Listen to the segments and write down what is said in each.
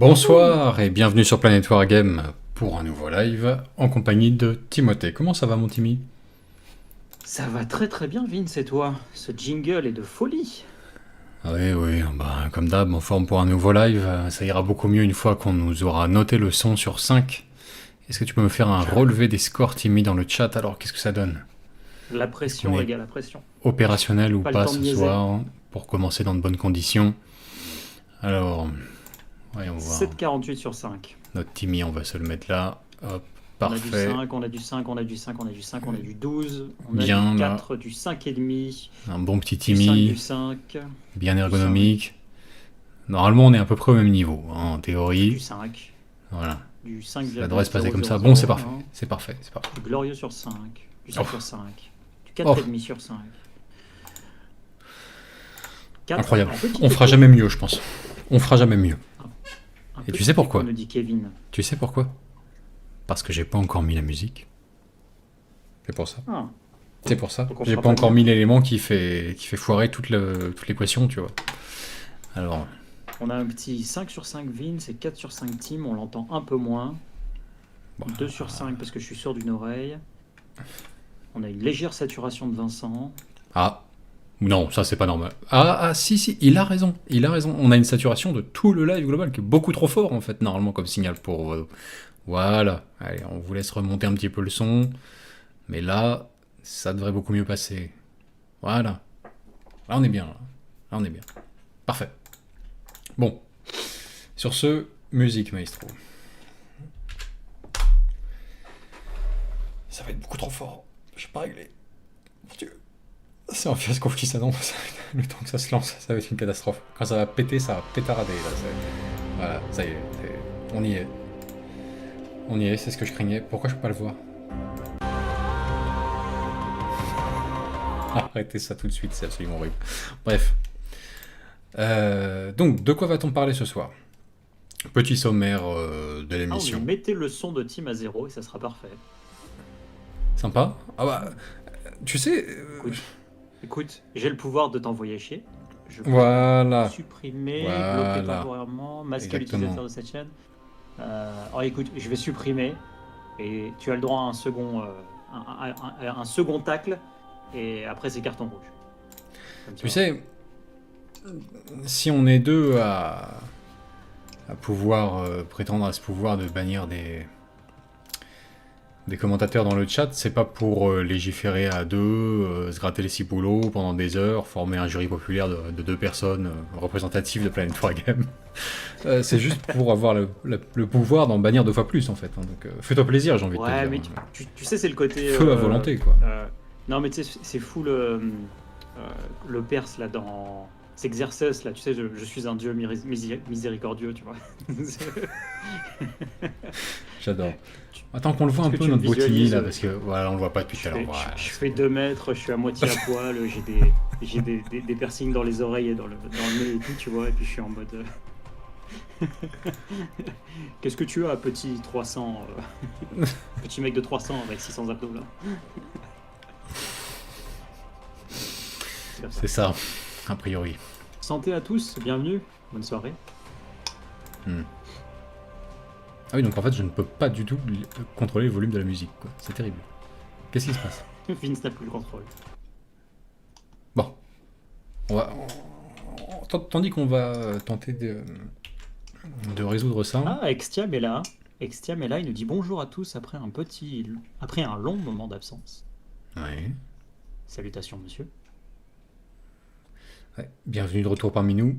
Bonsoir et bienvenue sur Planet Wargame pour un nouveau live en compagnie de Timothée. Comment ça va mon Timmy? Ça va très très bien, Vince, et toi? Ce jingle est de folie. Oui, comme d'hab, en forme pour un nouveau live. Ça ira beaucoup mieux une fois qu'on nous aura noté le son sur 5. Est-ce que tu peux me faire un relevé des scores Timmy dans le chat alors? Qu'est-ce que ça donne? La Est-ce qu'on pression, les est gars, la pression. opérationnel ou Pas le pas temps de ce niaiser. soir pour commencer dans de bonnes conditions? Alors, voyons voir. 7,48 sur 5. Notre Timmy, on va se le mettre là. Hop, On a du parfait. 5, on a du 5, on a du 5, on a du 5, on a du 12, on a du Bien là. 4, du 5,5, Un bon petit du 5, Timmy, du 5, bien du 5, ergonomique. Normalement, on est à peu près au même niveau, hein, en du théorie. 5, Voilà. du Ça devrait se passer comme ça. 5,0001, Bon, c'est parfait. C'est parfait. C'est parfait. du glorieux sur 5, du 5 Oh, sur 5, du oh, 4,5 sur 5. 4, incroyable. un petit On fera écho. jamais mieux, je pense. On fera jamais mieux. Un Et tu petit sais écho, pourquoi? nous dit Kevin. Tu sais pourquoi? Parce que j'ai pas encore mis la musique. C'est pour ça. Ah, C'est pour ça. donc on J'ai fera pas pas encore mieux. mis l'élément qui fait foirer toute l'équation, tu vois. Alors, On a un petit 5 sur 5 Vince et 4 sur 5 Team, on l'entend un peu moins. bon, 2 sur 5 parce que je suis sourd d'une oreille. On a une légère saturation de Vincent. ah, non, ça c'est pas normal. Si, il a raison. Il a raison. On a une saturation de tout le live global qui est beaucoup trop fort en fait, normalement, comme signal pour. Voilà. Allez, on vous laisse remonter un petit peu le son. Mais là, ça devrait beaucoup mieux passer. Voilà. Là, on est bien. Là, on est bien. Parfait. Bon. Sur ce, musique, maestro. Ça va être beaucoup trop fort. Je pas réglé. Mon Dieu. C'est un fiasco qui s'annonce. Le temps que ça se lance, ça va être une catastrophe. Quand ça va péter, ça va pétarader. Là. Voilà, ça y est. On y est. On y est, c'est ce que je craignais. Pourquoi je peux pas le voir? Arrêtez ça tout de suite, c'est absolument horrible. Bref. Donc, de quoi va-t-on parler ce soir? Petit sommaire de Ah, on l'émission. mettez le son de Team à 0 et ça sera parfait. Sympa? Ah bah, tu sais... Écoute, j'ai le pouvoir de t'envoyer chier. Je peux Voilà. supprimer, bloquer Voilà. temporairement, masquer Exactement. l'utilisateur de cette chaîne. Alors écoute, je vais supprimer et tu as le droit à un second, un second tacle et après c'est carton rouge. Comme Tu ça. sais, si on est deux à pouvoir prétendre à ce pouvoir de bannir des commentateurs dans le chat, c'est pas pour légiférer à deux, se gratter les cipoulots pendant des heures, former un jury populaire de deux personnes représentatives de Planet Wargame. C'est juste pour avoir le pouvoir d'en bannir 2 fois plus en fait. Hein. Donc fais-toi plaisir, j'ai envie de te Ouais, dire. mais tu sais, c'est le côté. Feu à volonté quoi. Non, mais tu sais, c'est fou le Perse là dans S'exercesse là. Tu sais, je suis un dieu miséricordieux, tu vois. J'adore. Attends qu'on le voit un Est-ce que peu tu me notre beau Timmy visualises là, parce que voilà, on le voit pas depuis je tout à l'heure. fais, Voilà. je fais 2 mètres, je suis à moitié à poil, j'ai des piercings dans les oreilles et dans le nez et tout, tu vois, et puis je suis en mode. Qu'est-ce que tu as, petit 300 petit mec de 300 avec 600 abdos là. C'est ça, a priori. Santé à tous, bienvenue, bonne soirée. Ah oui, donc en fait, je ne peux pas du tout contrôler le volume de la musique, quoi. C'est terrible. Qu'est-ce qui se passe? Vince n'a plus le contrôle. Bon, on va... Tandis qu'on va tenter de résoudre ça. Ah, Extiam est là. Extiam est là, il nous dit bonjour à tous après un long moment d'absence. Ouais. Salutations, monsieur. Ouais. Bienvenue de retour parmi nous.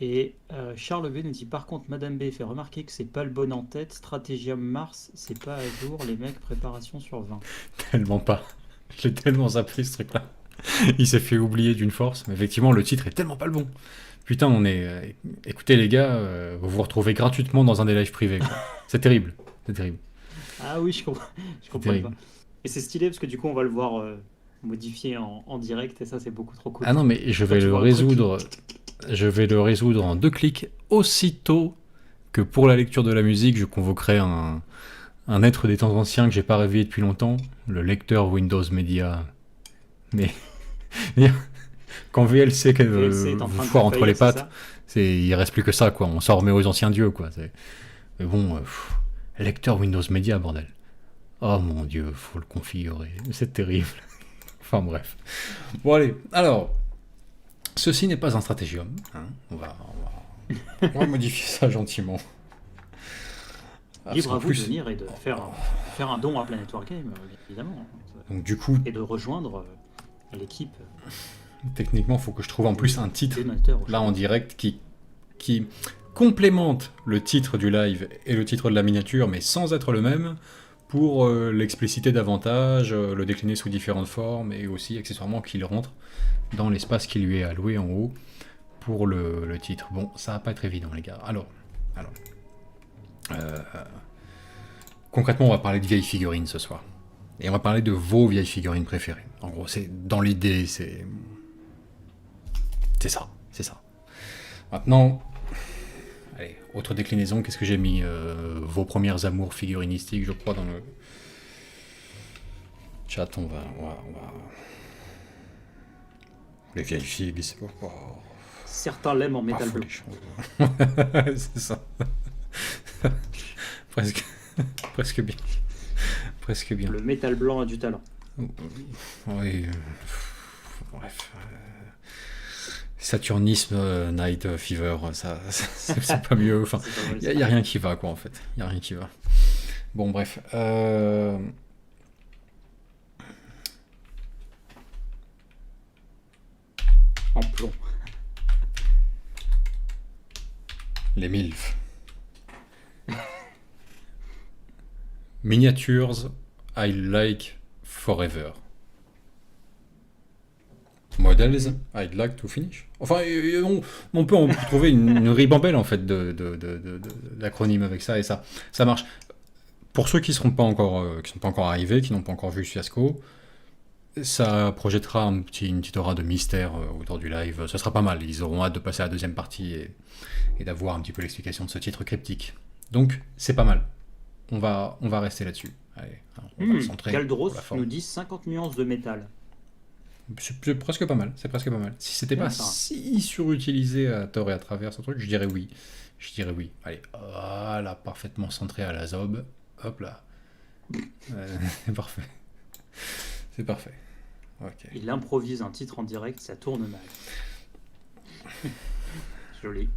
Et Charles B nous dit par contre, Madame B fait remarquer que c'est pas le bon en tête. Stratégium Mars, c'est pas à jour, les mecs, préparation sur 20. Tellement pas. Je l'ai tellement zappé ce truc-là. Il s'est fait oublier d'une force. Mais effectivement, le titre est tellement pas le bon. Putain, on est. Écoutez, les gars, vous vous retrouvez gratuitement dans un des lives privés. Quoi. C'est terrible. C'est terrible. Ah oui, je comprends Terrible. pas. Et c'est stylé parce que du coup, on va le voir modifié en direct et ça, c'est beaucoup trop cool. Ah non, mais je vais le résoudre. Je vais le résoudre en 2 clics aussitôt que pour la lecture de la musique, je convoquerai un être des temps anciens que j'ai pas réveillé depuis longtemps, le lecteur Windows Media. Mais Quand VLC VLC est en vous train de foire entre les faillir, c'est pattes, ça? il reste plus que ça, quoi. On s'en remet aux anciens dieux, quoi. Mais bon, lecteur Windows Media, bordel. Oh mon dieu, faut le configurer. C'est terrible. Enfin bref. Bon allez, alors, ceci n'est pas un stratégium. Hein. On va modifier ça gentiment. Parce Libre qu'en à vous plus, de venir et de faire un don à Planet Wargame, bien évidemment. donc du coup, Et de rejoindre l'équipe techniquement, il faut que je trouve en plus un titre, donateur. là en direct, qui complémente le titre du live et le titre de la miniature, mais sans être le même, pour l'expliciter davantage, le décliner sous différentes formes, et aussi accessoirement qu'il rentre dans l'espace qui lui est alloué en haut pour le titre. Bon, ça va pas être évident, les gars. Alors concrètement, on va parler de vieilles figurines ce soir. Et on va parler de vos vieilles figurines préférées. En gros, c'est dans l'idée, c'est ça. Maintenant, allez, autre déclinaison, qu'est-ce que j'ai mis vos premières amours figurinistiques, je crois, dans le chat, on va... Les vieilles figues, c'est pas... Certains l'aiment en métal blanc. C'est ça. Presque bien. Presque bien. Le métal blanc a du talent. Oui. Bref. Saturnisme, Night Fever, ça c'est pas mieux. Enfin, il n'y a rien qui va, quoi, en fait. Il n'y a rien qui va. Bon, bref. En plomb. Les MILF. Miniatures I like forever. Models I'd like to finish. Enfin, on peut trouver une ribambelle en fait d'acronymes avec ça, et ça marche. Pour ceux qui ne sont pas encore arrivés, qui n'ont pas encore vu Fiasco, ça projettera une petite aura de mystère autour du live. Ça sera pas mal. Ils auront hâte de passer à la deuxième partie et d'avoir un petit peu l'explication de ce titre cryptique. Donc, c'est pas mal. On va rester là-dessus. Allez, on va se centrer Galdros pour la forme. nous dit 50 nuances de métal. C'est presque pas mal. Si c'était pas si surutilisé à tort et à travers ce truc, je dirais oui. Allez, voilà, parfaitement centré à la zob. Hop là. C'est parfait. C'est parfait. Ok. Il improvise un titre en direct, ça tourne mal. Joli.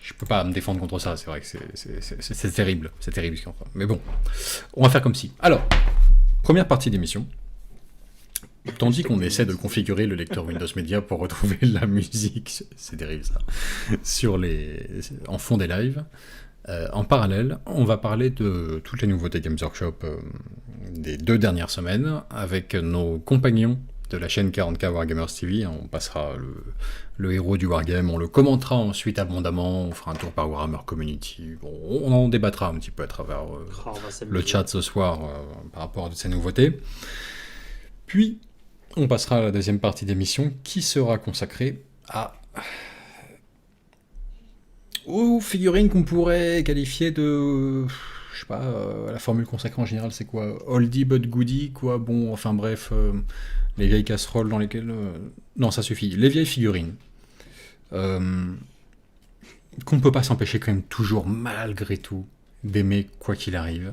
Je peux pas me défendre contre ça, c'est vrai que c'est terrible. C'est terrible ce qu'on fait. Mais bon, on va faire comme si. Alors, première partie d'émission. Tandis qu'on essaie de configurer le lecteur Windows Media pour retrouver la musique, c'est terrible ça, en fond des lives. En parallèle, on va parler de toutes les nouveautés Games Workshop des 2 dernières semaines avec nos compagnons de la chaîne 40K Wargamers TV. On passera le héros du Wargame, on le commentera ensuite abondamment, on fera un tour par Warhammer Community. Bon, on en débattra un petit peu à travers le chat ce soir par rapport à ces nouveautés. Puis, on passera à la deuxième partie d'émission qui sera consacrée aux figurines qu'on pourrait qualifier de... Je sais pas, la formule consacrée en général, c'est quoi? Oldie but goodie, quoi. Bon, enfin bref, les vieilles casseroles dans lesquelles... Non, ça suffit. Les vieilles figurines. Qu'on peut pas s'empêcher quand même toujours, malgré tout, d'aimer quoi qu'il arrive.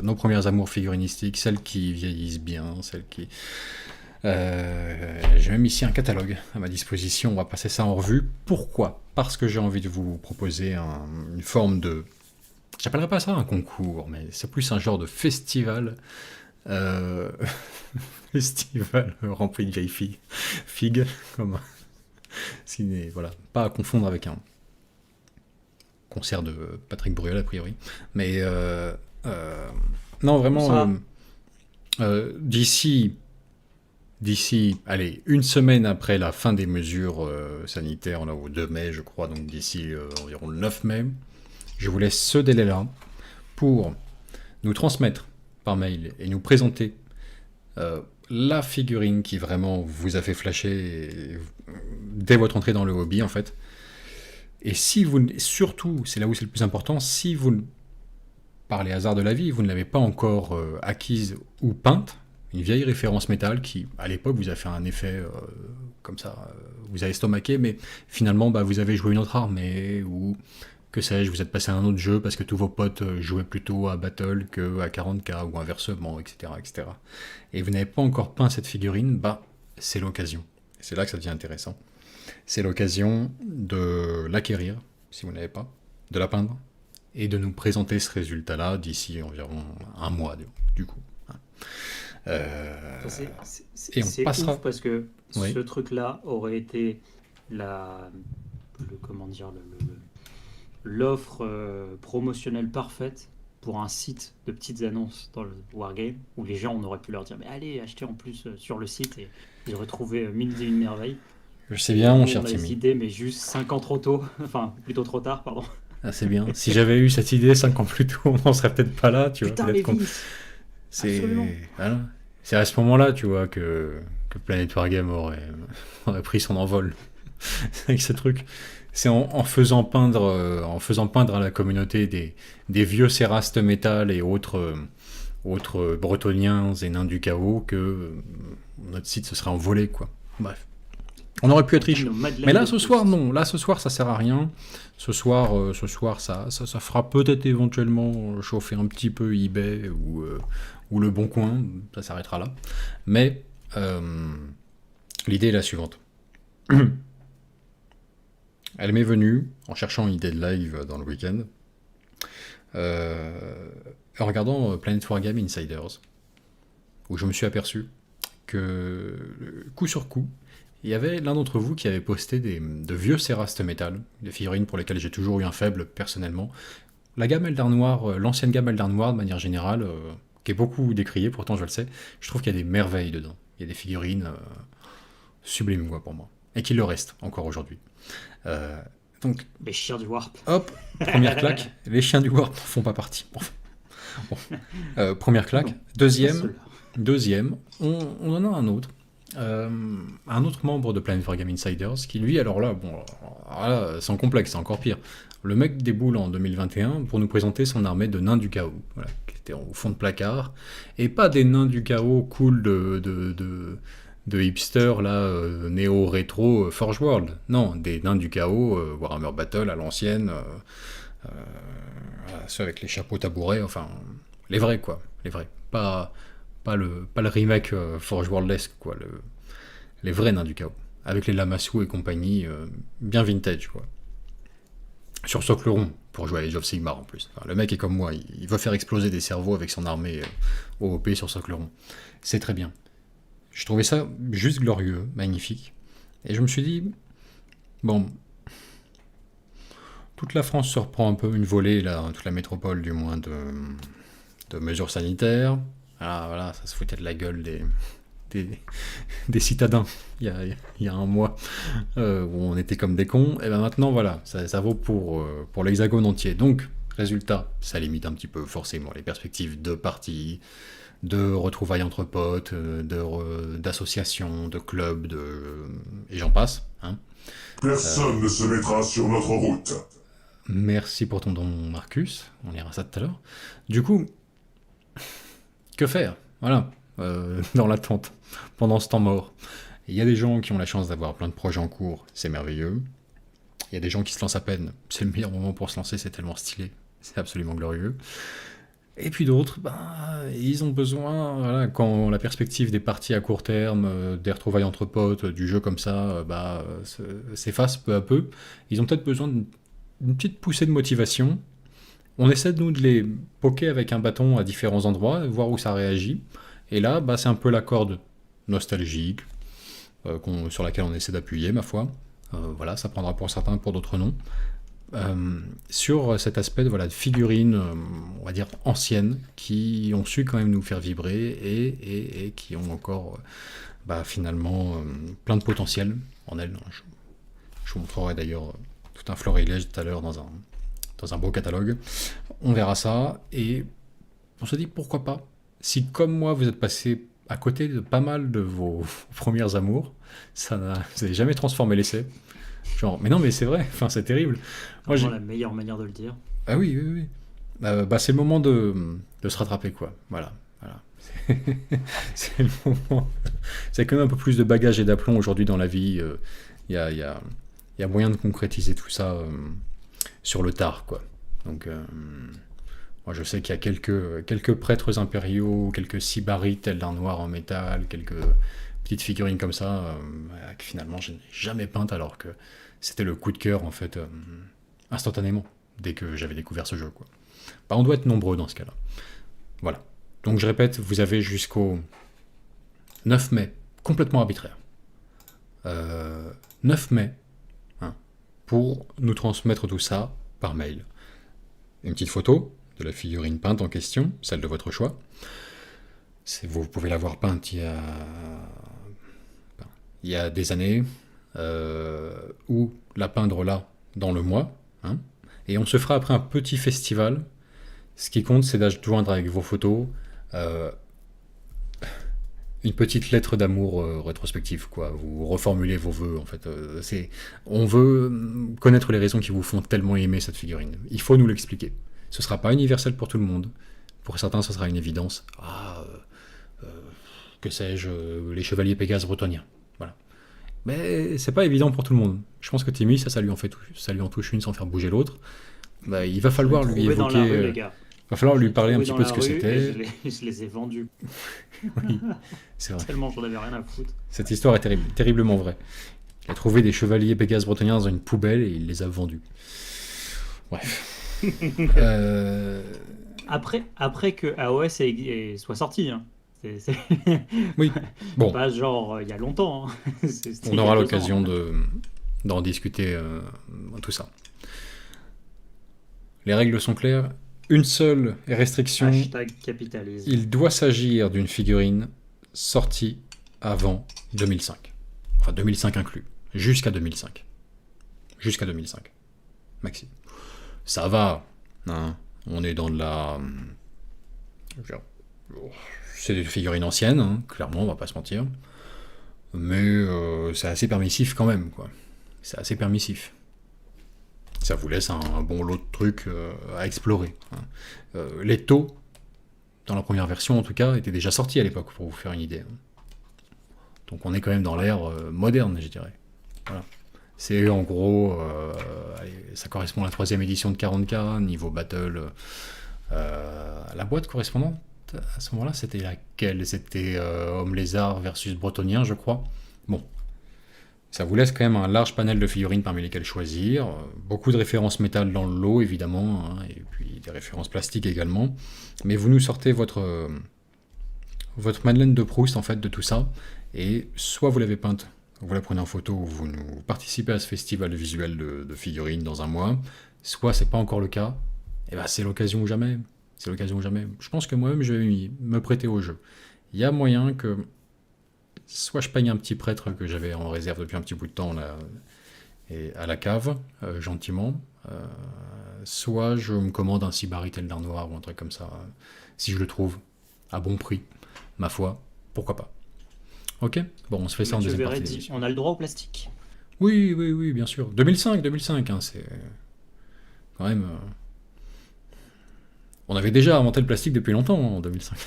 Nos premières amours figurinistiques, celles qui vieillissent bien, celles qui... j'ai même ici un catalogue à ma disposition, on va passer ça en revue. Pourquoi? Parce que j'ai envie de vous proposer une forme de... J'appellerais pas ça un concours, mais c'est plus un genre de festival. Festival rempli de vieilles figues, comme... Voilà, pas à confondre avec un concert de Patrick Bruel a priori. Mais non, vraiment, d'ici, allez, une semaine après la fin des mesures sanitaires, là, au 2 mai, je crois, donc d'ici environ le 9 mai, je vous laisse ce délai-là pour nous transmettre par mail et nous présenter la figurine qui vraiment vous a fait flasher dès votre entrée dans le hobby, en fait. Et si vous, surtout, c'est là où c'est le plus important, si vous, par les hasards de la vie, vous ne l'avez pas encore acquise ou peinte, une vieille référence métal qui, à l'époque, vous a fait un effet comme ça, vous avez estomaqué, mais finalement, bah, vous avez joué une autre armée, ou que sais-je, vous êtes passé à un autre jeu parce que tous vos potes jouaient plutôt à Battle que à 40K, ou inversement, etc., etc. Et vous n'avez pas encore peint cette figurine, bah, c'est l'occasion. C'est là que ça devient intéressant. C'est l'occasion de l'acquérir, si vous ne l'avez pas, de la peindre, et de nous présenter ce résultat-là d'ici environ un mois, du coup. Et on C'est passera. ouf parce que Oui. ce truc-là aurait été comment dire, l'offre promotionnelle parfaite pour un site de petites annonces dans le Wargame où les gens, on aurait pu leur dire mais allez, achetez en plus sur le site et ils auraient trouvé mille et une merveilles. Je sais Et bien, mon nous, cher on a Timmy. décidé, mais juste 5 ans trop tôt, enfin plutôt trop tard, pardon. Ah, c'est bien. Si j'avais eu cette idée 5 ans plus tôt, on n'en serait peut-être pas là, tu vois. Putain, Peut-être mais qu'on... vite, absolument. C'est... Voilà. C'est à ce moment-là, tu vois, que Planet Wargame aurait pris son envol avec ce truc. C'est en faisant peindre à la communauté des vieux cérastes métal et autres bretoniens et nains du chaos que notre site se serait envolé, quoi. Bref. On aurait pu être riche. Nos Madeleines Mais là, de ce soir, Proust. non. Là, ce soir, ça sert à rien. Ce soir, ça fera peut-être éventuellement chauffer un petit peu eBay ou Le Bon Coin. Ça s'arrêtera là. Mais l'idée est la suivante. Elle m'est venue en cherchant une idée de live dans le week-end, en regardant Planet Wargame Insiders, où je me suis aperçu que, coup sur coup, il y avait l'un d'entre vous qui avait posté de vieux cérastes métal, des figurines pour lesquelles j'ai toujours eu un faible personnellement. La gamme Eldar Noir, l'ancienne gamme Eldar Noir de manière générale, qui est beaucoup décriée, pourtant je le sais, je trouve qu'il y a des merveilles dedans. Il y a des figurines sublimes, quoi, pour moi. Et qu'il le reste encore aujourd'hui. Euh, donc, Les chiens du Warp. hop, première claque, les chiens du Warp font pas partie. Bon. Première claque. Non, Deuxième, ceux-là. on en a un autre membre de Planet Wargame Insiders qui, lui, alors là, bon, alors là, c'est en complexe, c'est encore pire. Le mec déboule en 2021 pour nous présenter son armée de nains du chaos, voilà, qui était au fond de placard, et pas des nains du chaos cool de hipster là, néo-rétro Forge World. Non, des nains du chaos, Warhammer Battle à l'ancienne, voilà, ceux avec les chapeaux tabourets, enfin, les vrais quoi, les vrais. Pas le remake Forge World-esque, quoi, les vrais nains du chaos. Avec les Lamassu et compagnie, bien vintage, quoi. Sur socle rond, pour jouer à Age of Sigmar en plus. Enfin, le mec est comme moi, il veut faire exploser des cerveaux avec son armée OOP sur socle rond. C'est très bien. Je trouvais ça juste glorieux, magnifique. Et je me suis dit, bon, toute la France se reprend un peu une volée, là, toute la métropole du moins, de mesures sanitaires. Ah, voilà, ça se foutait de la gueule des citadins il y a un mois, où on était comme des cons. Et ben maintenant, voilà, ça vaut pour l'hexagone entier. Donc, résultat, ça limite un petit peu forcément les perspectives de parties, de retrouvailles entre potes, d'associations, de clubs, et j'en passe. Hein. Personne ne se mettra sur notre route. Merci pour ton don, Marcus. On lira ça tout à l'heure. Du coup, que faire? Voilà, dans l'attente, pendant ce temps mort. Il y a des gens qui ont la chance d'avoir plein de projets en cours, c'est merveilleux. Il y a des gens qui se lancent à peine, c'est le meilleur moment pour se lancer, c'est tellement stylé, c'est absolument glorieux. Et puis d'autres, ben, ils ont besoin, voilà, quand la perspective des parties à court terme, des retrouvailles entre potes, du jeu comme ça, s'efface peu à peu, ils ont peut-être besoin d'une petite poussée de motivation. On essaie, nous, de les poker avec un bâton à différents endroits, voir où ça réagit. Et là, bah, c'est un peu la corde nostalgique, sur laquelle on essaie d'appuyer, ma foi. Voilà, ça prendra pour certains, pour d'autres non. Sur cet aspect de figurines, on va dire anciennes, qui ont su quand même nous faire vibrer et qui ont encore finalement plein de potentiel en elles. Je vous montrerai d'ailleurs tout un florilège tout à l'heure dans un beau catalogue. On verra ça et on se dit pourquoi pas. Si comme moi vous êtes passé à côté de pas mal de vos premières amours, vous n'avez jamais transformé l'essai. Genre, mais non, mais c'est vrai, enfin, c'est terrible. Moi, Vraiment la meilleure manière de le dire. Ah oui, oui, oui. C'est le moment de se rattraper, quoi. Voilà, voilà. C'est le moment. C'est quand même un peu plus de bagage et d'aplomb aujourd'hui dans la vie. Il y a, y a- y a moyen de concrétiser tout ça sur le tard, quoi. Donc, moi, je sais qu'il y a quelques prêtres impériaux, quelques sybarites, Eldar noirs en métal, quelques petites figurines comme ça, que finalement, je n'ai jamais peintes, alors que c'était le coup de cœur, en fait, instantanément, dès que j'avais découvert ce jeu, quoi. Bah, on doit être nombreux dans ce cas-là. Voilà. Donc, je répète, vous avez jusqu'au 9 mai, complètement arbitraire. 9 mai, hein, pour nous transmettre tout ça par mail. Une petite photo de la figurine peinte en question, celle de votre choix. Vous pouvez l'avoir peinte il y a des années, ou la peindre là, dans le mois. Hein, et on se fera après un petit festival. Ce qui compte, c'est d'adjoindre avec vos photos une petite lettre d'amour rétrospective, quoi. Vous reformulez vos vœux, en fait. On veut connaître les raisons qui vous font tellement aimer cette figurine. Il faut nous l'expliquer. Ce sera pas universel pour tout le monde. Pour certains, ce sera une évidence. Que sais-je, les chevaliers Pégases bretoniens. Voilà. Mais c'est pas évident pour tout le monde. Je pense que Timmy, ça lui en touche une sans faire bouger l'autre. Bah, il va falloir lui Trouvé dans la rue, évoquer. les gars. Va falloir lui J'ai parler un trouvé petit dans peu de la ce que rue et c'était. je les ai vendus. Oui, c'est vrai. Tellement j'en avais rien à foutre. Cette histoire est terriblement vraie. Il a trouvé des chevaliers Pégases bretoniens dans une poubelle et il les a vendus. Bref. Après que AOS soit sorti. Hein. C'est Oui, bon, pas genre il y a longtemps. Hein. C'était on il y a aura 2 ans. l'occasion d'en discuter tout ça. Les règles sont claires. Une seule restriction, Hashtag capitalisme. il doit s'agir d'une figurine sortie avant 2005. Enfin 2005 inclus. Jusqu'à 2005. Jusqu'à 2005. Maxi. Ça va. Hein, on est dans de la... C'est des figurines anciennes, hein, clairement, on va pas se mentir. Mais c'est assez permissif quand même, quoi. C'est assez permissif. Ça vous laisse un bon lot de trucs à explorer. Hein. Les taux, dans la première version en tout cas, étaient déjà sortis à l'époque, pour vous faire une idée. Hein. Donc on est quand même dans l'ère moderne, je dirais. Voilà. C'est en gros, ça correspond à la 3e édition de 40K, niveau battle. La boîte correspondante, à ce moment-là, c'était laquelle? C'était Homme Lézard versus Bretonien, je crois. Bon. Ça vous laisse quand même un large panel de figurines parmi lesquelles choisir. Beaucoup de références métal dans le lot, évidemment, hein, et puis des références plastiques également. Mais vous nous sortez votre Madeleine de Proust, en fait, de tout ça. Et soit vous l'avez peinte, vous la prenez en photo, ou vous nous participez à ce festival visuel de figurines dans un mois. Soit c'est pas encore le cas, et ben c'est l'occasion ou jamais. C'est l'occasion ou jamais. Je pense que moi-même, je vais me prêter au jeu. Il y a moyen que soit je paye un petit prêtre que j'avais en réserve depuis un petit bout de temps là, et à la cave, gentiment, soit je me commande un Sybarite Eldar noir ou un truc comme ça, si je le trouve à bon prix, ma foi, pourquoi pas. Ok. Bon, on se fait ça en Mathieu deuxième partie Verret dit, d'émission. on a le droit au plastique. Oui, bien sûr. 2005, hein, c'est quand même... On avait déjà inventé le plastique depuis longtemps, hein, en 2005.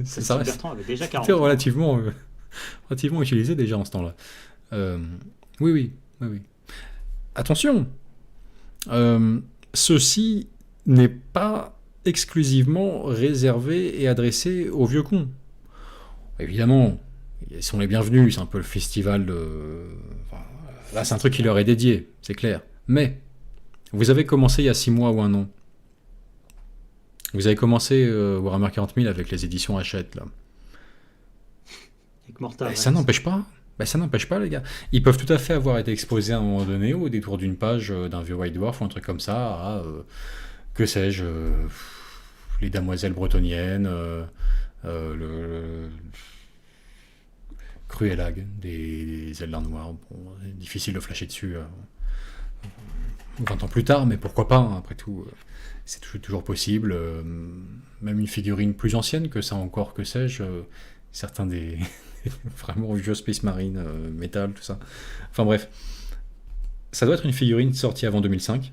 Ça reste... Bertrand avait déjà 40 C'était ans. relativement utilisé déjà en ce temps-là. Oui. Attention, ceci n'est pas exclusivement réservé et adressé aux vieux cons. Évidemment, ils sont les bienvenus, c'est un peu le festival de... Enfin, là, c'est un truc qui leur est dédié, c'est clair. Mais, vous avez commencé il y a 6 mois ou 1 an. Vous avez commencé Warhammer 40 000 avec les éditions Hachette, là. Avec Mortal. Ça n'empêche pas. Ça n'empêche pas, les gars. Ils peuvent tout à fait avoir été exposés à un moment donné au détour d'une page d'un vieux White Dwarf ou un truc comme ça à, que sais-je, les damoiselles bretoniennes, le Cruelag, des Eldar noirs. Bon, c'est difficile de flasher dessus 20 ans plus tard, mais pourquoi pas, hein, après tout. C'est toujours possible. Même une figurine plus ancienne que ça encore, que sais-je. Certains des vraiment vieux Space Marine, métal, tout ça. Enfin bref. Ça doit être une figurine sortie avant 2005.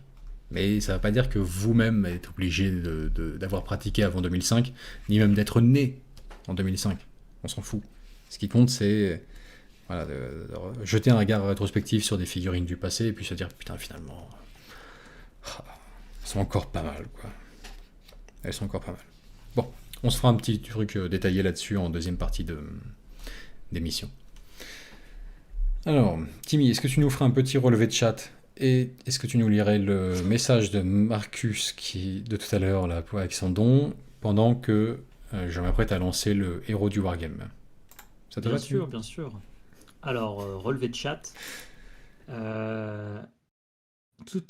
Mais ça ne veut pas dire que vous-même êtes obligé d'avoir pratiqué avant 2005, ni même d'être né en 2005. On s'en fout. Ce qui compte, c'est voilà, de jeter un regard rétrospectif sur des figurines du passé et puis se dire putain, finalement, elles sont encore pas mal, quoi. Elles sont encore pas mal. Bon, on se fera un petit truc détaillé là-dessus en deuxième partie d'émission. Alors, Timmy, est-ce que tu nous feras un petit relevé de chat? Et est-ce que tu nous lirais le message de Marcus de tout à l'heure là, avec son don, pendant que je m'apprête à lancer le héros du Wargame? Ça te va, Timmy? Bien sûr. Alors, relevé de chat. Tout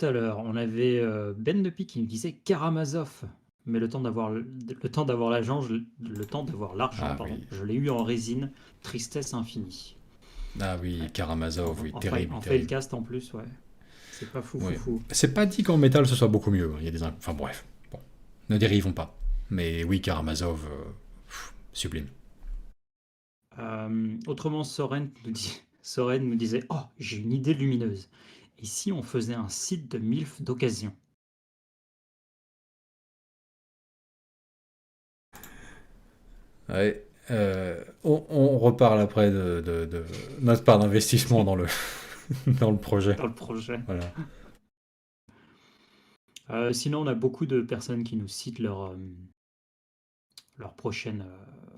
à l'heure, on avait Ben Depi qui nous disait Karamazov. Mais le temps d'avoir l'argent, pardon, Oui. je l'ai eu en résine, tristesse infinie. Ah oui, Karamazov, oui, On terrible. fait le cast en plus, ouais. C'est pas fou. C'est pas dit qu'en métal ce soit beaucoup mieux. Il y a des... Enfin bref, bon. Ne dérivons pas. Mais oui, Karamazov, sublime. Autrement, Soren nous disait oh, j'ai une idée lumineuse. Et si on faisait un site de MILF d'occasion? Ouais. On reparle après de notre part d'investissement dans le, dans le projet. Dans le projet. Voilà. Sinon, on a beaucoup de personnes qui nous citent leur prochaine.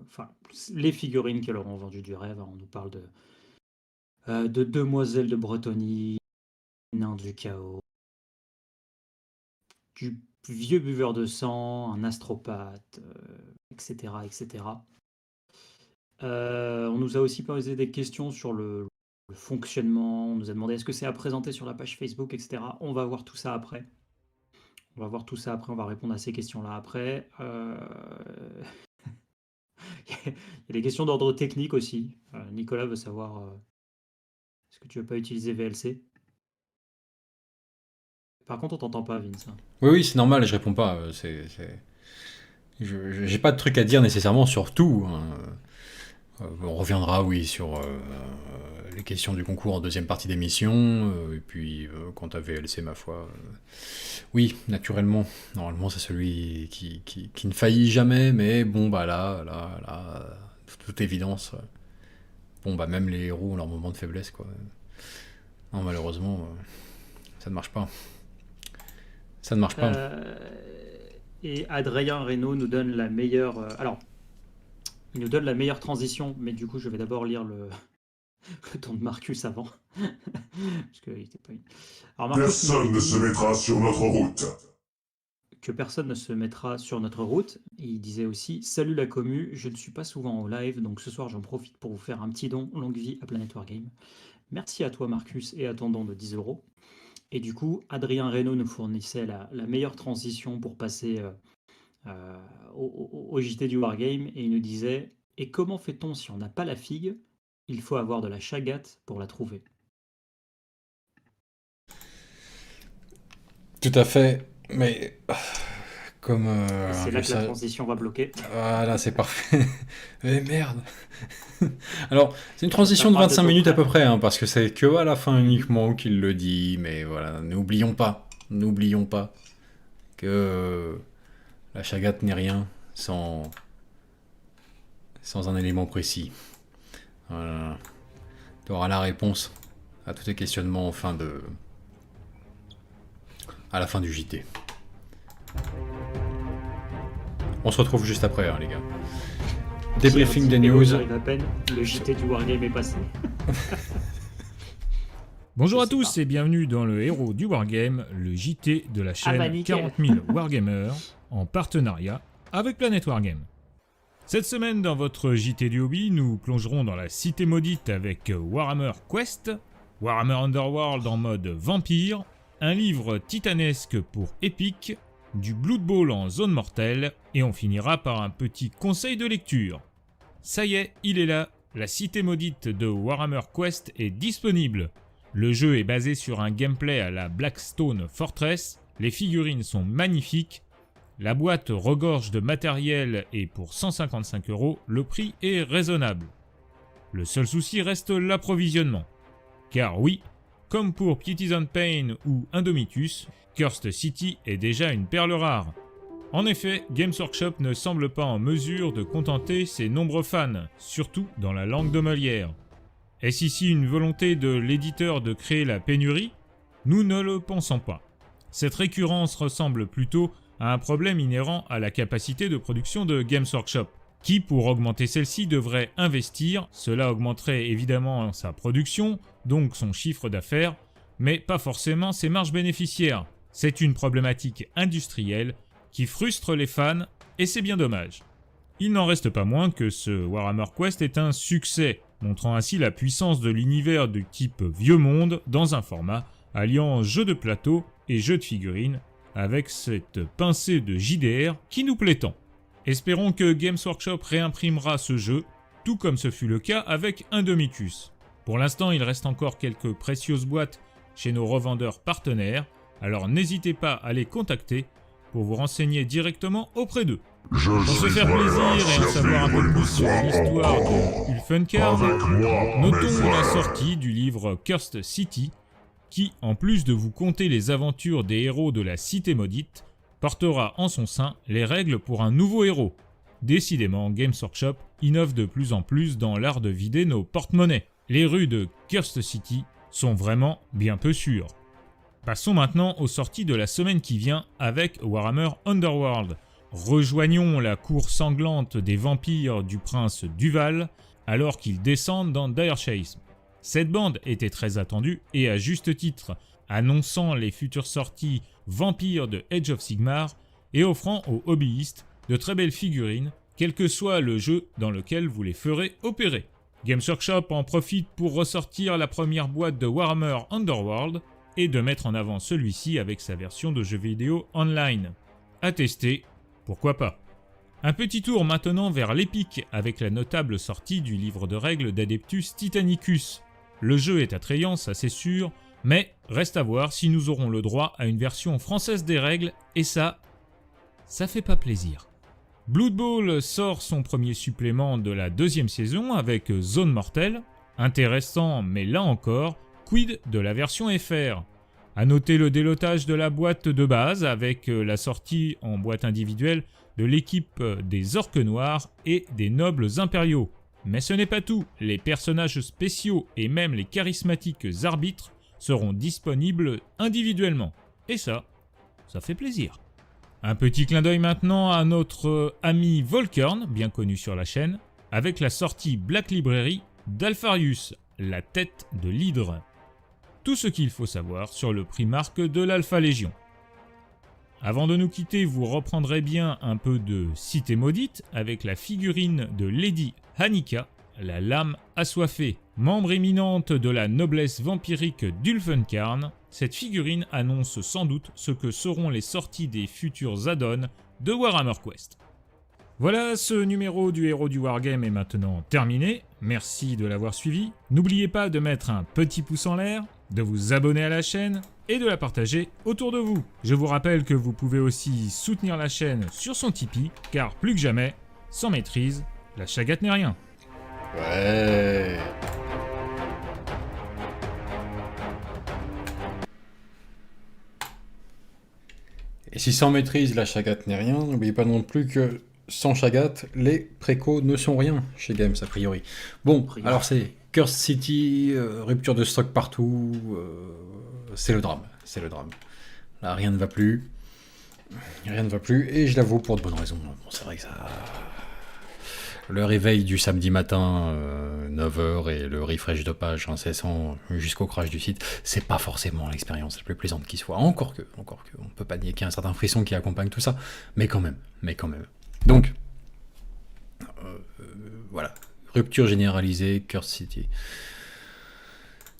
Enfin, les figurines qu'elles leur ont vendues du rêve. On nous parle de Demoiselle de Bretonnie, Nain du chaos, du vieux buveur de sang, un astropathe, etc. On nous a aussi posé des questions sur le fonctionnement. On nous a demandé est-ce que c'est à présenter sur la page Facebook, etc. On va voir tout ça après. On va répondre à ces questions-là après. Il y a des questions d'ordre technique aussi. Nicolas veut savoir est-ce que tu veux pas utiliser VLC? Par contre, on t'entend pas, Vince. Oui, c'est normal, je réponds pas. J'ai pas de truc à dire nécessairement sur tout. Hein. On reviendra, oui, sur les questions du concours en deuxième partie d'émission. Et puis, quant à VLC, ma foi, oui, naturellement. Normalement, c'est celui qui ne faillit jamais. Mais bon, bah là, de toute évidence, bon, bah même les héros ont leur moment de faiblesse, quoi. Non, malheureusement, ça ne marche pas. Ça ne marche pas. Et Adrien Reynaud nous donne la meilleure. Il nous donne la meilleure transition, mais du coup, je vais d'abord lire le ton de Marcus avant. Parce que il était pas... Alors, Marcus Personne ne se mettra sur notre route. Que personne ne se mettra sur notre route. Et il disait aussi salut la commu, je ne suis pas souvent au live, donc ce soir j'en profite pour vous faire un petit don. Longue vie à Planet Wargame. Merci à toi, Marcus, et à ton don de 10 €. Et du coup, Adrien Reynaud nous fournissait la meilleure transition pour passer au JT du Wargame. Et il nous disait et comment fait-on si on n'a pas la figue? Il faut avoir de la chagate pour la trouver. Tout à fait, mais comme... c'est là que la transition va bloquer. Voilà, c'est parfait. Mais merde. Alors, c'est une transition de 25 minutes à peu près, hein, parce que c'est que à la fin uniquement qu'il le dit, mais voilà, n'oublions pas que la chagate n'est rien sans un élément précis. Voilà. Tu auras la réponse à tous tes questionnements à la fin du JT. On se retrouve juste après, hein, les gars. Débriefing des news. Le JT du Wargame est passé. Bonjour à tous et bienvenue dans le héros du Wargame, le JT de la chaîne 40 000 Wargamers, en partenariat avec Planet Wargame. Cette semaine, dans votre JT du hobby, nous plongerons dans la cité maudite avec Warhammer Quest, Warhammer Underworld en mode vampire, un livre titanesque pour Epic, du Blood Bowl en zone mortelle, et on finira par un petit conseil de lecture. Ça y est, il est là, la cité maudite de Warhammer Quest est disponible. Le jeu est basé sur un gameplay à la Blackstone Fortress, les figurines sont magnifiques, la boîte regorge de matériel et pour 155 €, le prix est raisonnable. Le seul souci reste l'approvisionnement. Car oui, comme pour Pieties and Pain ou Indomitus, Cursed City est déjà une perle rare. En effet, Games Workshop ne semble pas en mesure de contenter ses nombreux fans, surtout dans la langue de Molière. Est-ce ici une volonté de l'éditeur de créer la pénurie ? Nous ne le pensons pas. Cette récurrence ressemble plutôt à un problème inhérent à la capacité de production de Games Workshop, qui, pour augmenter celle-ci, devrait investir. Cela augmenterait évidemment sa production, donc son chiffre d'affaires, mais pas forcément ses marges bénéficiaires. C'est une problématique industrielle qui frustre les fans, et c'est bien dommage. Il n'en reste pas moins que ce Warhammer Quest est un succès, montrant ainsi la puissance de l'univers du type vieux monde dans un format alliant jeu de plateau et jeu de figurines, avec cette pincée de JDR qui nous plaît tant. Espérons que Games Workshop réimprimera ce jeu, tout comme ce fut le cas avec Indomitus. Pour l'instant, il reste encore quelques précieuses boîtes chez nos revendeurs partenaires, alors n'hésitez pas à les contacter pour vous renseigner directement auprès d'eux. Pour se faire plaisir et en savoir un peu plus sur l'histoire de Ulfenkarn, notons la sortie du livre Cursed City, qui, en plus de vous conter les aventures des héros de la Cité Maudite, portera en son sein les règles pour un nouveau héros. Décidément, Games Workshop innove de plus en plus dans l'art de vider nos porte-monnaies. Les rues de Cursed City sont vraiment bien peu sûres. Passons maintenant aux sorties de la semaine qui vient avec Warhammer Underworld. Rejoignons la cour sanglante des vampires du prince Duval alors qu'ils descendent dans Dire Chase. Cette bande était très attendue et à juste titre, annonçant les futures sorties vampires de Age of Sigmar et offrant aux hobbyistes de très belles figurines, quel que soit le jeu dans lequel vous les ferez opérer. Games Workshop en profite pour ressortir la première boîte de Warhammer Underworld et de mettre en avant celui-ci avec sa version de jeu vidéo online. À tester, pourquoi pas. Un petit tour maintenant vers l'épique avec la notable sortie du livre de règles d'Adeptus Titanicus. Le jeu est attrayant, ça c'est sûr, mais reste à voir si nous aurons le droit à une version française des règles, et ça fait pas plaisir. Blood Bowl sort son premier supplément de la deuxième saison avec Zone Mortelle. Intéressant, mais là encore, quid de la version FR ? À noter le délotage de la boîte de base avec la sortie en boîte individuelle de l'équipe des Orques Noirs et des Nobles Impériaux. Mais ce n'est pas tout, les personnages spéciaux et même les charismatiques arbitres seront disponibles individuellement. Et ça fait plaisir. Un petit clin d'œil maintenant à notre ami Volkern, bien connu sur la chaîne, avec la sortie Black Library d'Alpharius, la tête de l'hydre. Tout ce qu'il faut savoir sur le Primarque de l'Alpha Légion. Avant de nous quitter, vous reprendrez bien un peu de Cité Maudite avec la figurine de Lady Hanika, la lame assoiffée. Membre éminente de la noblesse vampirique d'Ulfenkarn, cette figurine annonce sans doute ce que seront les sorties des futurs add-ons de Warhammer Quest. Voilà, ce numéro du Héros du Wargame est maintenant terminé. Merci de l'avoir suivi. N'oubliez pas de mettre un petit pouce en l'air, de vous abonner à la chaîne et de la partager autour de vous. Je vous rappelle que vous pouvez aussi soutenir la chaîne sur son Tipeee, car plus que jamais, sans maîtrise, la chagate n'est rien. Ouais. Et si sans maîtrise, la chagate n'est rien, n'oubliez pas non plus que sans chagate, les précos ne sont rien chez Games, a priori. Bon, alors c'est Cursed City, rupture de stock partout, c'est le drame, c'est le drame. Là, rien ne va plus, et je l'avoue pour de bonnes raisons. Bon, c'est vrai que ça... Le réveil du samedi matin, 9h, et le refresh de page incessant jusqu'au crash du site, c'est pas forcément l'expérience la plus plaisante qui soit. Encore que, on peut pas nier qu'il y a un certain frisson qui accompagne tout ça, mais quand même. Donc, voilà, rupture généralisée, Cursed City.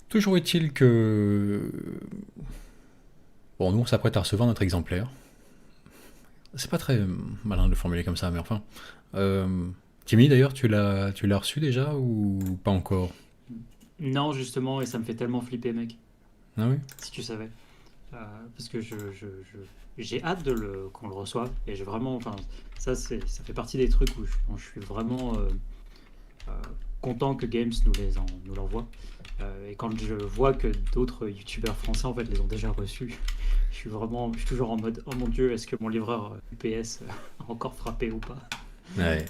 Toujours est-il que... Bon, nous on s'apprête à recevoir notre exemplaire. C'est pas très malin de le formuler comme ça, mais enfin... Timmy, d'ailleurs, tu l'as reçu déjà ou pas encore? Non, justement, et ça me fait tellement flipper, mec. Ah oui? Si tu savais. Parce que j'ai hâte qu'on le reçoive. Et j'ai vraiment... Enfin, ça fait partie des trucs où je suis vraiment content que Games nous l'envoie. Et quand je vois que d'autres youtubeurs français en fait les ont déjà reçus, je suis toujours en mode oh mon dieu, est-ce que mon livreur UPS a encore frappé ou pas? Ouais.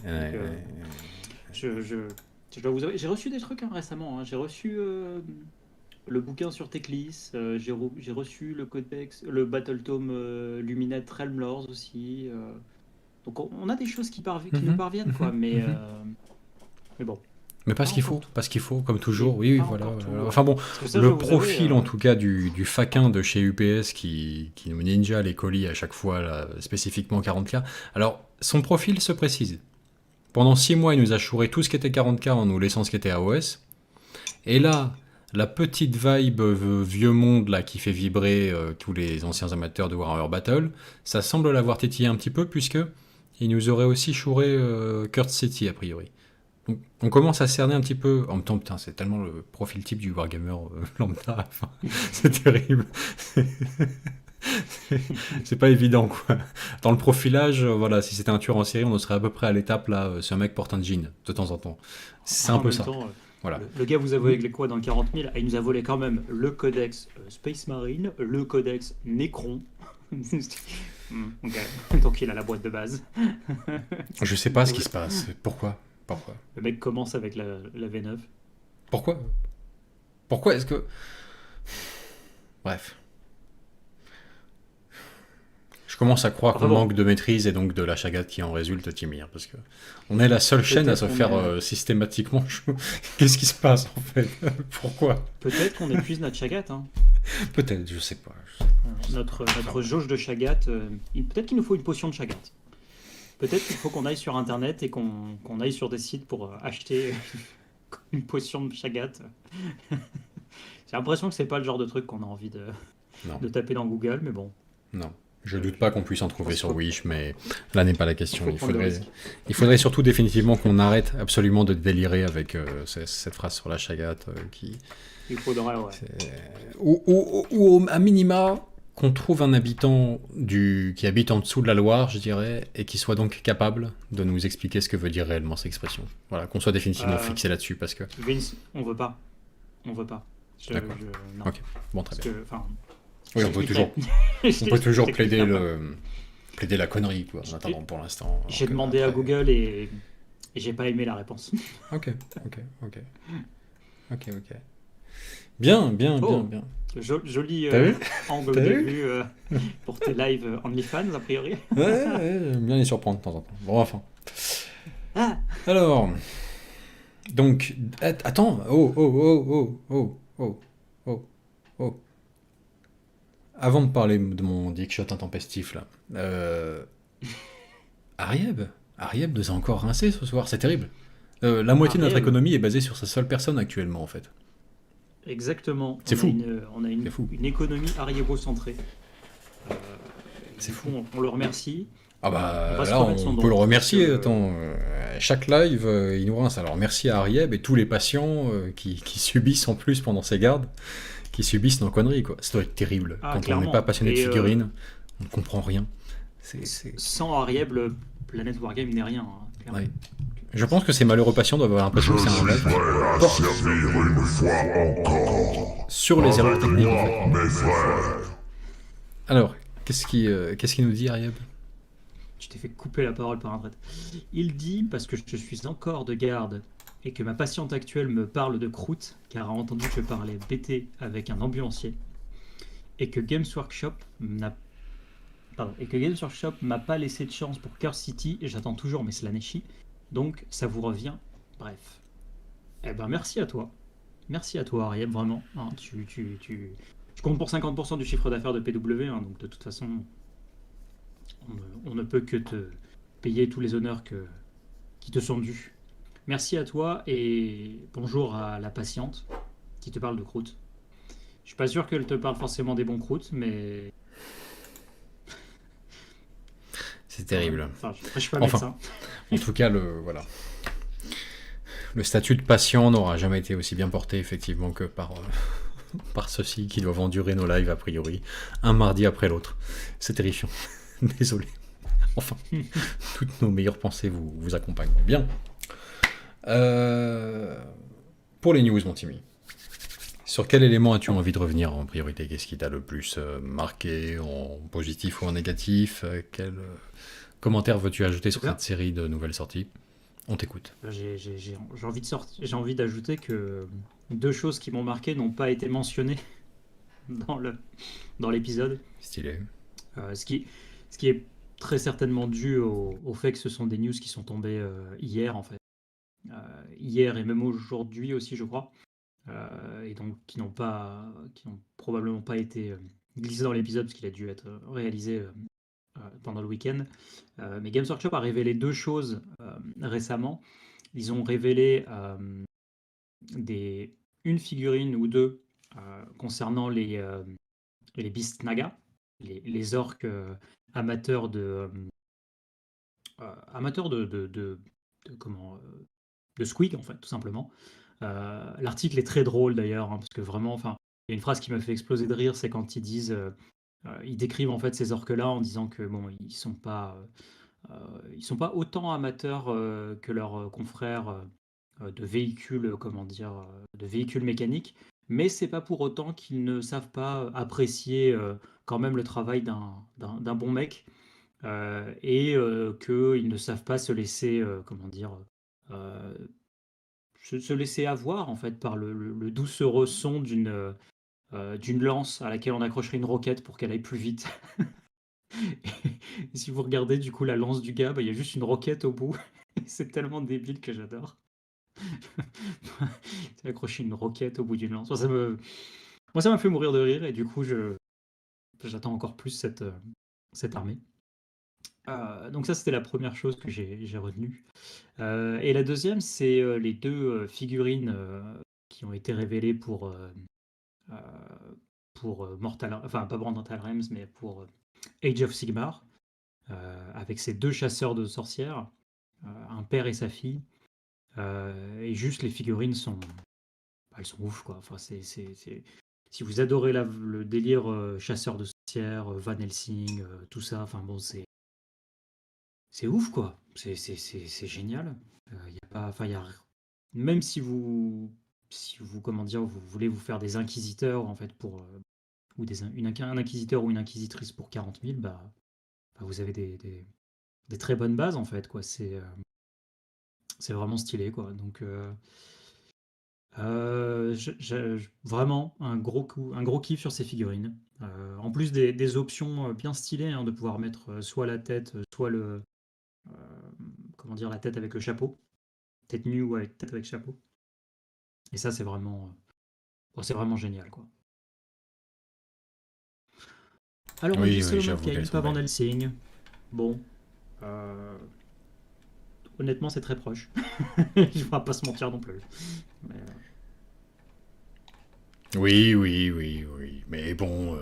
Je dois vous avouer, j'ai reçu des trucs récemment. J'ai reçu le bouquin sur Techlis, j'ai reçu le codex, le Battletome Luminate Realm Lords aussi. Donc on a des choses qui nous parviennent quoi, mais bon. Mais parce qu'il faut, comme toujours, oui, voilà. Enfin bon, ça, le profil en tout cas du faquin de chez UPS qui nous ninja les colis à chaque fois, là, spécifiquement 40K. Alors, son profil se précise. Pendant 6 mois, il nous a chouré tout ce qui était 40K en nous laissant ce qui était AOS. Et là, la petite vibe vieux monde là qui fait vibrer tous les anciens amateurs de Warhammer Battle, ça semble l'avoir tétillé un petit peu puisque il nous aurait aussi chouré Curse City a priori. Donc, on commence à cerner un petit peu. En même temps, putain, c'est tellement le profil type du Wargamer lambda. Enfin, c'est terrible. C'est pas évident, quoi. Dans le profilage, voilà, si c'était un tueur en série, on en serait à peu près à l'étape là. Ce mec porte un jean de temps en temps. C'est un peu ça. Voilà. Le gars vous a volé quoi dans 40 000 il nous a volé quand même le codex Space Marine, le codex Necron. Okay. Donc il a la boîte de base. Je sais pas ce qui se passe. Pourquoi Le mec commence avec la V9. Pourquoi est-ce que... Bref. Je commence à croire qu'on manque de maîtrise et donc de la chagate qui en résulte, Timir, parce que on est la seule chaîne à se faire systématiquement. Qu'est-ce qui se passe en fait? Pourquoi? Peut-être qu'on épuise notre chagate. Peut-être, je sais pas. Notre jauge de chagate. Peut-être qu'il nous faut une potion de chagate. Peut-être qu'il faut qu'on aille sur internet et qu'on aille sur des sites pour acheter une potion de chagate. J'ai l'impression que c'est pas le genre de truc qu'on a envie de taper dans Google, mais bon. Non. Je doute pas qu'on puisse en trouver sur Wish, mais là n'est pas la question. Il faudrait surtout définitivement qu'on arrête absolument de délirer avec cette phrase sur la chagate qui... Il faudrait, ouais. Ou à minima, qu'on trouve un habitant qui habite en dessous de la Loire, je dirais, et qui soit donc capable de nous expliquer ce que veut dire réellement cette expression. Voilà, qu'on soit définitivement fixé là-dessus, parce que... Vince, on veut pas. D'accord. Non. Ok, bon, très bien. Oui, on peut toujours plaider la connerie, quoi, en attendant pour l'instant. J'ai demandé à Google et j'ai pas aimé la réponse. Ok. Bien. Joli angle de vue pour tes lives OnlyFans, a priori. Ouais, j'aime bien les surprendre de temps en temps. Bon, enfin. Alors, donc, attends, Avant de parler de mon dickshot intempestif, là, Arieb nous a encore rincé ce soir, c'est terrible. La moitié de notre économie est basée sur sa seule personne actuellement, en fait. Exactement. C'est fou. On a une économie ariébo-centrée. C'est fou. On le remercie. Ah bah là, on peut le remercier. Attends, chaque live, il nous rince. Alors merci à Arieb et tous les patients qui subissent en plus pendant ces gardes, qui subissent nos conneries, quoi. Ça doit être terrible. Quand clairement. On n'est pas passionné de figurines, on ne comprend rien. Sans Arieb, le Planète Wargame n'est rien. Ouais. Je pense que ces malheureux patients doivent avoir l'impression que c'est un live sur les erreurs techniques. En fait. Alors, qu'est-ce qu'il nous dit, Arieb? Je t'ai fait couper la parole par un traître. Il dit, parce que je suis encore de garde et que ma patiente actuelle me parle de croûte, car a entendu que je parlais BT avec un ambulancier, et que Games Workshop m'a pas laissé de chance pour Curse City, et j'attends toujours mes Slaneshi, donc ça vous revient. Bref. Eh ben merci à toi. Merci à toi, Ariel, vraiment. Hein, tu comptes pour 50% du chiffre d'affaires de PW, hein, donc de toute façon, on ne peut que te payer tous les honneurs qui te sont dus. Merci à toi et bonjour à la patiente qui te parle de croûte. Je suis pas sûr qu'elle te parle forcément des bons croûtes, mais... C'est terrible. Enfin, je suis pas médecin. En tout cas, le statut de patient n'aura jamais été aussi bien porté, effectivement, que par ceux-ci qui doivent endurer nos lives, a priori, un mardi après l'autre. C'est terrifiant. Désolé. Enfin, toutes nos meilleures pensées vous accompagnent. Bien. Pour les news, mon Timmy, sur quel élément as-tu envie de revenir en priorité? Qu'est-ce qui t'a le plus marqué, en positif ou en négatif? Quel commentaire veux-tu ajouter sur cette série de nouvelles sorties? On t'écoute. J'ai envie d'ajouter que deux choses qui m'ont marqué n'ont pas été mentionnées dans dans l'épisode. Stylé. Ce qui est très certainement dû au fait que ce sont des news qui sont tombées hier, en fait. Hier et même aujourd'hui aussi, je crois. Et donc qui n'ont probablement pas été glissés dans l'épisode parce qu'il a dû être réalisé pendant le week-end. Mais Games Workshop a révélé deux choses récemment. Ils ont révélé une figurine ou deux concernant les Beast Naga, les orques amateurs de Squig, en fait, tout simplement. L'article est très drôle d'ailleurs, hein, parce que vraiment, enfin, il y a une phrase qui m'a fait exploser de rire, c'est quand ils disent, ils décrivent en fait ces orques-là en disant que bon, ils sont pas autant amateurs que leurs confrères de véhicules, comment dire, de véhicules mécaniques, mais c'est pas pour autant qu'ils ne savent pas apprécier quand même le travail d'un bon mec et qu'ils ne savent pas se laisser, comment dire, euh, se laisser avoir en fait par le doucereux son d'une lance à laquelle on accrocherait une roquette pour qu'elle aille plus vite. Et si vous regardez du coup la lance du gars, bah, il y a juste une roquette au bout. C'est tellement débile que j'adore. Accrocher une roquette au bout d'une lance. Moi, ça m'a fait mourir de rire et du coup, j'attends encore plus cette armée. Donc ça, c'était la première chose que j'ai retenue. Et la deuxième, c'est les deux figurines qui ont été révélées euh, pour Mortal, enfin pas pour Mortal Realms, mais pour Age of Sigmar, avec ces deux chasseurs de sorcières, un père et sa fille. Et juste les figurines elles sont ouf quoi. Enfin, si vous adorez le délire chasseur de sorcières, Van Helsing, tout ça, enfin bon, c'est ouf quoi. C'est génial. Y a pas, enfin, même si vous, comment dire, vous voulez vous faire des inquisiteurs en fait ou un inquisiteur ou une inquisitrice pour 40 000, bah, vous avez des très bonnes bases en fait quoi. C'est vraiment stylé quoi. Donc vraiment un gros kiff sur ces figurines. En plus des options bien stylées, hein, de pouvoir mettre soit la tête, soit euh, comment dire, la tête avec le chapeau, tête nue ou avec tête avec chapeau. Et ça c'est vraiment génial quoi. Alors on dit Oui, oui, Solomon j'avoue Kane, qu'elles sont pas Van belles. Helsing. Bon, euh, honnêtement c'est très proche. Je vais pas se mentir non plus. Mais, Oui, oui, oui, oui. Mais bon,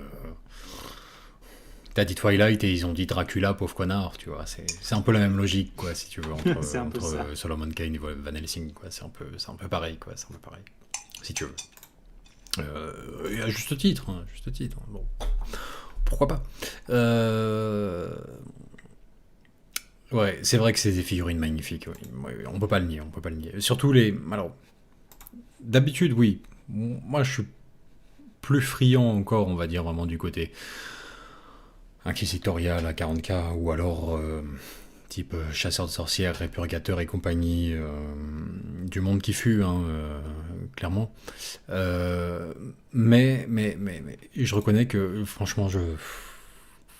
t'as dit Twilight et ils ont dit Dracula, pauvre connard, tu vois. C'est un peu la même logique, quoi, si tu veux, c'est un peu entre ça. Solomon Kane et Van Helsing, quoi. C'est un peu pareil, quoi. C'est un peu pareil, si tu veux. Et à juste titre, hein, juste titre. Bon, pourquoi pas. Ouais, c'est vrai que c'est des figurines magnifiques. Oui. Ouais, on peut pas le nier, on peut pas le nier. Surtout les. Alors, d'habitude, oui. Moi, je suis plus friand encore, on va dire, vraiment du côté inquisitorial à 40K, ou alors type chasseur de sorcières, répurgateur et compagnie, du monde qui fut, hein, clairement. Euh, mais, je reconnais que, franchement,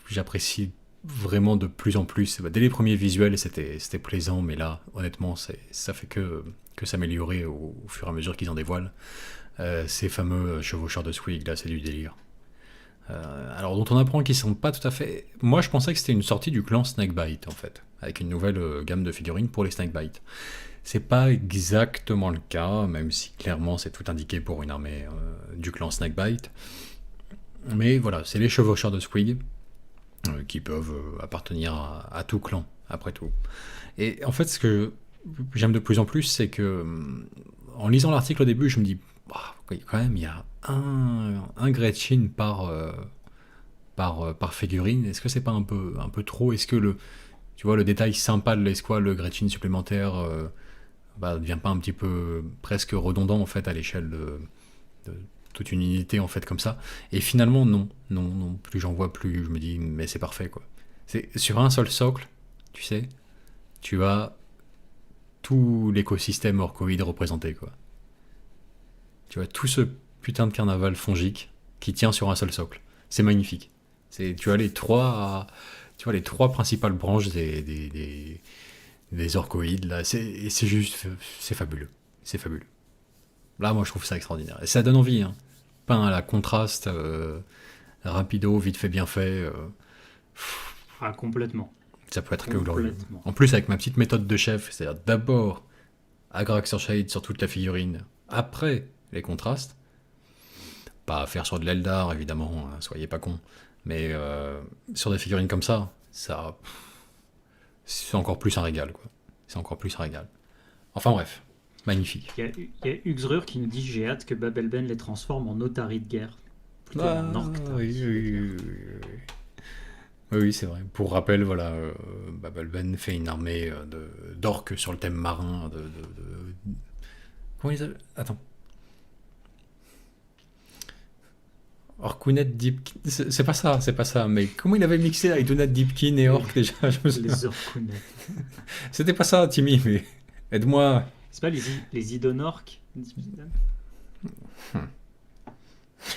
j'apprécie vraiment de plus en plus. Dès les premiers visuels, c'était plaisant, mais là, honnêtement, ça fait que s'améliorer au fur et à mesure qu'ils en dévoilent. Ces fameux chevaucheurs de Squig, là, c'est du délire. Alors, dont on apprend qu'ils sont pas tout à fait. Moi, je pensais que c'était une sortie du clan Snakebite, en fait, avec une nouvelle gamme de figurines pour les Snakebite. C'est pas exactement le cas, même si clairement c'est tout indiqué pour une armée du clan Snakebite. Mais voilà, c'est les chevaucheurs de Squig qui peuvent appartenir à tout clan, après tout. Et en fait, ce que j'aime de plus en plus, c'est que en lisant l'article au début, je me dis, bah, quand même, il y a un Gretchen par figurine. Est-ce que c'est pas un peu trop? Est-ce que tu vois, le détail sympa de l'escouade, le Gretchen supplémentaire, devient pas un petit peu presque redondant en fait à l'échelle de toute une unité en fait comme ça. Et finalement non, plus j'en vois plus, je me dis mais c'est parfait quoi. C'est sur un seul socle, tu sais, tu as tout l'écosystème orcoïde représenté quoi. Tu vois tout ce putain de carnaval fongique qui tient sur un seul socle. C'est magnifique. Tu as les trois principales branches des orcoïdes là. C'est juste, c'est fabuleux. C'est fabuleux. Là, moi, je trouve ça extraordinaire. Et ça donne envie, hein. Peint à la contraste, rapido, vite fait, bien fait. Ah, complètement. Ça peut être que glorieux. Complètement. En plus, avec ma petite méthode de chef, c'est-à-dire d'abord Agraxer Shade sur toute la figurine, après les contrastes. Pas à faire sur de l'Eldar, évidemment, hein, soyez pas cons. Mais sur des figurines comme ça, c'est encore plus un régal, quoi. C'est encore plus un régal. Enfin bref, magnifique. Il y a Uxrur qui nous dit j'ai hâte que Babelben les transforme en otaries de guerre. Plutôt en orques. Oui, c'est vrai. Pour rappel, voilà, Babelben fait une armée d'orques sur le thème marin. Comment ils appellent ? Attends. Orkunet Deepkin. C'est pas ça. Mais comment il avait mixé Aidonet Deepkin et Orc déjà je me souviens. Les Orkunet. C'était pas ça, Timmy, mais aide-moi. C'est pas les Idonorques?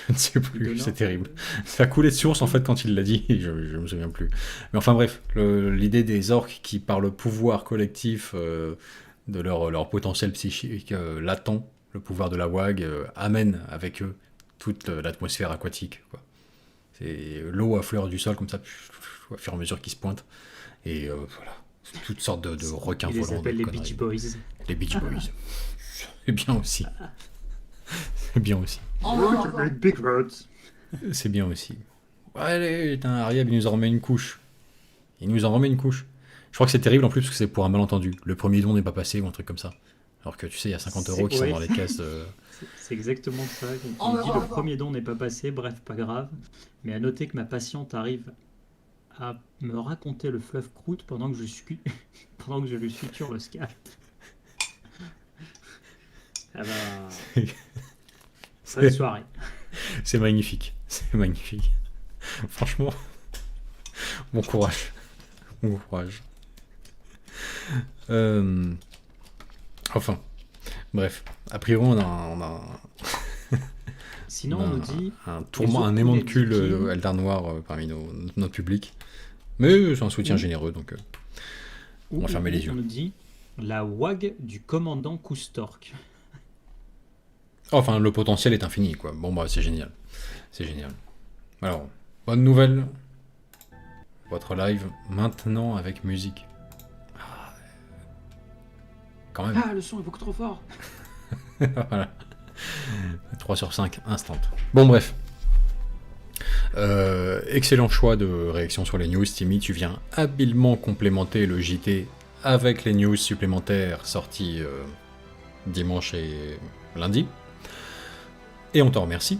Je ne sais plus, c'est terrible. Ça a coulé de source en fait quand il l'a dit, je me souviens plus. Mais enfin bref, l'idée des orques qui par le pouvoir collectif de leur potentiel psychique latent, le pouvoir de la WAG, amène avec eux toute l'atmosphère aquatique, quoi. C'est l'eau à fleur du sol comme ça, au fur et à mesure qu'ils se pointent. Et voilà, toutes sortes de requins volants. Ils les appellent les Beach Boys. Les Beach Boys. C'est bien aussi. C'est bien aussi. Big words. C'est bien aussi. Allez, putain, Ariab, il nous en remet une couche. Je crois que c'est terrible en plus parce que c'est pour un malentendu. Le premier don n'est pas passé ou un truc comme ça. Alors que tu sais, il y a 50 € qui sont dans les caisses. C'est exactement ça. On me dit le premier don n'est pas passé, bref, pas grave. Mais à noter que ma patiente arrive à me raconter le fleuve croûte pendant que je lui suture le scalp. Ah bah... Bonne soirée. C'est magnifique. C'est magnifique. Franchement, bon courage. Bon courage. Enfin, bref. A priori, on a Sinon, on nous dit... un tourment, un aimant de cul Eldar Noir parmi notre public. Mais c'est un soutien généreux, donc on va fermer les yeux. On nous dit la WAG du commandant Kustork. Enfin, le potentiel est infini, quoi. Bon, bah, c'est génial. C'est génial. Alors, bonne nouvelle. Votre live, maintenant, avec musique. Ah, quand même. Ah, le son est beaucoup trop fort. Voilà. 3 sur 5, instant. Bon, bref. Excellent choix de réaction sur les news, Timmy. Tu viens habilement complémenter le JT avec les news supplémentaires sorties dimanche et lundi. Et on t'en remercie.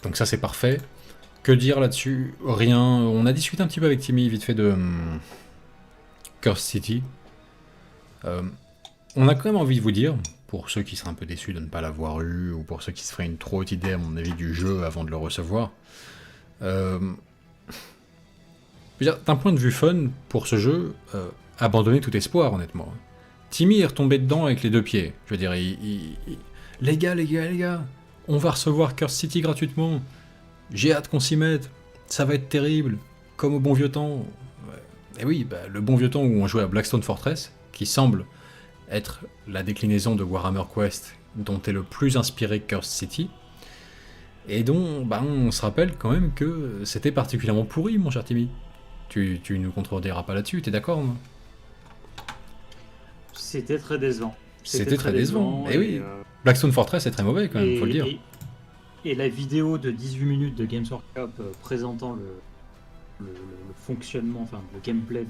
Donc ça c'est parfait. Que dire là-dessus? Rien. On a discuté un petit peu avec Timmy vite fait de Curse City. On a quand même envie de vous dire, pour ceux qui seraient un peu déçus de ne pas l'avoir eu, ou pour ceux qui se feraient une trop haute idée à mon avis du jeu avant de le recevoir. D'un point de vue fun, pour ce jeu, abandonnez tout espoir honnêtement. Timmy est retombé dedans avec les deux pieds. Je veux dire, les gars, on va recevoir Curse City gratuitement. J'ai hâte qu'on s'y mette. Ça va être terrible. Comme au bon vieux temps. Et oui, le bon vieux temps où on jouait à Blackstone Fortress, qui semble être la déclinaison de Warhammer Quest dont est le plus inspiré Curse City. Et dont on se rappelle quand même que c'était particulièrement pourri, mon cher Timmy. Tu nous contrediras pas là-dessus, t'es d'accord, non? C'était très décevant. C'était très décevant. Et oui, Blackstone Fortress est très mauvais quand même, faut le dire. Et la vidéo de 18 minutes de Games Workshop présentant le fonctionnement, enfin le gameplay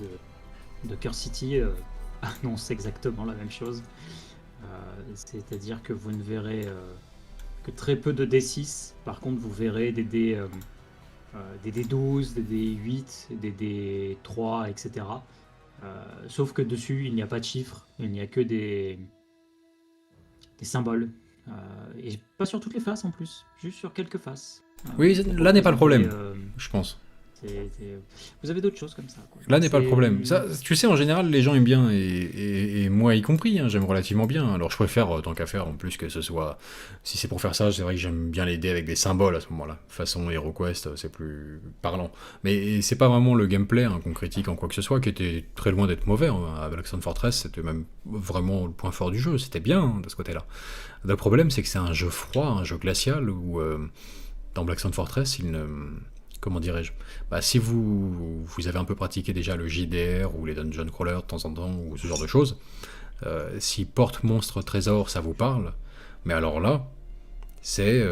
de Curse City annonce exactement la même chose. C'est-à-dire que vous ne verrez que très peu de D6. Par contre, vous verrez des dés des D12, des D8, des D3, etc. Sauf que dessus, il n'y a pas de chiffres, il n'y a que des symboles. Et pas sur toutes les faces en plus, juste sur quelques faces. Oui, là n'est pas le problème, euh, je pense. Vous avez d'autres choses comme ça, quoi. Là n'est pas le C'est, problème. Ça, tu sais, en général, les gens aiment bien, et moi y compris, hein, j'aime relativement bien. Alors je préfère, tant qu'à faire, en plus que ce soit... Si c'est pour faire ça, c'est vrai que j'aime bien les dés avec des symboles à ce moment-là. Façon HeroQuest, c'est plus parlant. Mais c'est pas vraiment le gameplay hein, qu'on critique en quoi que ce soit, qui était très loin d'être mauvais. Hein. À Blackstone Fortress, c'était même vraiment le point fort du jeu. C'était bien hein, de ce côté-là. Le problème, c'est que c'est un jeu froid, un jeu glacial, où dans Blackstone Fortress, il ne... Comment dirais-je bah, si vous avez un peu pratiqué déjà le JDR ou les Dungeon Crawler de temps en temps, ou ce genre de choses, si porte monstre trésor ça vous parle, mais alors là, c'est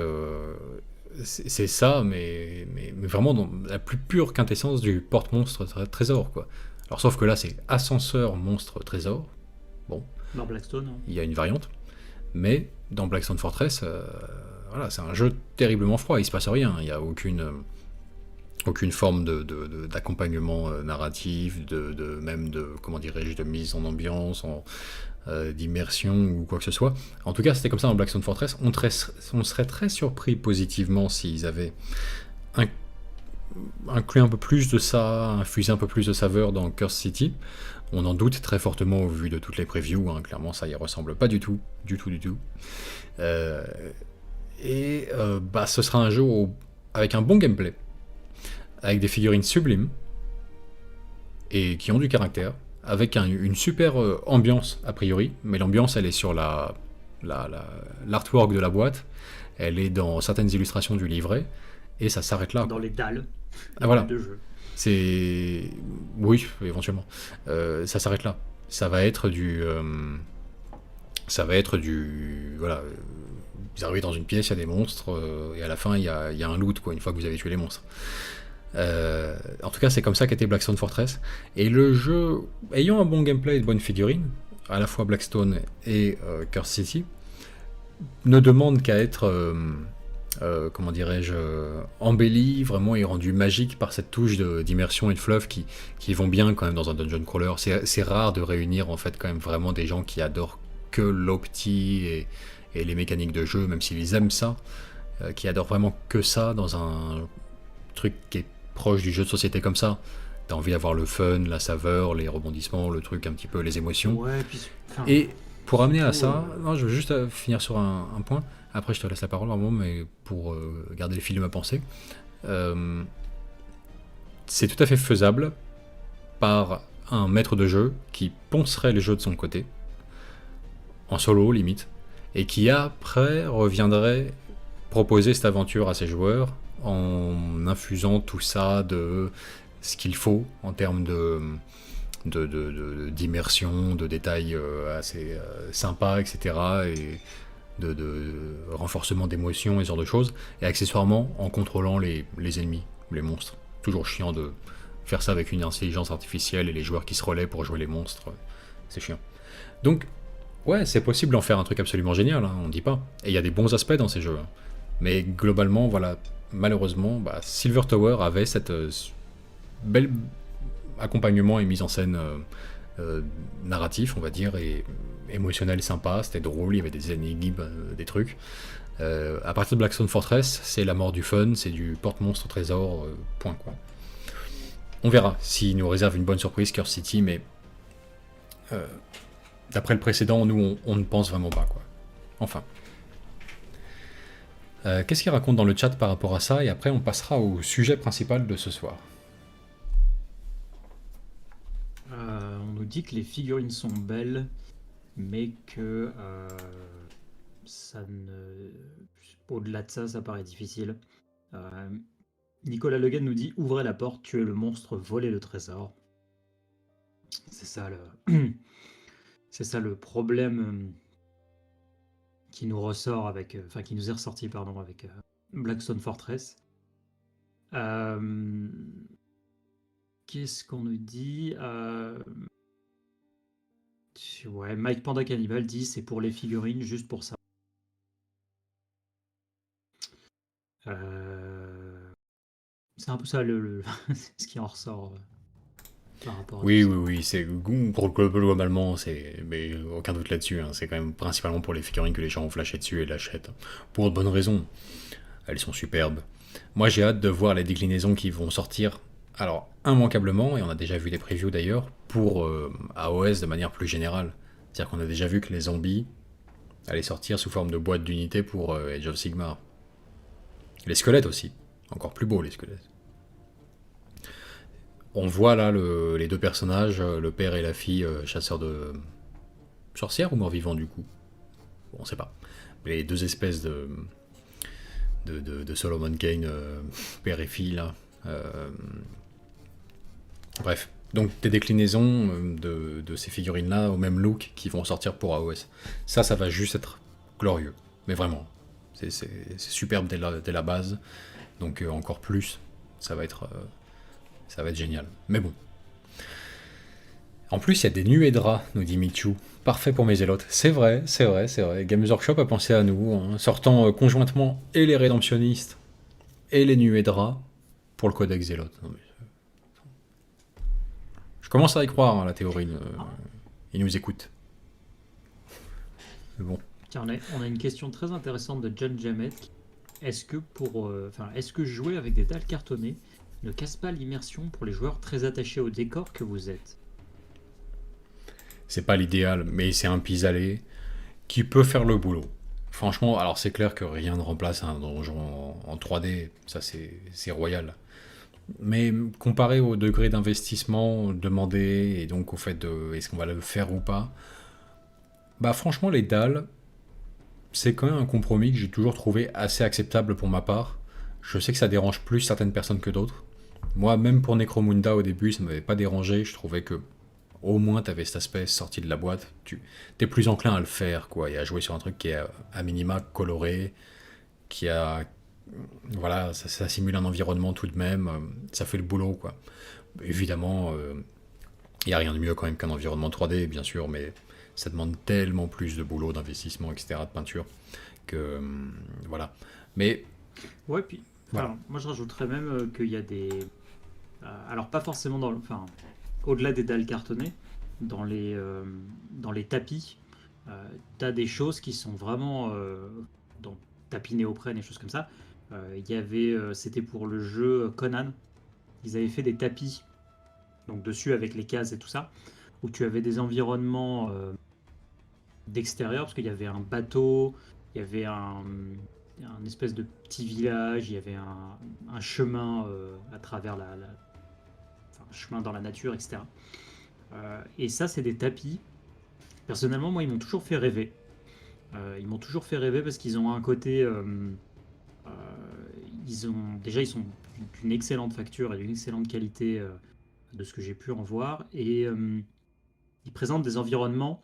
ça, mais vraiment dans la plus pure quintessence du porte monstre trésor, quoi. Alors sauf que là, c'est ascenseur monstre trésor. Bon, dans Blackstone. Hein. il y a une variante, mais dans Blackstone Fortress, voilà, c'est un jeu terriblement froid, il se passe rien, il n'y a aucune forme d'accompagnement narratif, même de, comment dirais-je, de mise en ambiance, d'immersion ou quoi que ce soit. En tout cas, c'était comme ça dans Blackstone Fortress. On serait très surpris positivement s'ils avaient inclus un peu plus de ça, infusé un peu plus de saveur dans Curse City. On en doute très fortement au vu de toutes les previews, hein. Clairement ça y ressemble pas du tout. Bah, ce sera un jeu avec un bon gameplay, avec des figurines sublimes et qui ont du caractère, avec une super ambiance a priori, mais l'ambiance elle est sur l'artwork de la boîte, elle est dans certaines illustrations du livret, et ça s'arrête là. Dans les dalles. Ah voilà. De jeu. C'est... Oui, éventuellement. Ça s'arrête là. Ça va être du... Voilà. Vous arrivez dans une pièce, il y a des monstres, et à la fin, il y a un loot, quoi, une fois que vous avez tué les monstres. En tout cas, c'est comme ça qu'était Blackstone Fortress. Et le jeu, ayant un bon gameplay et de bonnes figurines, à la fois Blackstone et Curse City, ne demande qu'à être, comment dirais-je, embelli vraiment et rendu magique par cette touche d'immersion et de fluff qui vont bien quand même dans un dungeon crawler. C'est rare de réunir en fait quand même vraiment des gens qui adorent que l'opti et les mécaniques de jeu, même s'ils aiment ça, qui adorent vraiment que ça dans un truc qui est proche du jeu de société comme ça. T'as envie d'avoir le fun, la saveur, les rebondissements, le truc un petit peu, les émotions. Ouais, puis, et pour amener à ça, non, je veux juste finir sur un point. Après, je te laisse la parole vraiment, mais pour garder le fil de ma pensée, c'est tout à fait faisable par un maître de jeu qui poncerait les jeux de son côté, en solo limite, et qui après reviendrait proposer cette aventure à ses joueurs en infusant tout ça de ce qu'il faut en termes d'immersion, de détails assez sympas, etc. Et de renforcement d'émotions et ce genre de choses. Et accessoirement en contrôlant les ennemis, les monstres. Toujours chiant de faire ça avec une intelligence artificielle et les joueurs qui se relaient pour jouer les monstres. C'est chiant. Donc, ouais, c'est possible d'en faire un truc absolument génial, hein, on dit pas. Et il y a des bons aspects dans ces jeux. Mais globalement, voilà, malheureusement, Silver Tower avait cette bel accompagnement et mise en scène narratif, on va dire, et émotionnel sympa, c'était drôle, il y avait des énigmes, des trucs. À partir de Blackstone Fortress, c'est la mort du fun, c'est du porte-monstre trésor, point quoi. On verra s'il nous réserve une bonne surprise, Curse City, mais d'après le précédent, nous on ne pense vraiment pas quoi. Enfin. Qu'est-ce qu'il raconte dans le chat par rapport à ça, et après on passera au sujet principal de ce soir. On nous dit que les figurines sont belles, mais que au-delà de ça, ça paraît difficile. Nicolas Legan nous dit « Ouvrez la porte, tuez le monstre, volez le trésor ». C'est ça le problème qui nous ressort avec... Enfin, qui nous est ressorti, pardon, avec Blackstone Fortress. Qu'est-ce qu'on nous dit Ouais, Mike Panda Cannibal dit c'est pour les figurines, juste pour ça. C'est un peu ça ce qui en ressort par rapport à tout Oui, ça. oui, oui, globalement, mais aucun doute là-dessus, hein, c'est quand même principalement pour les figurines que les gens ont flashé dessus et l'achètent. Pour de bonnes raisons. Elles sont superbes. Moi, j'ai hâte de voir les déclinaisons qui vont sortir. Alors, immanquablement, et on a déjà vu des previews d'ailleurs, pour AOS de manière plus générale. C'est-à-dire qu'on a déjà vu que les zombies allaient sortir sous forme de boîte d'unités pour Age of Sigmar. Les squelettes aussi. Encore plus beaux, les squelettes. On voit là les deux personnages, le père et la fille, chasseurs de sorcières ou morts-vivants du coup. Bon, on sait pas. Les deux espèces de Solomon Kane, père et fille là. Bref. Donc des déclinaisons de ces figurines-là au même look qui vont sortir pour AOS. Ça va juste être glorieux. Mais vraiment. C'est superbe dès la base. Donc encore plus, ça va être génial. Mais bon. En plus, il y a des nuées de draps, nous dit Michu. Parfait pour mes zélotes. C'est vrai. Games Workshop a pensé à nous, hein, sortant conjointement et les rédemptionnistes et les nuées de draps pour le codex zélote. Je commence à y croire, hein, la théorie. Ils nous écoutent. Mais bon. Tiens, on a une question très intéressante de John Jamet. Est-ce que est-ce que jouer avec des dalles cartonnées ne casse pas l'immersion pour les joueurs très attachés au décor que vous êtes? C'est pas l'idéal, mais c'est un pis-aller qui peut faire le boulot. Franchement, alors c'est clair que rien ne remplace un donjon en 3D, ça c'est royal. Mais comparé au degré d'investissement demandé et donc au fait de est-ce qu'on va le faire ou pas, bah franchement les dalles, c'est quand même un compromis que j'ai toujours trouvé assez acceptable pour ma part. Je sais que ça dérange plus certaines personnes que d'autres. Moi, même pour Necromunda au début, ça ne m'avait pas dérangé. Je trouvais que au moins tu avais cet aspect sorti de la boîte. Tu es plus enclin à le faire, quoi, et à jouer sur un truc qui est à minima coloré, qui a. Voilà, ça simule un environnement tout de même. Ça fait le boulot, quoi. Évidemment, il n'y a rien de mieux quand même qu'un environnement 3D, bien sûr, mais ça demande tellement plus de boulot, d'investissement, etc., de peinture, que. Voilà. Mais. Ouais, puis Voilà. moi je rajouterais même qu'il y a des. Alors, pas forcément au-delà des dalles cartonnées, dans les tapis, t'as des choses qui sont vraiment. Dans tapis néoprène et choses comme ça. C'était pour le jeu Conan. Ils avaient fait des tapis, donc dessus avec les cases et tout ça, où tu avais des environnements d'extérieur, parce qu'il y avait un bateau, il y avait un espèce de petit village, il y avait un chemin à travers un chemin dans la nature, etc. Et ça, c'est des tapis. Personnellement, moi, ils m'ont toujours fait rêver. Ils m'ont toujours fait rêver parce qu'ils ont un côté. Euh, ils sont d'une excellente facture et d'une excellente qualité de ce que j'ai pu en voir. Et ils présentent des environnements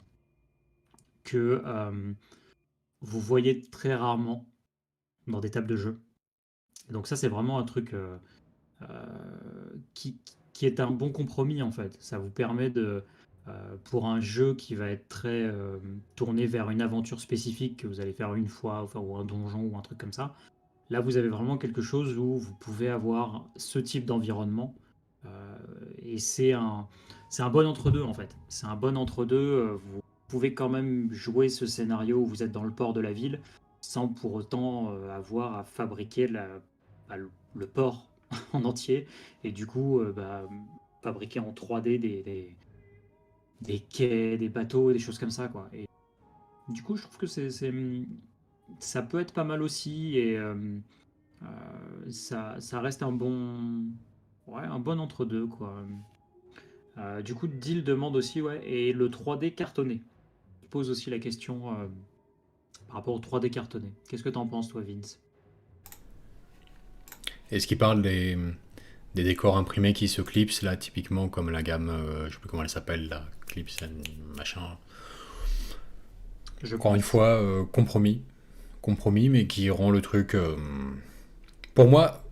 que vous voyez très rarement dans des tables de jeu. Donc ça, c'est vraiment un truc qui, qui est un bon compromis en fait. Ça vous permet pour un jeu qui va être très tourné vers une aventure spécifique que vous allez faire une fois, enfin, ou un donjon ou un truc comme ça. Là, vous avez vraiment quelque chose où vous pouvez avoir ce type d'environnement. Et c'est un bon entre-deux en fait. C'est un bon entre-deux. Vous pouvez quand même jouer ce scénario où vous êtes dans le port de la ville sans pour autant avoir à fabriquer le port en entier et du coup fabriquer en 3D des quais, des bateaux, des choses comme ça quoi. Et du coup, je trouve que ça peut être pas mal aussi et ça reste un bon entre-deux quoi. Du coup, Deal demande aussi ouais et le 3D cartonné. Il pose aussi la question par rapport au 3D cartonné. Qu'est-ce que t'en penses toi, Vince? Est-ce qu'il parle des décors imprimés qui se clipsent, là, typiquement comme la gamme, je sais plus comment elle s'appelle, là, Clips, machin. Je Encore une pense. fois, compromis, mais qui rend le truc. Pour moi,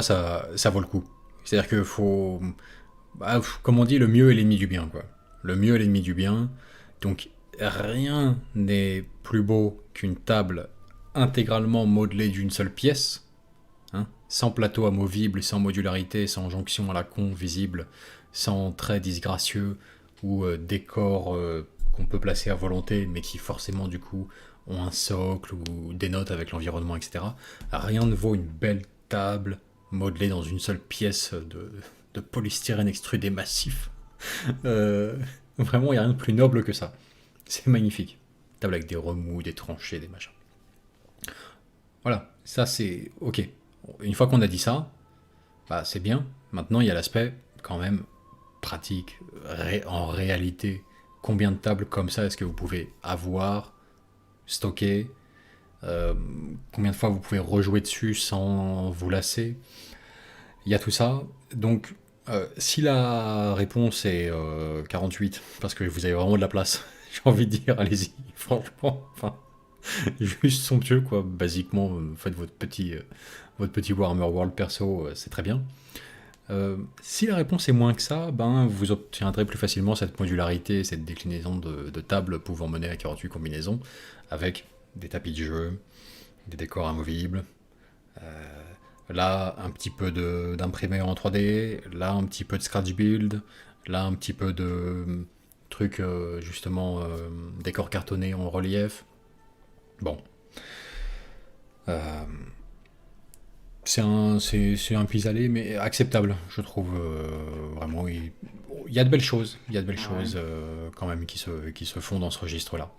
ça vaut le coup. C'est-à-dire que faut. Bah, comme on dit, le mieux est l'ennemi du bien, quoi. Le mieux est l'ennemi du bien. Donc, rien n'est plus beau qu'une table intégralement modelée d'une seule pièce. Hein. sans plateau amovible, sans modularité, sans jonction à la con visible, sans traits disgracieux ou décors qu'on peut placer à volonté, mais qui forcément du coup ont un socle ou des notes avec l'environnement, etc. Rien ne vaut une belle table modelée dans une seule pièce de polystyrène extrudé massif. Vraiment, il n'y a rien de plus noble que ça. C'est magnifique. Table avec des remous, des tranchées, des machins. Voilà, ça c'est ok. Une fois qu'on a dit ça, bah c'est bien. Maintenant, il y a l'aspect quand même pratique, en réalité. Combien de tables comme ça est-ce que vous pouvez avoir, stocker, combien de fois vous pouvez rejouer dessus sans vous lasser. Il y a tout ça. Donc, si la réponse est 48, parce que vous avez vraiment de la place, j'ai envie de dire, allez-y, franchement, enfin, juste somptueux, quoi. Basiquement, faites votre petit Warhammer World perso, c'est très bien. Si la réponse est moins que ça, ben, vous obtiendrez plus facilement cette modularité, cette déclinaison de tables pouvant mener à 48 combinaisons, avec des tapis de jeu, des décors amovibles, là un petit peu d'imprimé en 3D, là un petit peu de scratch build, là un petit peu de trucs justement décors cartonnés en relief. Bon. C'est un pis-aller, mais acceptable, je trouve. Vraiment, il y a de belles choses. Il y a de belles choses quand même qui se font dans ce registre-là.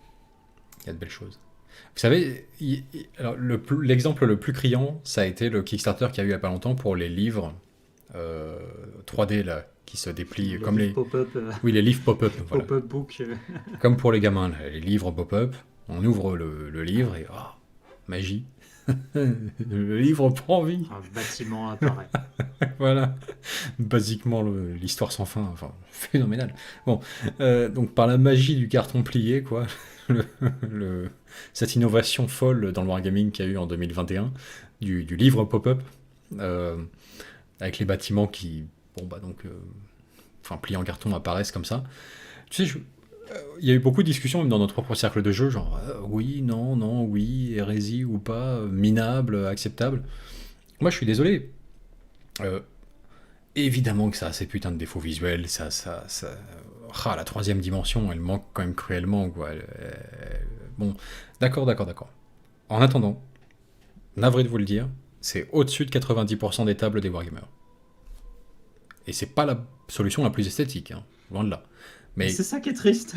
Il y a de belles choses. Vous savez, alors, l'exemple le plus criant, ça a été le Kickstarter qu'il y a eu il n'y a pas longtemps pour les livres 3D là, qui se déplient comme les pop-up. Oui, les livres pop-up. Voilà. Pop-up book. Comme pour les gamins, là, les livres pop-up. On ouvre le livre et magie. Le livre prend vie. Un bâtiment apparaît. Voilà. Basiquement, l'histoire sans fin. Enfin, phénoménal. Bon, donc par la magie du carton plié, quoi. Cette innovation folle dans le wargaming qu'il y a eu en 2021, du livre pop-up, avec les bâtiments qui, pliés en carton apparaissent comme ça. Tu sais, il y a eu beaucoup de discussions même dans notre propre cercle de jeu, genre oui, non, oui, hérésie ou pas, minable, acceptable. Moi, je suis désolé. Évidemment que ça a ses putains de défauts visuels, la troisième dimension, elle manque quand même cruellement, quoi. Bon, d'accord. En attendant, navré de vous le dire, c'est au-dessus de 90% des tables des Wargamers. Et c'est pas la solution la plus esthétique, hein, loin de là. Mais c'est ça qui est triste.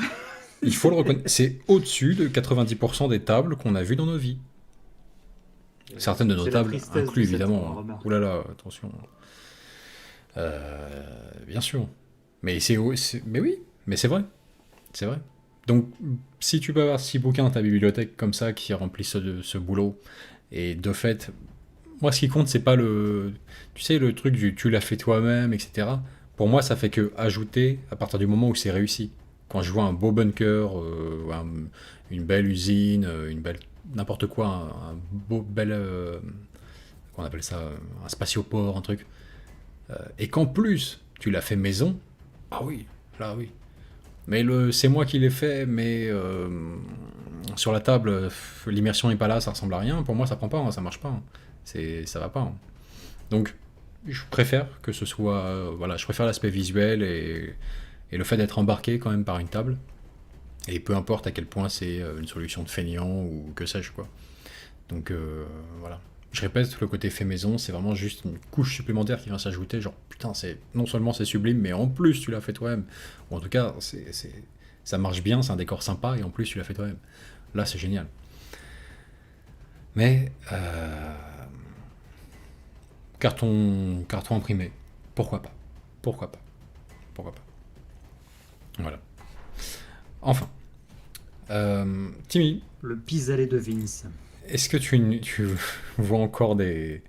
Il faut le reconnaître, c'est au-dessus de 90% des tables qu'on a vues dans nos vies. Certaines de nos tables incluent évidemment. Ouh là là, attention. Bien sûr. Mais mais c'est vrai. C'est vrai. Donc, si tu peux avoir 6 bouquins dans ta bibliothèque comme ça qui remplissent ce boulot, et de fait, moi ce qui compte, c'est pas le truc du tu l'as fait toi-même, etc. Pour moi, ça fait que ajouter à partir du moment où c'est réussi. Quand je vois un beau bunker, une belle usine, une belle n'importe quoi, un beau bel qu'on appelle ça, un spatioport, un truc, et qu'en plus tu l'as fait maison, ah oui, là oui. Mais c'est moi qui l'ai fait, mais sur la table, l'immersion n'est pas là, ça ressemble à rien. Pour moi, ça prend pas, hein, ça marche pas, hein. Ça va pas. Hein. Donc je préfère que ce soit, je préfère l'aspect visuel et le fait d'être embarqué quand même par une table. Et peu importe à quel point c'est une solution de feignant ou que sais-je, quoi. Donc voilà. Je répète, le côté fait maison, c'est vraiment juste une couche supplémentaire qui vient s'ajouter. Genre, putain, non seulement c'est sublime, mais en plus tu l'as fait toi-même. Ou en tout cas, ça marche bien, c'est un décor sympa, et en plus tu l'as fait toi-même. Là, c'est génial. Mais carton imprimé, pourquoi pas. Voilà. Enfin. Timmy. Le pis-aller de Vince. Est-ce que tu vois encore des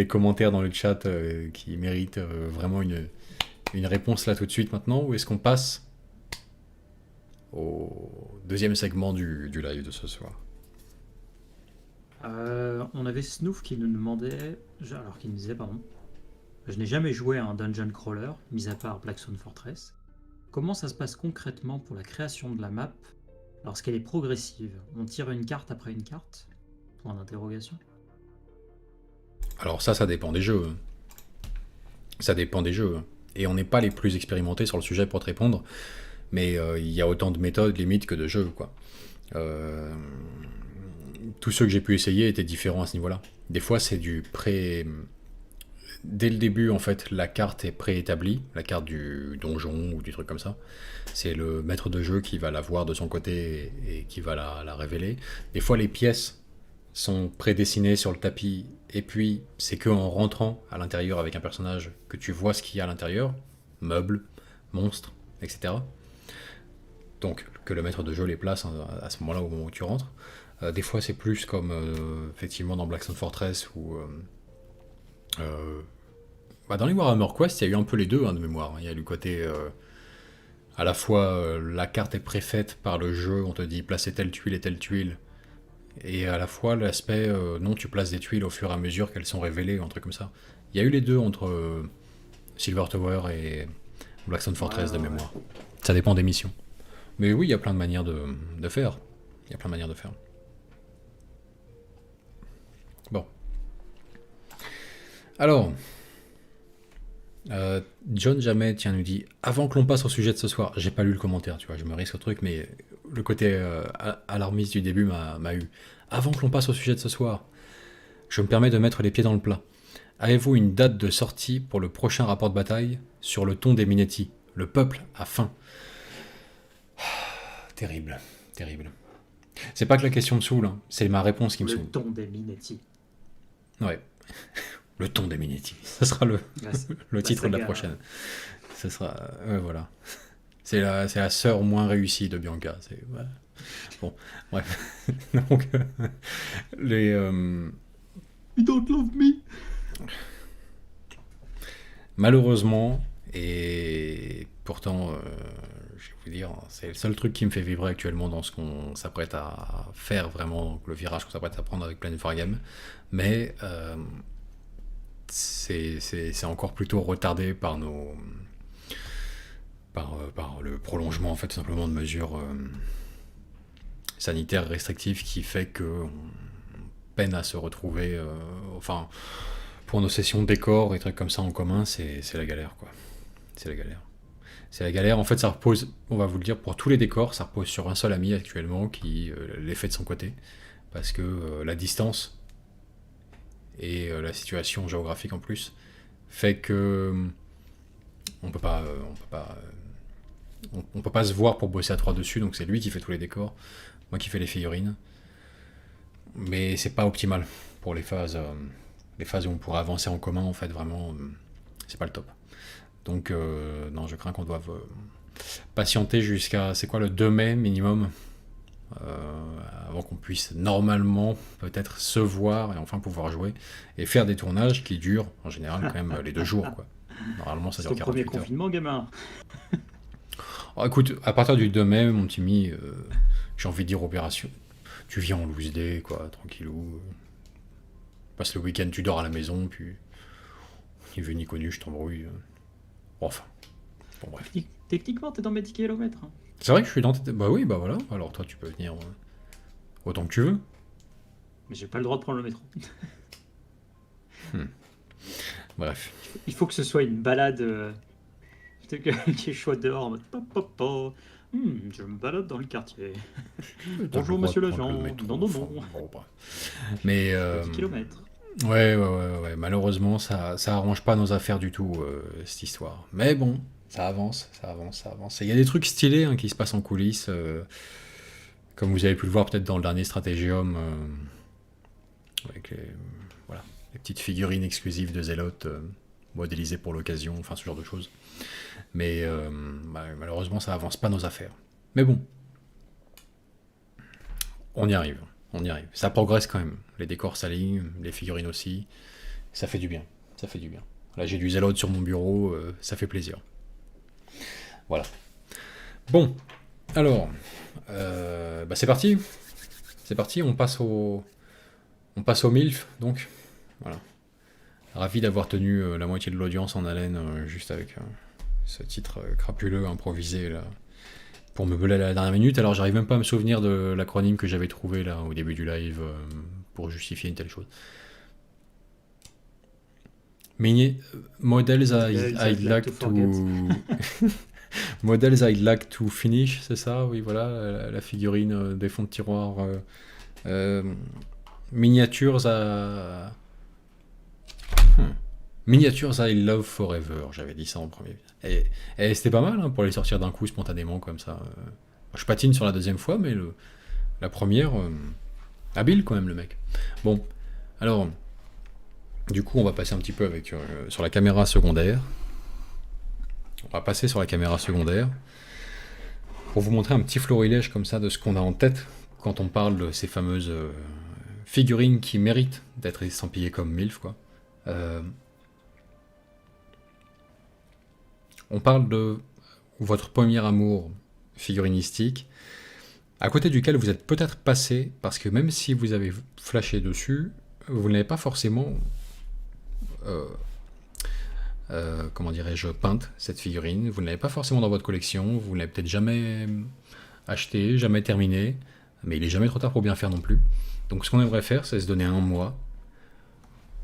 commentaires dans le chat qui méritent vraiment une réponse là tout de suite maintenant, ou est-ce qu'on passe au deuxième segment du live de ce soir? On avait Snoof qui nous demandait, qui nous disait, je n'ai jamais joué à un dungeon crawler, mis à part Blackstone Fortress. Comment ça se passe concrètement pour la création de la map lorsqu'elle est progressive? On tire une carte après une carte? Point d'interrogation. Alors ça dépend des jeux. Ça dépend des jeux. Et on n'est pas les plus expérimentés sur le sujet pour te répondre, mais il y a autant de méthodes limites que de jeux, quoi. Tous ceux que j'ai pu essayer étaient différents à ce niveau-là. Des fois, c'est du pré... Dès le début, en fait, la carte est préétablie, la carte du donjon ou du truc comme ça. C'est le maître de jeu qui va la voir de son côté et qui va la révéler. Des fois, les pièces sont prédessinées sur le tapis, et puis c'est que en rentrant à l'intérieur avec un personnage que tu vois ce qu'il y a à l'intérieur, meubles, monstres, etc. Donc que le maître de jeu les place à ce moment-là, au moment où tu rentres. Des fois c'est plus comme effectivement dans Blackstone Fortress ou dans les Warhammer Quest, il y a eu un peu les deux de mémoire. Il y a eu le côté à la fois la carte est préfaite par le jeu, on te dit placer telle tuile et telle tuile, et à la fois l'aspect non, tu places des tuiles au fur et à mesure qu'elles sont révélées, un truc comme ça. Il y a eu les deux entre Silver Tower et Blackstone Fortress de mémoire. Ça dépend des missions. Mais oui, il y a plein de manières de faire. Il y a plein de manières de faire. Bon. Alors, John Jamais, tiens, nous dit avant que l'on passe au sujet de ce soir, j'ai pas lu le commentaire, tu vois, je me risque au truc, mais le côté alarmiste du début m'a eu. Avant que l'on passe au sujet de ce soir, je me permets de mettre les pieds dans le plat. Avez-vous une date de sortie pour le prochain rapport de bataille sur le ton des Minetti? Le peuple a faim. Terrible, terrible. C'est pas que la question me saoule, hein, c'est ma réponse qui me saoule. Le ton des Minetti. Ouais. Le ton des Minetti. Ça sera le titre de la prochaine. Ça sera... voilà. C'est la sœur moins réussie de Bianca. Ouais. Bon, bref. Donc, les... You don't love me. Malheureusement, et pourtant, je vais vous dire, c'est le seul truc qui me fait vibrer actuellement dans ce qu'on s'apprête à faire vraiment, donc le virage qu'on s'apprête à prendre avec Planet Wargame, mais c'est encore plutôt retardé par par le prolongement en fait simplement de mesures sanitaires restrictives qui fait qu'on peine à se retrouver, enfin pour nos sessions de décor et trucs comme ça en commun, c'est la galère, quoi. C'est la galère. C'est la galère. En fait, ça repose, on va vous le dire, pour tous les décors, ça repose sur un seul ami actuellement qui les fait de son côté. Parce que la distance et la situation géographique en plus fait que on peut pas se voir pour bosser à trois dessus, donc c'est lui qui fait tous les décors, moi qui fais les figurines. Mais c'est pas optimal pour les phases où on pourrait avancer en commun, en fait, vraiment, c'est pas le top. Donc, non, je crains qu'on doive patienter jusqu'à, c'est quoi, le 2 mai minimum, avant qu'on puisse normalement peut-être se voir et enfin pouvoir jouer et faire des tournages qui durent en général quand même les 2 jours, quoi. Normalement, ça dure 48 heures. C'est le premier confinement, gamin. Oh, écoute, à partir du 2 mai, mon petit Mi, j'ai envie de dire opération. Tu viens en loose day, quoi, tranquillou. Passe le week-end, tu dors à la maison, puis ni vu ni connu, je t'embrouille. Enfin, bon bref. Techniquement, t'es dans mes 10 km. C'est vrai que je suis dans tes... Bah oui, bah voilà. Alors toi, tu peux venir autant que tu veux. Mais j'ai pas le droit de prendre le métro. Bref. Il faut que ce soit une balade qui est chouette dehors en mode pop. Je me balade dans le quartier. Bonjour monsieur l'agent. Non. Mais 10 km. Ouais. Malheureusement, ça arrange pas nos affaires du tout, cette histoire. Mais bon, ça avance. Et il y a des trucs stylés hein, qui se passent en coulisses. Comme vous avez pu le voir peut-être dans le dernier Stratégium, avec les petites figurines exclusives de Zélote, modélisées pour l'occasion, enfin ce genre de choses. Mais malheureusement, ça avance pas nos affaires. Mais bon, on y arrive. Ça progresse quand même. Les décors s'alignent, les figurines aussi. Ça fait du bien. Là, j'ai du Zélote sur mon bureau, ça fait plaisir. Voilà. Bon, alors, c'est parti. On passe au MILF, donc. Voilà. Ravi d'avoir tenu la moitié de l'audience en haleine, juste avec ce titre crapuleux, improvisé, là, pour me beler à la dernière minute. Alors, j'arrive même pas à me souvenir de l'acronyme que j'avais trouvé, là, au début du live, pour justifier une telle chose. Models Models I'd like to... Models I'd like to finish, c'est ça? Oui, voilà, la figurine des fonds de tiroir. Euh, miniatures à... Hmm. Miniatures I love forever, j'avais dit ça en premier. Et c'était pas mal hein, pour les sortir d'un coup spontanément comme ça. Je patine sur la deuxième fois, mais la première, habile quand même le mec. Bon, alors, du coup, on va passer un petit peu sur la caméra secondaire. On va passer sur la caméra secondaire pour vous montrer un petit florilège comme ça de ce qu'on a en tête quand on parle de ces fameuses figurines qui méritent d'être estampillées comme MILF, quoi. On parle de votre premier amour figurinistique, à côté duquel vous êtes peut-être passé, parce que même si vous avez flashé dessus, vous n'avez pas forcément, comment dirais-je, peinte cette figurine, vous ne l'avez pas forcément dans votre collection, vous ne l'avez peut-être jamais acheté, jamais terminé, mais il est jamais trop tard pour bien faire non plus. Donc ce qu'on aimerait faire, c'est se donner un mois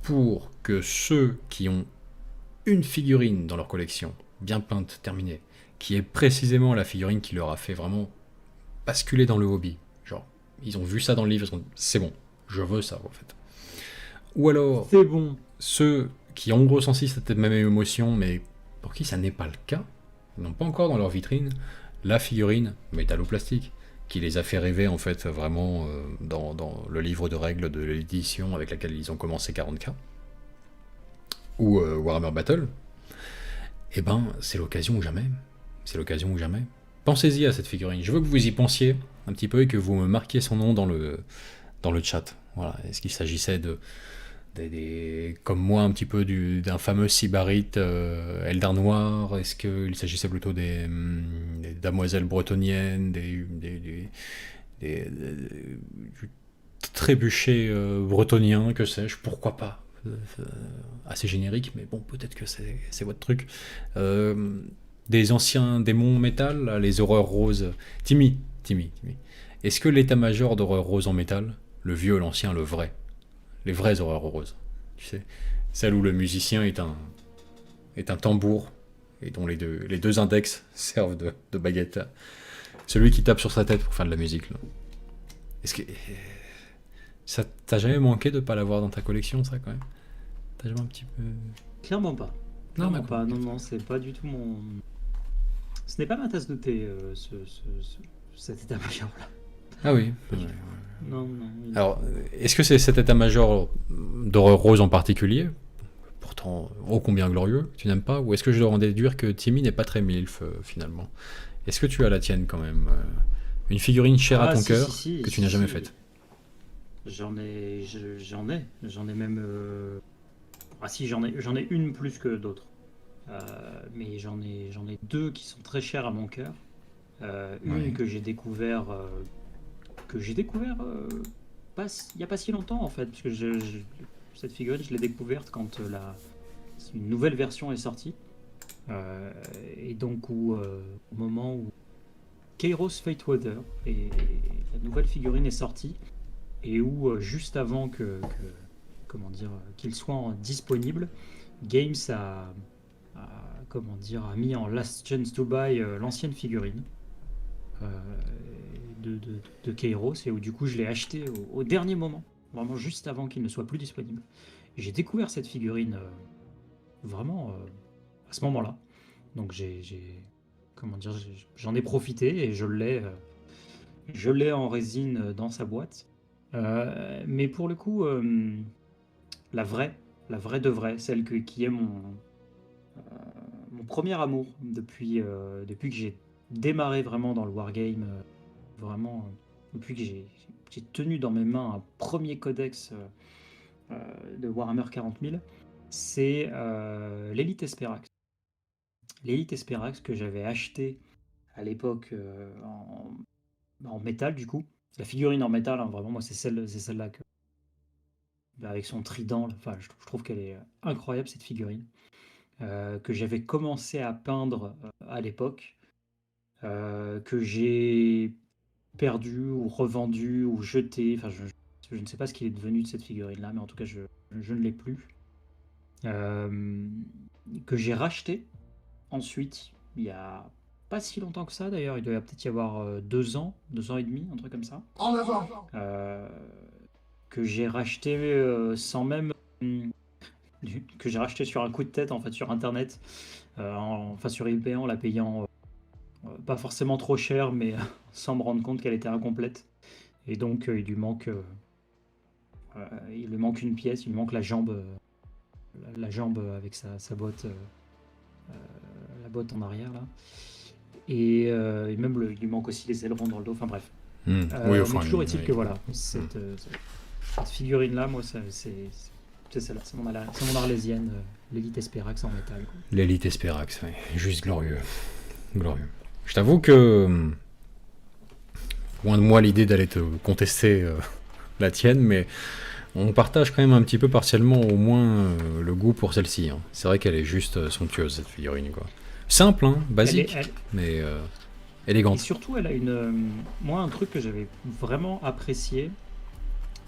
pour que ceux qui ont une figurine dans leur collection, bien peinte, terminée, qui est précisément la figurine qui leur a fait vraiment basculer dans le hobby. Genre, ils ont vu ça dans le livre, ils ont c'est bon, je veux ça en fait. Ou alors, C'est bon. ceux qui ont ressenti cette même émotion, mais pour qui ça n'est pas le cas, n'ont pas encore dans leur vitrine la figurine métallo-plastique qui les a fait rêver en fait vraiment dans le livre de règles de l'édition avec laquelle ils ont commencé 40K ou Warhammer Battle. Eh ben, c'est l'occasion ou jamais. C'est l'occasion ou jamais. Pensez-y à cette figurine. Je veux que vous y pensiez un petit peu et que vous me marquiez son nom dans le chat. Voilà. Est-ce qu'il s'agissait comme moi un petit peu d'un fameux Sybarite Eldar Noir? Est-ce qu'il s'agissait plutôt des damoiselles bretoniennes, du trébuchet bretonien, que sais-je, pourquoi pas? Assez générique, mais bon, peut-être que c'est votre truc. Des anciens démons métal, là, les horreurs roses. Timmy. Est-ce que l'état-major d'horreurs roses en métal, le vieux, l'ancien, le vrai, les vraies horreurs roses, tu sais, celle où le musicien est un tambour et dont les deux index servent de baguette, celui qui tape sur sa tête pour faire de la musique, là. Est-ce que ça t'a jamais manqué de pas l'avoir dans ta collection, ça, quand même? T'as jamais un petit peu... Clairement pas. Non, Clairement d'accord. pas. Non, c'est pas du tout mon. Ce n'est pas ma tasse de thé, cet état-major-là. Ah oui. Pas du tout. Non. Alors, est-ce que c'est cet état-major d'horreur rose en particulier, pourtant ô combien glorieux, que tu n'aimes pas, ou est-ce que je dois en déduire que Timmy n'est pas très MILF, finalement? Est-ce que tu as la tienne, quand même? Une figurine chère à ton cœur, que tu n'as jamais faite? J'en ai même. Ah si, j'en ai une plus que d'autres. Mais j'en ai deux qui sont très chères à mon cœur. Une Ouais. que j'ai découvert, il n'y a pas si longtemps en fait, parce que cette figurine, je l'ai découverte quand une nouvelle version est sortie. Et donc au moment où Kairos Fateweather et la nouvelle figurine est sortie, et où juste avant comment dire, qu'il soit disponible, Games a mis en Last Chance to Buy l'ancienne figurine de Kairos, et où du coup je l'ai acheté au dernier moment, vraiment juste avant qu'il ne soit plus disponible. J'ai découvert cette figurine vraiment à ce moment-là. Donc j'en ai profité et je l'ai en résine dans sa boîte. Mais pour le coup, la vraie de vraie, celle qui est mon premier amour depuis que j'ai démarré vraiment dans le wargame, vraiment depuis que j'ai tenu dans mes mains un premier codex de Warhammer 40 000, c'est l'Elite Esperax. L'Elite Esperax que j'avais acheté à l'époque en métal du coup. La figurine en métal, hein, vraiment, moi c'est celle-là avec son trident, là, enfin, je trouve qu'elle est incroyable cette figurine. Que j'avais commencé à peindre à l'époque, que j'ai perdu ou revendu ou jeté. Enfin, je ne sais pas ce qu'il est devenu de cette figurine-là, mais en tout cas, je ne l'ai plus. euh, que j'ai racheté ensuite, il y a pas si longtemps que ça d'ailleurs, il doit peut-être y avoir 2 ans et demi, un truc comme ça, En avant. euh, que j'ai racheté sans même... que j'ai racheté sur un coup de tête, en fait, sur Internet, enfin sur eBay, en la payant pas forcément trop cher, mais sans me rendre compte qu'elle était incomplète. Et donc, il lui manque une pièce, il lui manque la jambe, la jambe avec sa botte, la botte en arrière, là. Et même, il lui manque aussi les ailerons dans le dos, enfin bref. Oui, Mais enfin, toujours est-il oui. que voilà, cette figurine-là, moi, c'est celle-là, c'est mon arlésienne, l'élite Esperax en métal, quoi. L'élite Esperax, ouais. Juste glorieux. Glorieux. Je t'avoue que, loin de moi l'idée d'aller te contester la tienne, mais on partage quand même un petit peu partiellement au moins le goût pour celle-ci. Hein. C'est vrai qu'elle est juste somptueuse, cette figurine, quoi. Simple, hein, basique, mais Et élégante. surtout, elle a moi, un truc que j'avais vraiment apprécié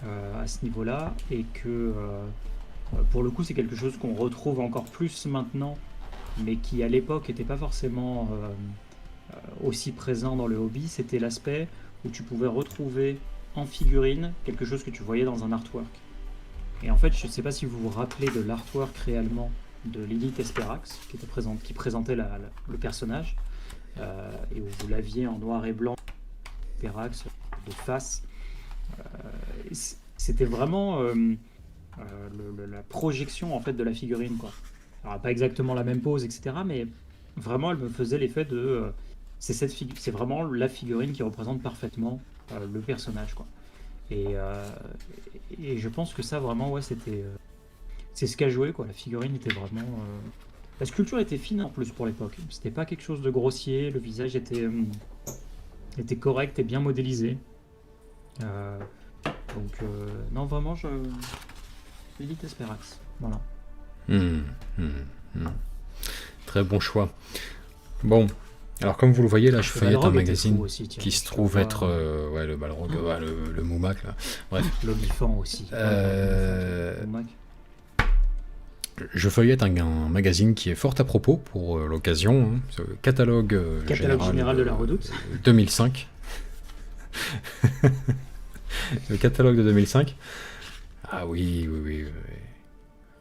à ce niveau-là, et que pour le coup, c'est quelque chose qu'on retrouve encore plus maintenant, mais qui à l'époque n'était pas forcément aussi présent dans le hobby, c'était l'aspect où tu pouvais retrouver en figurine quelque chose que tu voyais dans un artwork. Et en fait, je ne sais pas si vous vous rappelez de l'artwork réellement de Lilith Esperax, qui présentait le personnage, et où vous l'aviez en noir et blanc, Esperax, de face. C'était vraiment la projection en fait de la figurine, quoi. Alors, pas exactement la même pose, etc., mais vraiment, elle me faisait l'effet de... c'est vraiment la figurine qui représente parfaitement le personnage, quoi. Et je pense que ça, vraiment, ouais, c'est ce qu'a joué, quoi. La figurine était vraiment... La sculpture était fine, en plus, pour l'époque. C'était pas quelque chose de grossier, le visage était correct et bien modélisé. Donc, non, vraiment, Lilith Esperax, voilà. Très bon choix. Bon, alors comme vous le voyez là, je feuillette un Balrog était magazine fou aussi, tiens, qui se je trouve vois. être ouais, le Balrog, ouais, le Moumak là. Bref, L'olifant aussi. Moumak. je feuillette un magazine qui est fort à propos pour l'occasion, hein, ce catalogue, Général de la Redoute. 2005. Le catalogue de 2005. Ah oui.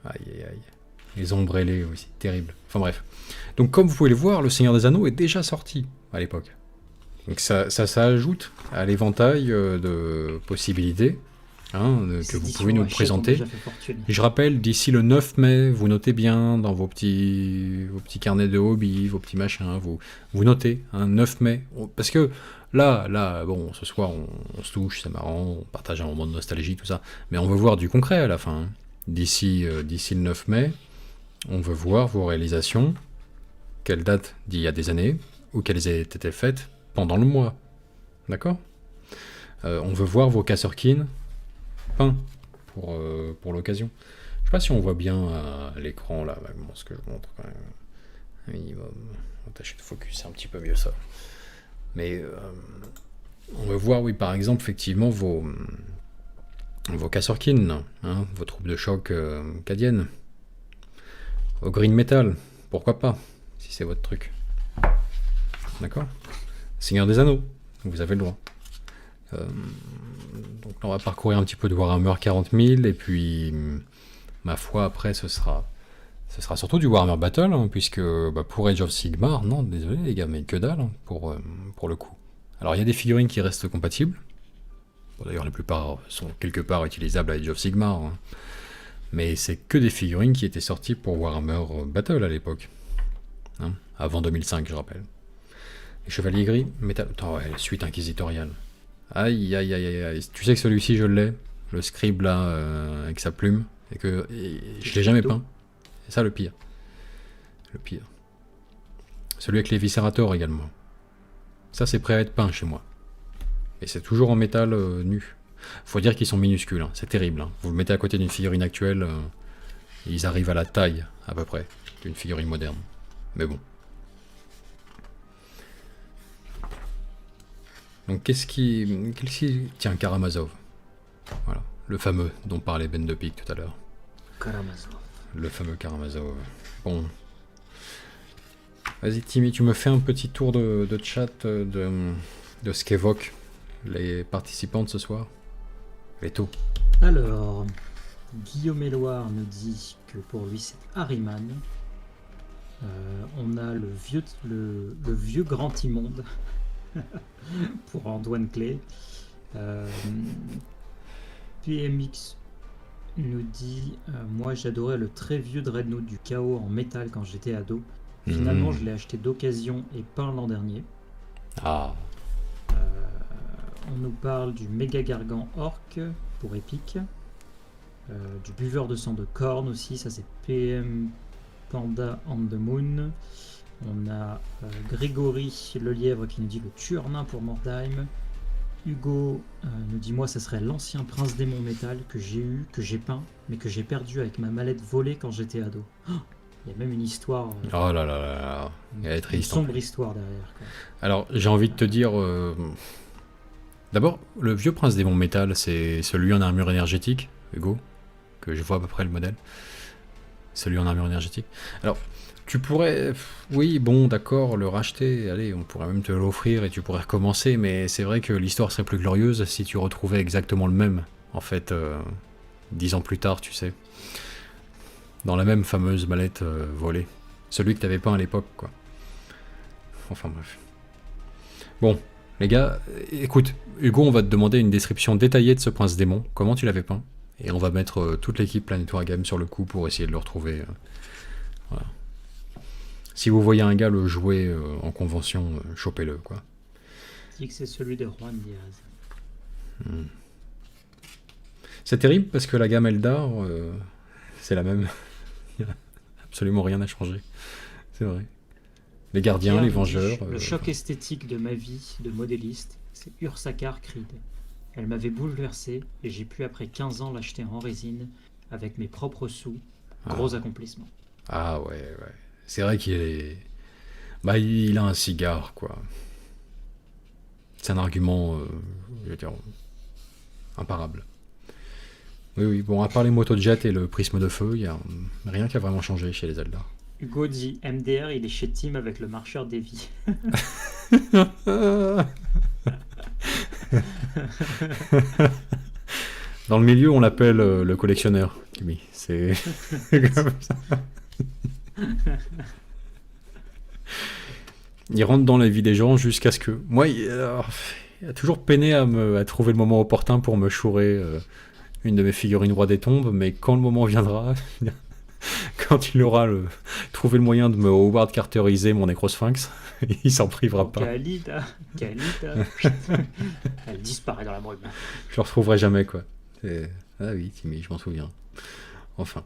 Aïe. Les ombrellés aussi, terrible. Enfin bref. Donc comme vous pouvez le voir, le Seigneur des Anneaux est déjà sorti à l'époque. Donc ça ajoute à l'éventail de possibilités que vous pouvez nous présenter. Je rappelle, d'ici le 9 mai, vous notez bien dans vos petits carnets de hobby, vos petits machins, vous notez, 9 mai. Parce que là, bon, ce soir, on se touche, c'est marrant, on partage un moment de nostalgie, tout ça. Mais on veut voir du concret à la fin. Hein. D'ici le 9 mai, on veut voir vos réalisations, quelles datent d'il y a des années, ou qu'elles aient été faites pendant le mois. D'accord ? On veut voir vos Kasserkin peints pour l'occasion. Je sais pas si on voit bien à l'écran, là, vaguement, ce que je montre quand même. Minimum. On va tâcher de focuser un petit peu mieux ça. Mais on veut voir, oui, par exemple, effectivement, vos Kasserkin, hein, vos troupes de choc cadiennes. Au green metal, pourquoi pas, si c'est votre truc. D'accord ? Seigneur des Anneaux, vous avez le droit. Donc là, on va parcourir un petit peu de Warhammer 40 000, et puis, ma foi, après, ce sera surtout du Warhammer Battle, hein, puisque pour Age of Sigmar, non, désolé les gars, mais que dalle, hein, pour le coup. Alors, il y a des figurines qui restent compatibles. Bon, d'ailleurs, la plupart sont quelque part utilisables à Age of Sigmar, hein. Mais c'est que des figurines qui étaient sorties pour Warhammer Battle à l'époque. Hein, avant 2005, je rappelle. Les Chevaliers Gris, métal... Attends, ouais, suite inquisitoriale. Aïe. Tu sais que celui-ci, je l'ai. Le scribe, là, avec sa plume. Et je l'ai jamais peint. C'est ça le pire. Le pire. Celui avec les Viscerators également. Ça, c'est prêt à être peint chez moi. Et c'est toujours en métal nu. Faut dire qu'ils sont minuscules, hein. C'est terrible. Hein. Vous le mettez à côté d'une figurine actuelle, ils arrivent à la taille, à peu près, d'une figurine moderne. Mais bon. Donc qu'est-ce qui... Tiens, Karamazov. Voilà. Le fameux dont parlait Ben de Pique tout à l'heure. Karamazov. le fameux Karamazov. Bon. Vas-y Timmy, tu me fais un petit tour de chat de ce qu'évoquent les participants de ce soir. Veto. Alors, Guillaume Éloire nous dit que pour lui c'est Harryman. On a le vieux grand immonde pour Antoine Clé. PMX nous dit moi j'adorais le très vieux Dreadnought du chaos en métal quand j'étais ado. Finalement je l'ai acheté d'occasion et peint l'an dernier. Ah. On nous parle du méga gargant orc pour Epic. Du buveur de sang de Korn aussi, ça c'est PM Panda on the Moon. On a Grégory le lièvre qui nous dit le tueur nain pour Mordheim. Hugo nous dit moi ça serait l'ancien prince démon métal que j'ai eu, que j'ai peint, mais que j'ai perdu avec ma mallette volée quand j'étais ado. Oh, il y a même une histoire. Oh là là là là. Elle est Une triste. sombre histoire derrière. Quoi. Alors, j'ai envie de te dire... D'abord, le vieux prince démon métal, c'est celui en armure énergétique, Hugo, que je vois à peu près le modèle. Celui en armure énergétique. Alors, tu pourrais... Oui, bon, d'accord, le racheter, allez, on pourrait même te l'offrir et tu pourrais recommencer, mais c'est vrai que l'histoire serait plus glorieuse si tu retrouvais exactement le même, en fait, 10 ans plus tard, tu sais. Dans la même fameuse mallette volée. Celui que t'avais peint à l'époque, quoi. Enfin, bref. Bon, les gars, écoute, Hugo, on va te demander une description détaillée de ce prince démon, comment tu l'avais peint, et on va mettre toute l'équipe Planet Wargame sur le coup pour essayer de le retrouver. Voilà. Si vous voyez un gars le jouer en convention, chopez-le, quoi. Il dit que c'est celui de Juan Diaz. C'est terrible parce que la gamme Eldar, c'est la même. Il n'y a absolument rien à changer. C'est vrai. Les gardiens, Pierre les nous dit, vengeurs. Le choc esthétique de ma vie de modéliste, c'est Ursakar Creed. Elle m'avait bouleversé et j'ai pu après 15 ans l'acheter en résine avec mes propres sous. Gros accomplissement. Ah ouais, ouais. C'est vrai qu'il est... Bah, il a un cigare, quoi. C'est un argument, je veux dire, imparable. Oui, oui. Bon, à part les motos de jet et le prisme de feu, il n'y a rien qui a vraiment changé chez les Eldar. Hugo dit MDR, il est chez Tim avec le marcheur des vies. Dans le milieu, on l'appelle le collectionneur. Oui, c'est comme ça. Il rentre dans la vie des gens jusqu'à ce que... Moi, il a toujours peiné à trouver le moment opportun pour me chourer une de mes figurines roi des tombes, mais quand le moment viendra, quand il aura trouvé le moyen de me Howard Carteriser mon Necrosphinx, il s'en privera pas. Kalida. Elle disparaît dans la brume. Je le retrouverai jamais, quoi. Ah oui, Timmy, je m'en souviens. Enfin.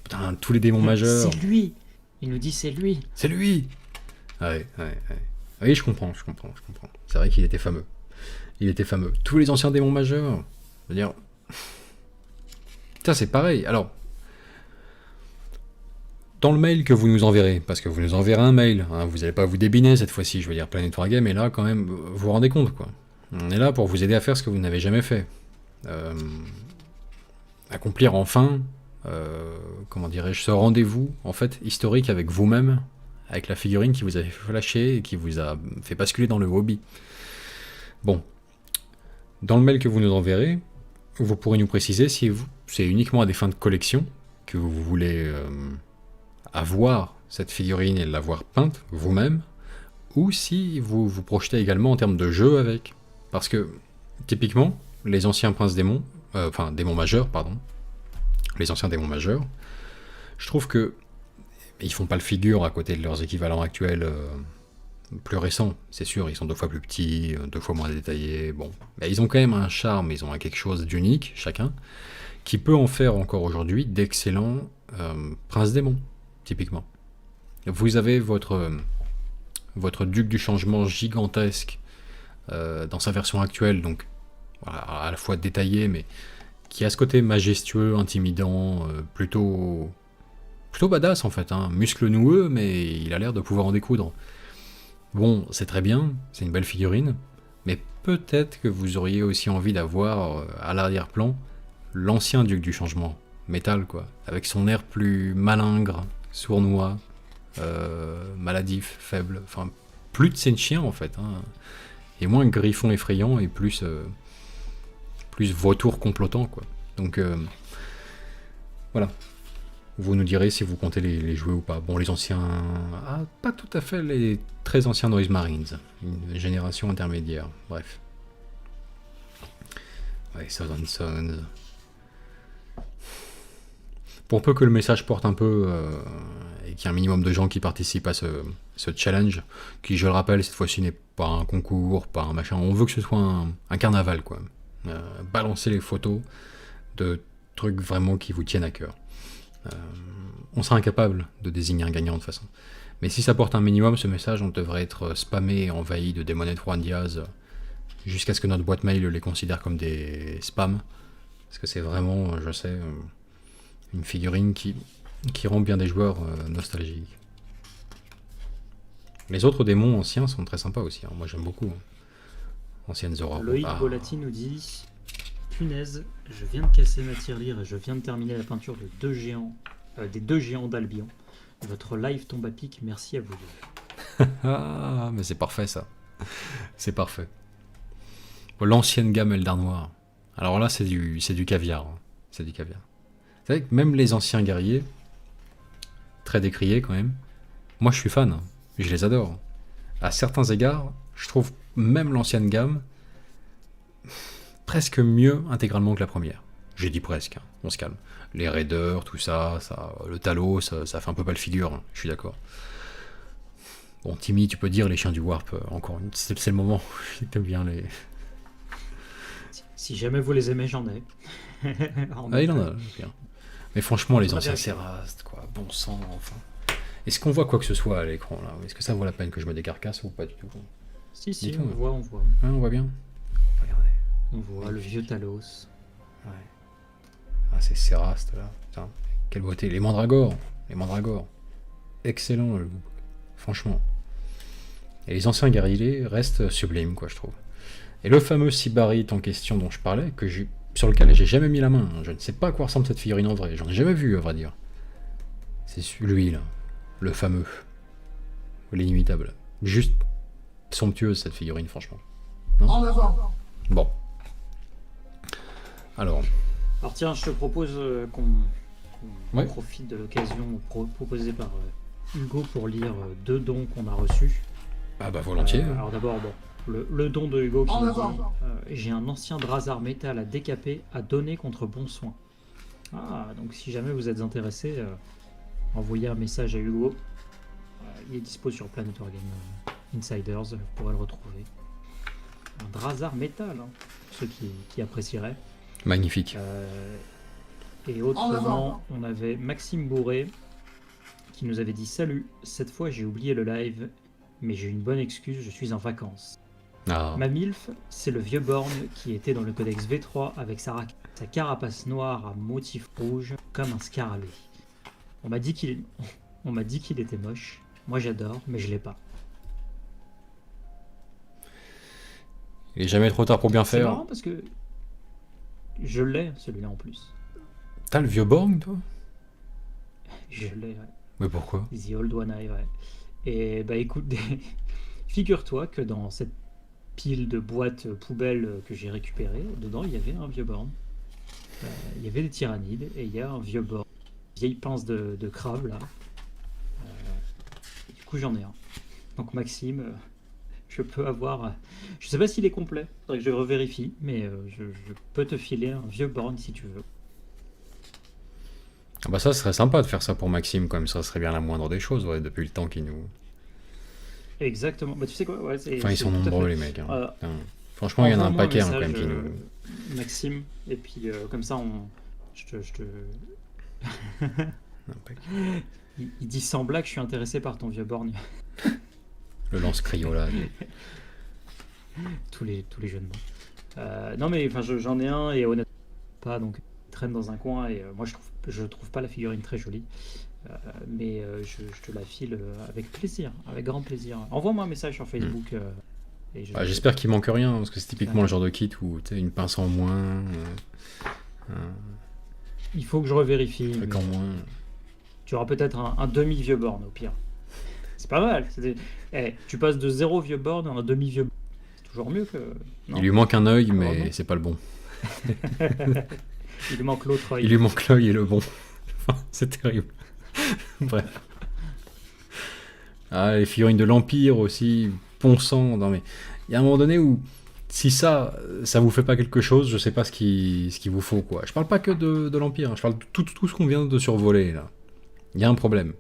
Putain, tous les démons majeurs. C'est lui. Il nous dit c'est lui. C'est lui. Ah ouais, ouais, ouais. Oui, je comprends. C'est vrai qu'il était fameux. Il était fameux. Tous les anciens démons majeurs. Je veux dire... Putain, c'est pareil. Alors... Dans le mail que vous nous enverrez, parce que vous nous enverrez un mail, hein, vous n'allez pas vous débiner cette fois-ci, je veux dire, Planet Wargame est là quand même, vous vous rendez compte, quoi. On est là pour vous aider à faire ce que vous n'avez jamais fait. Accomplir enfin, comment dirais-je, ce rendez-vous, en fait, historique avec vous-même, avec la figurine qui vous a fait flasher et qui vous a fait basculer dans le hobby. Bon. Dans le mail que vous nous enverrez, vous pourrez nous préciser si c'est uniquement à des fins de collection que vous voulez... avoir cette figurine et l'avoir peinte vous-même, ou si vous vous projetez également en termes de jeu avec. Parce que, typiquement, les anciens princes démons, démons majeurs, pardon, les anciens démons majeurs, je trouve que ils font pas le figure à côté de leurs équivalents actuels plus récents, c'est sûr, ils sont 2 fois plus petits, 2 fois moins détaillés, bon. Mais ils ont quand même un charme, ils ont quelque chose d'unique, chacun, qui peut en faire encore aujourd'hui d'excellents princes démons. Typiquement. Vous avez votre duc du changement gigantesque dans sa version actuelle, donc voilà, à la fois détaillé, mais qui a ce côté majestueux, intimidant, plutôt badass en fait, hein. Muscle noueux, mais il a l'air de pouvoir en découdre. Bon, c'est très bien, c'est une belle figurine, mais peut-être que vous auriez aussi envie d'avoir à l'arrière-plan l'ancien duc du changement, métal, quoi. Avec son air plus malingre, sournois, maladif, faible. Enfin, plus de Sentchien, en fait. Hein. Et moins griffon effrayant et plus vautour complotant, quoi. Donc, voilà. Vous nous direz si vous comptez les jouer ou pas. Bon, les anciens... Ah, pas tout à fait les très anciens Noise Marines. Une génération intermédiaire. Bref. Ouais, Southern Sons. Pour peu que le message porte un peu et qu'il y ait un minimum de gens qui participent à ce challenge, qui, je le rappelle, cette fois-ci n'est pas un concours, pas un machin. On veut que ce soit un carnaval, quoi. Balancer les photos de trucs vraiment qui vous tiennent à cœur. On sera incapable de désigner un gagnant de toute façon. Mais si ça porte un minimum, ce message, on devrait être spammé et envahi de démonettes Juan Diaz jusqu'à ce que notre boîte mail les considère comme des spams. Parce que c'est vraiment, je sais, une figurine qui rend bien des joueurs nostalgiques. Les autres démons anciens sont très sympas aussi. Hein. Moi j'aime beaucoup. Anciennes Zora. Loïc Bolati nous dit: punaise, je viens de casser ma tirelire et je viens de terminer la peinture de des deux géants d'Albion. Votre live tombe à pic, merci à vous deux. Ah, mais c'est parfait ça. C'est parfait. L'ancienne gamme Eldar Noir. Alors là, c'est du caviar. Hein. C'est du caviar. Vous savez que même les anciens guerriers, très décriés quand même, moi je suis fan. Je les adore. À certains égards, je trouve même l'ancienne gamme presque mieux intégralement que la première. J'ai dit presque, hein. On se calme. Les raiders, tout ça, le Talos, ça fait un peu pas le figure, hein. Je suis d'accord. Bon, Timmy, tu peux dire les chiens du Warp, encore une... C'est le moment. T'aimes bien les... Si jamais vous les aimez, j'en ai. Ah, il en a, bien. Mais franchement, les anciens Sérast, quoi, bon sang, enfin. Est-ce qu'on voit quoi que ce soit à l'écran, là? Est-ce que ça vaut la peine que je me décarcasse ou pas du tout? Si, on voit. Ah, on voit bien. Regardez. On voit le vieux Talos. Ouais. Ah, c'est Sérast, là. Putain, quelle beauté. Les mandragores. Excellent, franchement. Et les anciens guerriers restent sublimes, quoi, je trouve. Et le fameux Sybarite en question dont je parlais, sur lequel j'ai jamais mis la main. Je ne sais pas à quoi ressemble cette figurine en vrai. J'en ai jamais vu, à vrai dire. C'est lui, là. Le fameux. L'inimitable. Juste somptueuse, cette figurine, franchement. Non ? En avant. Bon. Alors tiens, je te propose qu'on profite de l'occasion proposée par Hugo pour lire deux dons qu'on a reçus. Ah bah volontiers. Alors d'abord, le don de Hugo qui nous dit j'ai un ancien Drazar métal à décaper à donner contre bon soin. Ah, donc si jamais vous êtes intéressé, envoyez un message à Hugo. Il est dispo sur Planet Wargame Insiders, vous pourrez le retrouver. Un Drazar métal, hein, pour ceux qui apprécieraient. Magnifique. Et autrement, on avait Maxime Bourré qui nous avait dit salut, cette fois j'ai oublié le live, mais j'ai une bonne excuse, je suis en vacances. Ah. Ma MILF, c'est le vieux Born qui était dans le codex V3 avec sa carapace noire à motif rouge comme un scarabée. On m'a dit qu'il était moche. Moi j'adore, mais je l'ai pas. Il est jamais trop tard pour bien C'est faire. marrant parce que je l'ai celui-là en plus. T'as le vieux Borg, toi? Je l'ai, ouais. Mais pourquoi? The Old One Eye, ouais. Et bah écoute, figure-toi que dans cette pile de boîtes poubelles que j'ai récupérées, dedans il y avait un vieux Born. Il y avait des tyrannides et il y a un vieux Born. Vieille pince de crabe là. Du coup j'en ai un. Donc Maxime, je peux avoir... Je sais pas s'il est complet, faudrait que je revérifie, mais je peux te filer un vieux Born si tu veux. Ah bah ça serait sympa de faire ça pour Maxime, quand même, ça serait bien la moindre des choses, ouais, depuis le temps qu'il nous... Exactement, bah tu sais quoi, ouais, enfin ils sont nombreux les mecs, hein. Franchement il y en a un paquet hein, quand même qui nous... Maxime, et puis comme ça je te... il dit sans blague, je suis intéressé par ton vieux borgne. Le lance criolla. tous les jeunes mots. Non mais enfin j'en ai un et honnêtement pas, donc il traîne dans un coin et moi je trouve pas la figurine très jolie. Mais je te la file avec plaisir, avec grand plaisir. Envoie-moi un message sur Facebook. J'espère qu'il manque rien, parce que c'est typiquement le genre de kit où tu as une pince en moins. Il faut que je revérifie. Fait qu'en moins... Tu auras peut-être un demi-vieux born au pire. C'est pas mal. Tu passes de 0 vieux born à un demi-vieux born. C'est toujours mieux que... Non, Il lui manque un œil, Ah, mais vraiment c'est pas le bon. il lui manque l'autre œil. Il lui manque l'œil et le bon. C'est terrible. Bref. Ah, les figurines de l'Empire aussi, ponçant. Non mais, il y a un moment donné où, si ça vous fait pas quelque chose, je sais pas ce qu'il vous faut, quoi. Je parle pas que de l'Empire, hein, je parle de tout ce qu'on vient de survoler, là. Il y a un problème.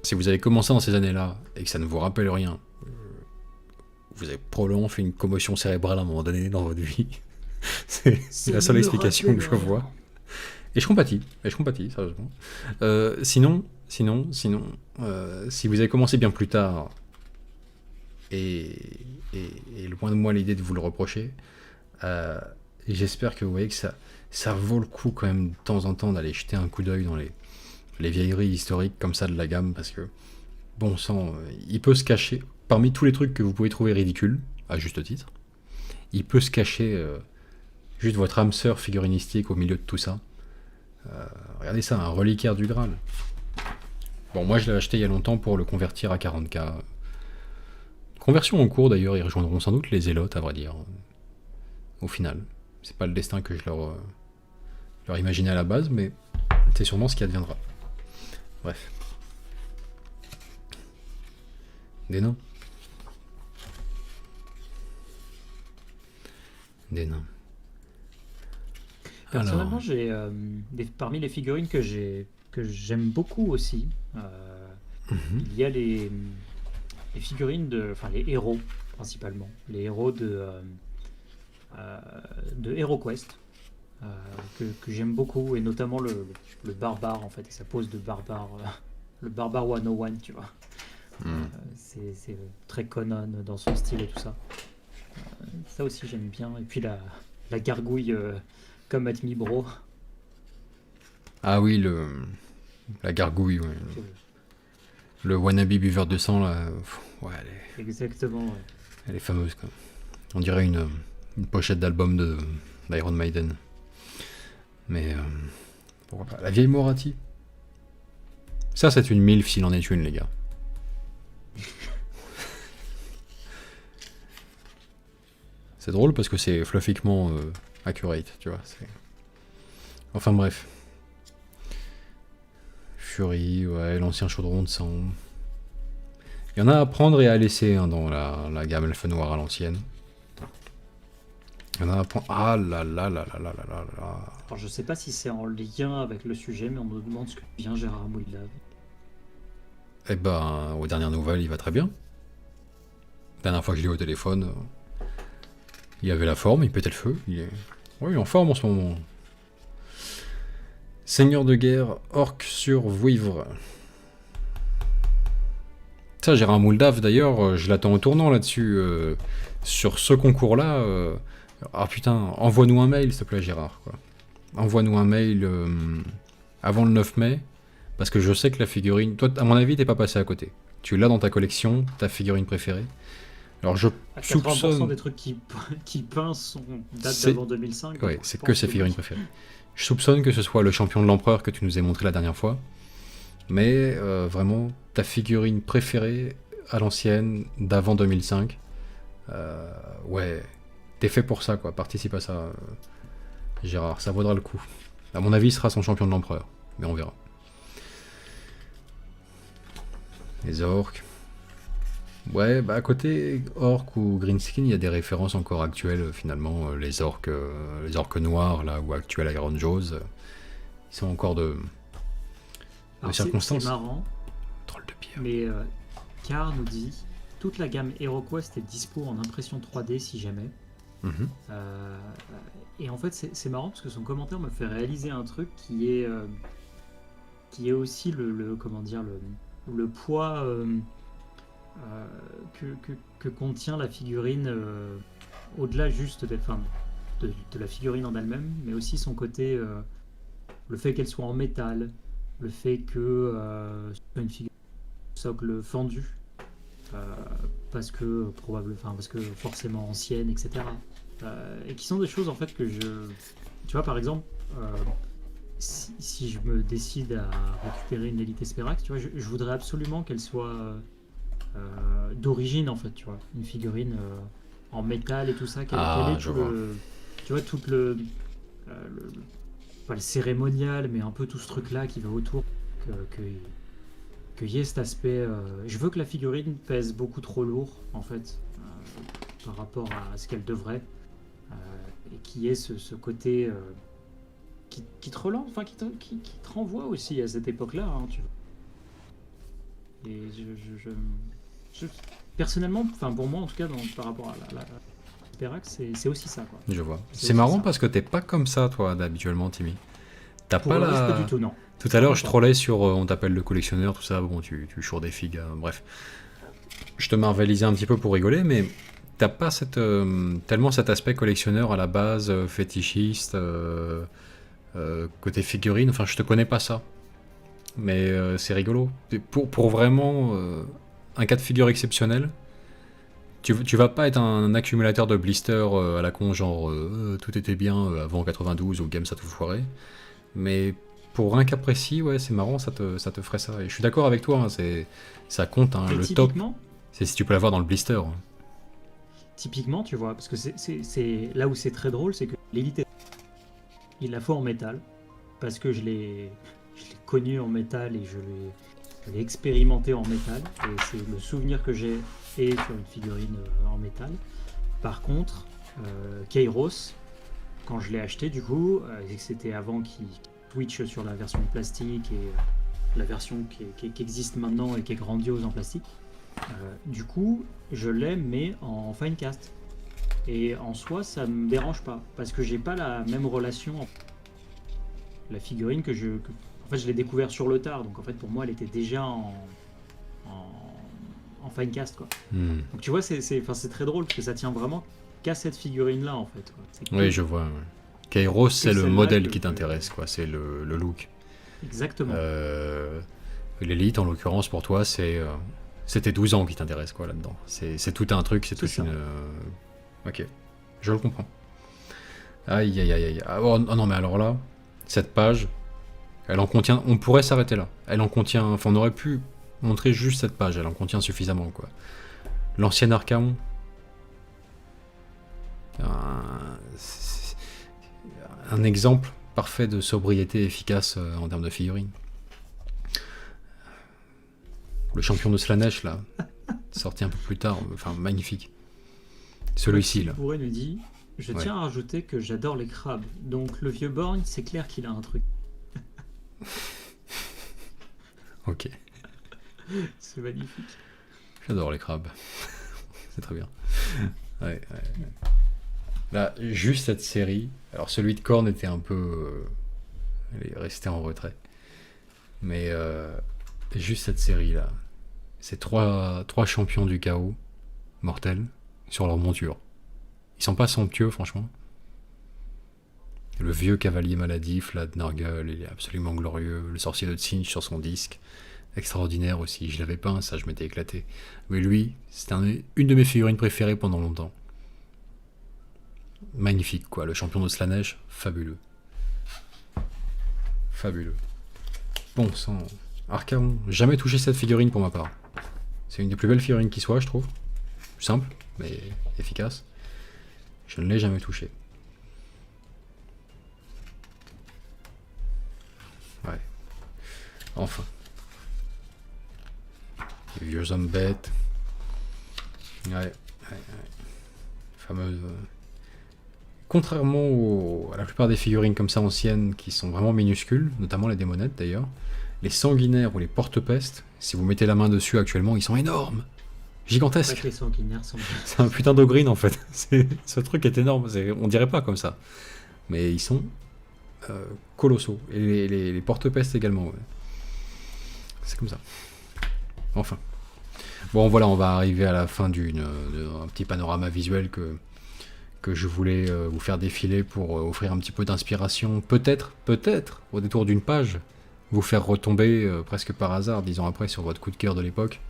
Si vous avez commencé dans ces années-là, et que ça ne vous rappelle rien, vous avez probablement fait une commotion cérébrale à un moment donné dans votre vie. C'est la seule explication que je vois. Et je compatis, sérieusement. Sinon, si vous avez commencé bien plus tard, et loin de moi l'idée de vous le reprocher, j'espère que vous voyez que ça vaut le coup quand même de temps en temps d'aller jeter un coup d'œil dans les vieilleries historiques comme ça de la gamme, parce que, bon sang, il peut se cacher, parmi tous les trucs que vous pouvez trouver ridicules, à juste titre, il peut se cacher juste votre âme sœur figurinistique au milieu de tout ça. Regardez ça, un reliquaire du Graal. Bon, moi je l'ai acheté il y a longtemps pour le convertir à 40K. Conversion en cours d'ailleurs, ils rejoindront sans doute les Zélotes, à vrai dire. Au final. C'est pas le destin que je leur imaginais à la base, mais c'est sûrement ce qui adviendra. Bref. Des nains. Des nains. Personnellement, j'ai parmi les figurines que j'aime beaucoup aussi, il y a les figurines enfin les héros principalement, les héros de HeroQuest que j'aime beaucoup, et notamment le barbare en fait, et sa pose de barbare, le barbare 101, tu vois. C'est très Conan dans son style et tout ça. Ça aussi j'aime bien, et puis la gargouille comme Atmi Bro. Ah oui, la gargouille, ouais. Le wannabe buveur de sang, là. Ouais, Exactement, ouais. Elle est fameuse, quoi. On dirait une pochette d'album d'Iron Maiden. Mais, pourquoi pas. La vieille Moratti. Ça, c'est une MILF s'il en est une, les gars. C'est drôle parce que c'est fluffiquement accurate, tu vois. Enfin bref. Fury, ouais, l'ancien chaudron de sang. Il y en a à prendre et à laisser hein, dans la gamme Elfe Noire à l'ancienne. Il y en a à prendre... Ah là là là là là là là là. Alors je sais pas si c'est en lien avec le sujet, mais on me demande ce que vient Gérard Mouillave. Eh ben, aux dernières nouvelles, il va très bien. La dernière fois que je l'ai eu au téléphone, il avait la forme, il pétait le feu. Oui, il est en forme en ce moment. Seigneur de guerre, orc sur Vouivre. Ça, Gérard Mouldav, d'ailleurs, je l'attends au tournant là-dessus. Sur ce concours-là, ah putain, envoie-nous un mail, s'il te plaît, Gérard. Quoi. Envoie-nous un mail avant le 9 mai, parce que je sais que la figurine... Toi, à mon avis, t'es pas passé à côté. Tu l'as dans ta collection, ta figurine préférée. Alors, je soupçonne... 80% des trucs qui pincent datent d'avant 2005. Ouais, c'est que ses figurines préférées. Je soupçonne que ce soit le champion de l'empereur que tu nous as montré la dernière fois. Mais vraiment, ta figurine préférée à l'ancienne, d'avant 2005. Ouais, t'es fait pour ça, quoi. Participe à ça, Gérard. Ça vaudra le coup. À mon avis, il sera son champion de l'empereur. Mais on verra. Les orques. Ouais, bah à côté orc ou greenskin, il y a des références encore actuelles finalement. Les orques noirs là ou actuels Iron Jaws, ils sont encore de circonstances. C'est marrant. Troll de pierre. Mais Car nous dit toute la gamme HeroQuest est dispo en impression 3D si jamais. Et en fait c'est marrant parce que son commentaire me fait réaliser un truc qui est aussi le poids que contient la figurine, au-delà juste de la figurine en elle-même, mais aussi son côté, le fait qu'elle soit en métal, le fait que ce soit une figurine socle fendu, parce que forcément ancienne, etc. Et qui sont des choses en fait que tu vois, par exemple, si je me décide à récupérer une Elite Esperax, tu vois, je voudrais absolument qu'elle soit d'origine, en fait, tu vois. Une figurine en métal et tout ça, qu'elle ait je tout vois. tu vois, tout le, pas le cérémonial, mais un peu tout ce truc-là qui va autour, qu'il y ait cet aspect. Je veux que la figurine pèse beaucoup trop lourd, en fait, par rapport à ce qu'elle devrait, et qu'il y ait ce côté qui te relance, enfin qui te renvoie aussi à cette époque-là, hein, tu vois. Et je- personnellement, enfin pour moi en tout cas, par rapport à la Sperax, c'est aussi ça, quoi. Je vois. C'est C'est aussi marrant ça. parce que t'es pas comme ça, toi, habituellement, Timmy. T'as Pour pas le reste, pas du la... tout, non. Tout à l'heure, Vraiment je pas. trollais sur on t'appelle le collectionneur, tout ça, bon, tu choures des figues, bref. Je te marvelisais un petit peu pour rigoler, mais t'as pas tellement cet aspect collectionneur à la base, fétichiste, côté figurine, enfin, je te connais pas ça. Mais c'est rigolo. Et pour vraiment un cas de figure exceptionnel, tu vas pas être un accumulateur de blisters à la con, genre tout était bien avant 92 ou Game ça a tout foiré. Mais pour un cas précis, ouais, c'est marrant, ça te ferait ça. Et je suis d'accord avec toi, hein, ça compte, hein, Mais le top, typiquement, c'est si tu peux l'avoir dans le blister. typiquement, tu vois, parce que c'est là où c'est très drôle, c'est que l'élite, il la faut en métal, parce que je l'ai connu en métal et je l'ai expérimenté en métal, et c'est le souvenir que j'ai et sur une figurine en métal. Par contre, Kairos, quand je l'ai acheté, du coup, et que c'était avant qu'il switch sur la version plastique et la version qui existe maintenant et qui est grandiose en plastique, du coup, je l'ai, mais en Finecast. Et en soi, ça me dérange pas, parce que j'ai pas la même relation. La figurine en fait, je l'ai découvert sur le tard, donc en fait, pour moi, elle était déjà en Finecast, quoi. Hmm. Donc tu vois, enfin, c'est très drôle, parce que ça tient vraiment qu'à cette figurine-là, en fait, quoi. C'est Oui, que- je vois. Ouais. Kairos, c'est le celle-là modèle qui t'intéresse, quoi. C'est le look. Exactement. L'élite, en l'occurrence, pour toi, c'était 12 ans qui t'intéresse, quoi, là-dedans. C'est tout un truc, c'est C'est toute ça. une. Ok, je le comprends. Aïe, aïe, aïe, aïe. Ah, oh non, mais alors là, cette page, elle en contient. On pourrait s'arrêter là. Elle en contient. Enfin, on aurait pu montrer juste cette page. Elle en contient suffisamment, quoi. L'ancien Archaon. C'est un exemple parfait de sobriété efficace en termes de figurines. Le champion de Slanesh, là, sorti un peu plus tard, enfin magnifique. Celui-ci, là. Bourré nous dit: je Ouais. tiens à rajouter que j'adore les crabes. Donc le vieux borgne, c'est clair qu'il a un truc. Ok. C'est magnifique. J'adore les crabes. C'est très bien. Ouais. Là, juste cette série. Alors, celui de Korn était un peu. Il est resté en retrait. Mais juste cette série-là. C'est trois champions du chaos mortels sur leur monture. Ils sont pas somptueux, franchement. Le vieux cavalier maladif, là, de Nurgle, il est absolument glorieux. Le sorcier de Tsinch sur son disque. Extraordinaire aussi. Je l'avais peint, ça, je m'étais éclaté. Mais lui, c'était une de mes figurines préférées pendant longtemps. Magnifique, quoi. Le champion de Slanesh, fabuleux. Fabuleux. Bon sang. Archaon, jamais touché cette figurine pour ma part. C'est une des plus belles figurines qui soit, je trouve. Simple, mais efficace. Je ne l'ai jamais touché. Ouais. Enfin. Les vieux hommes bêtes. Ouais. Fameuse. Contrairement à la plupart des figurines comme ça anciennes qui sont vraiment minuscules, notamment les démonettes d'ailleurs, les sanguinaires ou les porte-pestes, si vous mettez la main dessus actuellement, ils sont énormes, Pas que gigantesques. les sanguinaires sont. C'est un putain d'ogrine en fait. Ce truc est énorme, on dirait pas comme ça. Mais ils sont colossaux. Et les porte-pestes également. Ouais. C'est comme ça. Enfin. Bon voilà, on va arriver à la fin d'un petit panorama visuel que je voulais vous faire défiler pour offrir un petit peu d'inspiration, peut-être, au détour d'une page, vous faire retomber presque par hasard, 10 ans après, sur votre coup de cœur de l'époque.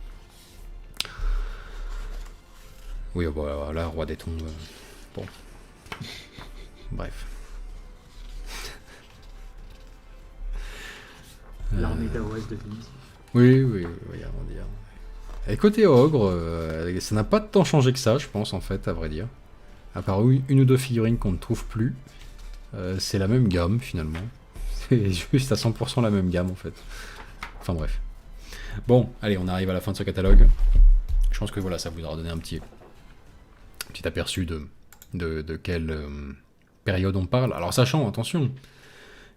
Oui, voilà, Roi des Tombes. Bon. Bref. L'armée d'Aoas de Vinicius. Oui, on va dire. Et côté ogre, ça n'a pas tant changé que ça, je pense, en fait, à vrai dire. À part une ou deux figurines qu'on ne trouve plus, c'est la même gamme, finalement. C'est juste à 100% la même gamme, en fait. Enfin, bref. Bon, allez, on arrive à la fin de ce catalogue. Je pense que voilà, ça vous aura donné un petit aperçu de quelle période on parle. Alors, sachant, attention,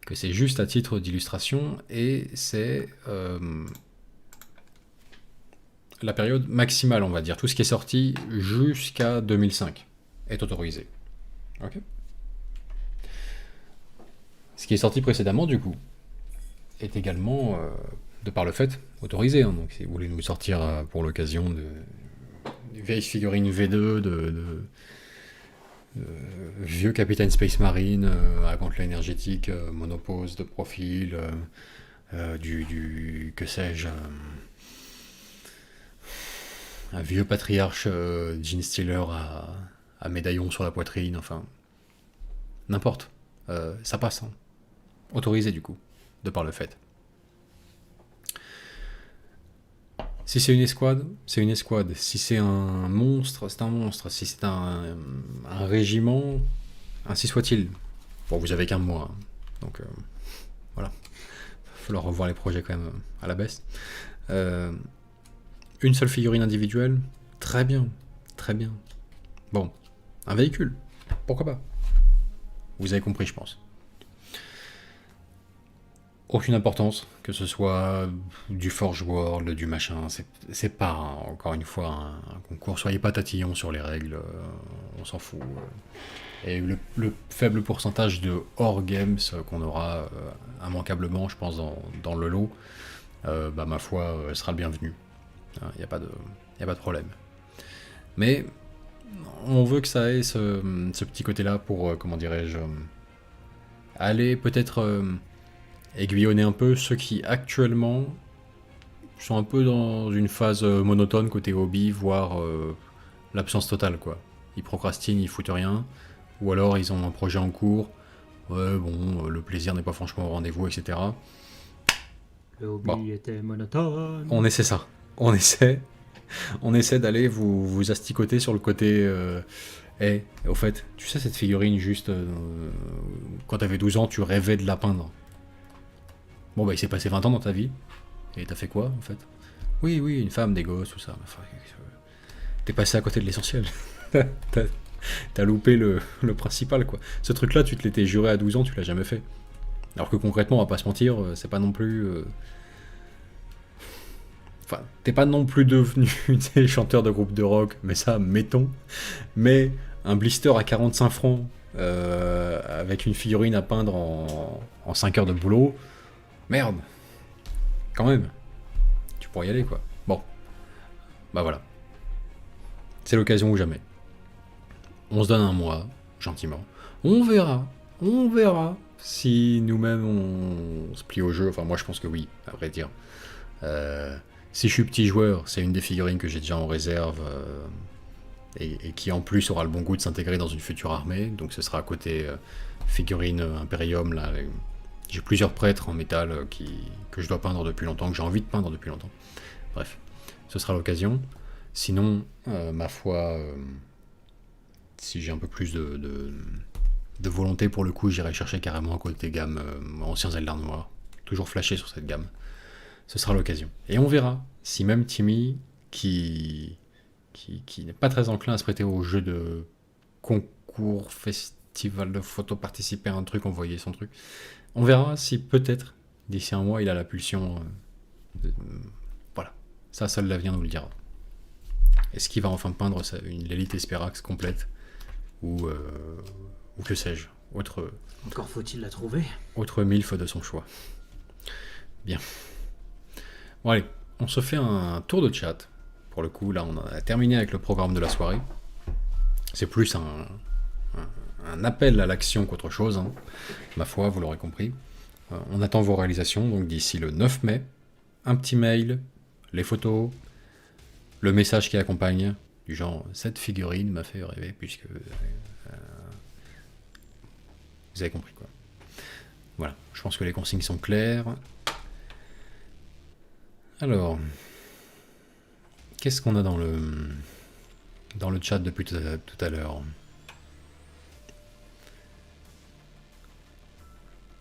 que c'est juste à titre d'illustration, et c'est la période maximale, on va dire. Tout ce qui est sorti jusqu'à 2005 est autorisé. Ok. Ce qui est sorti précédemment, du coup, est également, de par le fait, autorisé. Hein. Donc si vous voulez nous sortir pour l'occasion de vieilles figurines V2, de vieux Capitaine Space Marine à gantelet énergétique, monopose de profil, du que sais-je, un vieux patriarche Gene Stealer à médaillon sur la poitrine, enfin n'importe, ça passe, hein. Autorisé du coup, de par le fait. Si c'est une escouade, c'est une escouade. Si c'est un monstre, c'est un monstre. Si c'est un régiment, ainsi soit-il. Bon, vous avez qu'un mois, hein. Donc voilà. Il va falloir revoir les projets quand même à la baisse. Une seule figurine individuelle, très bien, très bien. Bon, un véhicule, pourquoi pas. Vous avez compris, je pense. Aucune importance, que ce soit du Forge World, du machin, c'est pas, encore une fois, un concours. Soyez pas tatillons sur les règles, on s'en fout. Et le faible pourcentage de hors games qu'on aura immanquablement, je pense, dans le lot, ma foi, sera le bienvenu. Il n'y a pas de problème. Mais on veut que ça ait ce petit côté-là pour, comment dirais-je, aller peut-être aiguillonner un peu ceux qui actuellement sont un peu dans une phase monotone côté hobby, voire l'absence totale, quoi. Ils procrastinent, ils foutent rien, ou alors ils ont un projet en cours, ouais bon, le plaisir n'est pas franchement au rendez-vous, etc. Le hobby était monotone. On essaie ça. On essaie d'aller vous asticoter sur le côté... au fait, tu sais cette figurine juste... quand t'avais 12 ans, tu rêvais de la peindre. Bon bah il s'est passé 20 ans dans ta vie. Et t'as fait quoi en fait? Oui, une femme, des gosses, tout ça. Enfin, t'es passé à côté de l'essentiel. T'as loupé le principal, quoi. Ce truc-là, tu te l'étais juré à 12 ans, tu l'as jamais fait. Alors que concrètement, on va pas se mentir, c'est pas non plus... Enfin, t'es pas non plus devenu des chanteurs de groupe de rock, mais ça, mettons. Mais un blister à 45 francs, avec une figurine à peindre en 5 heures de boulot, merde. Quand même. Tu pourrais y aller, quoi. Bon. Bah voilà. C'est l'occasion ou jamais. On se donne un mois, gentiment. On verra si nous-mêmes on se plie au jeu. Enfin, moi je pense que oui, à vrai dire. Si je suis petit joueur, c'est une des figurines que j'ai déjà en réserve et qui en plus aura le bon goût de s'intégrer dans une future armée. Donc ce sera à côté figurine Imperium. Là, j'ai plusieurs prêtres en métal que je dois peindre depuis longtemps, que j'ai envie de peindre depuis longtemps. Bref, ce sera l'occasion. Sinon, ma foi, si j'ai un peu plus de volonté pour le coup, j'irai chercher carrément à côté gamme Anciens Eldar Noirs. Toujours flashé sur cette gamme. Ce sera l'occasion. Et on verra si même Timmy, qui n'est pas très enclin à se prêter au jeu de concours, festival de photos, participer à un truc, envoyer son truc, on verra si peut-être, d'ici un mois, il a la pulsion. Voilà. Ça, seul l'avenir nous le dira. Est-ce qu'il va enfin peindre l'élite Esperax complète ou que sais-je, Encore faut-il la trouver. Autre milf de son choix. Bien. Bon allez, on se fait un tour de chat. Pour le coup, là, on a terminé avec le programme de la soirée. C'est plus un appel à l'action qu'autre chose, hein. Ma foi, vous l'aurez compris. On attend vos réalisations, donc d'ici le 9 mai. Un petit mail, les photos, le message qui accompagne, du genre « Cette figurine m'a fait rêver, puisque... vous avez compris, quoi. Voilà, je pense que les consignes sont claires. Alors, qu'est-ce qu'on a dans le chat depuis tout à l'heure?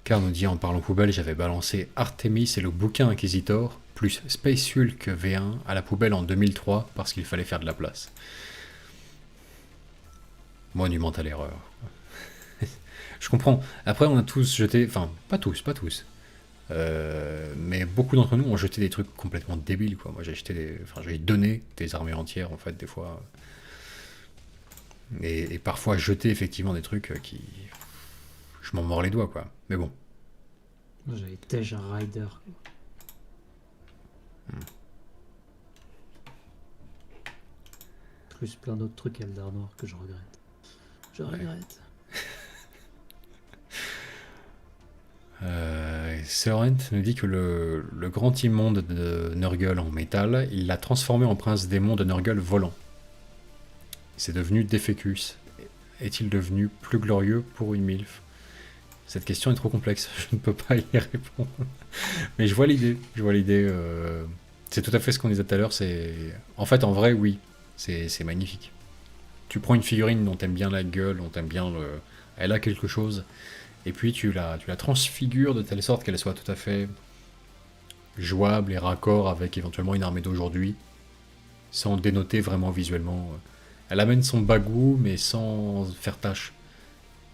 Car nous dit en parlant poubelle, j'avais balancé Artemis et le bouquin Inquisitor, plus Space Hulk V1 à la poubelle en 2003 parce qu'il fallait faire de la place. Monumentale erreur. Je comprends. Après, on a tous jeté... Enfin, pas tous. Mais beaucoup d'entre nous ont jeté des trucs complètement débiles, quoi. Moi, j'ai donné des armées entières, en fait, des fois. Et parfois jeté, effectivement, des trucs qui... Je m'en mords les doigts, quoi. Mais bon. Moi, j'avais déjà Rider. Plus plein d'autres trucs Eldar Noir que je regrette. Je regrette. Sorrent nous dit que le grand immonde de Nurgle en métal, il l'a transformé en prince démon de Nurgle volant. C'est devenu Defecus. Est-il devenu plus glorieux pour une MILF? Cette question est trop complexe, je ne peux pas y répondre. Mais je vois l'idée. C'est tout à fait ce qu'on disait tout à l'heure. En fait, en vrai, oui. C'est magnifique. Tu prends une figurine dont t'aimes bien la gueule, dont t'aimes bien le... Elle a quelque chose. Et puis tu la transfigures de telle sorte qu'elle soit tout à fait jouable et raccord avec éventuellement une armée d'aujourd'hui, sans dénoter vraiment visuellement. Elle amène son bagou, mais sans faire tâche.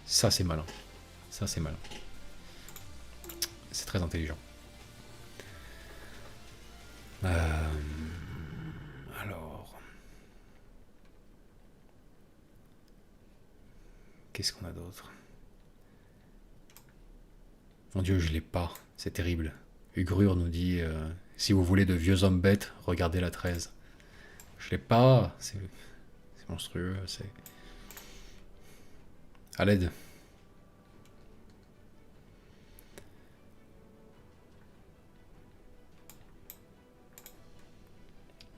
Ça, c'est malin. C'est très intelligent. Alors... Qu'est-ce qu'on a d'autre? Mon Dieu, je l'ai pas. C'est terrible. Ugrure nous dit si vous voulez de vieux hommes bêtes, regardez la 13. Je l'ai pas. C'est monstrueux. C'est... À l'aide.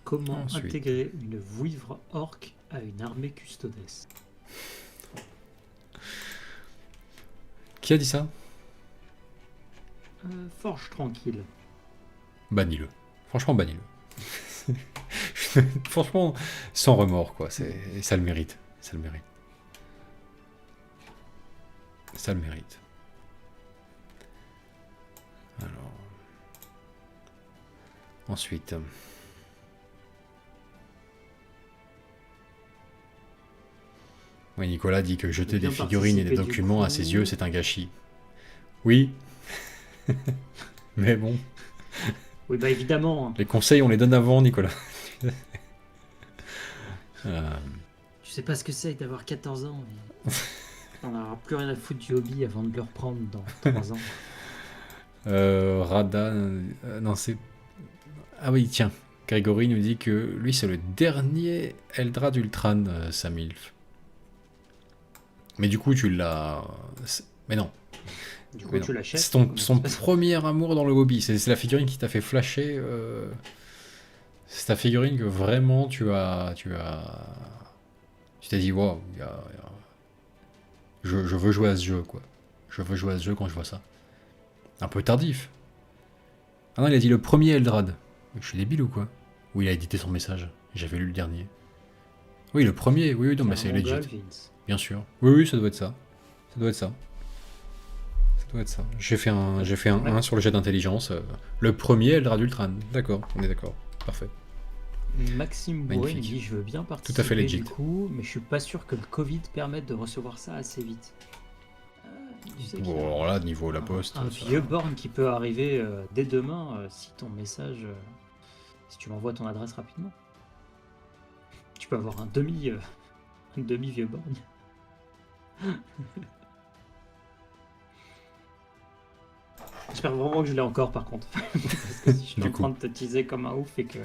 Comment Ensuite. intégrer une vouivre orque à une armée custodes? Qui a dit ça? Forge tranquille. Bannis-le. Franchement, bannis-le. Franchement, sans remords, quoi. Ça le mérite. Alors... Ensuite... Oui, Nicolas dit que jeter des figurines et des documents à ses yeux, c'est un gâchis. Oui. Mais bon. Oui, bah évidemment. Les conseils, on les donne avant, Nicolas. Tu sais pas ce que c'est d'avoir 14 ans. On n'aura plus rien à foutre du hobby avant de le reprendre dans 3 ans. Rada... non, c'est... Ah oui, tiens. Grégory nous dit que lui, c'est le dernier Eldrad Ultran, Samilf. Mais du coup, tu l'as... Mais non. Du coup, tu l'achètes. C'est son premier amour dans le hobby. C'est la figurine qui t'a fait flasher. C'est ta figurine que vraiment tu t'es dit, waouh, je veux jouer à ce jeu, quoi. Je veux jouer à ce jeu quand je vois ça. Un peu tardif. Ah non, il a dit le premier Eldrad. Je suis débile ou quoi? Ou il a édité son message. J'avais lu le dernier. Oui, le premier. Oui, non, mais c'est legit. Bien sûr. Oui, ça doit être ça. Ça doit être ça. J'ai fait un 1 sur le jet d'intelligence. Le premier Eldrad Ultran. D'accord, on est d'accord. Parfait. Maxime Bourré dit je veux bien participer tout à fait legit. Du coup, mais je suis pas sûr que le Covid permette de recevoir ça assez vite. Tu sais Bon, alors là, niveau la poste... Un vieux borne qui peut arriver dès demain si ton message... si tu m'envoies ton adresse rapidement. Tu peux avoir un demi vieux borne. J'espère vraiment que je l'ai encore par contre. Parce que si je suis en train de te teaser comme un ouf et que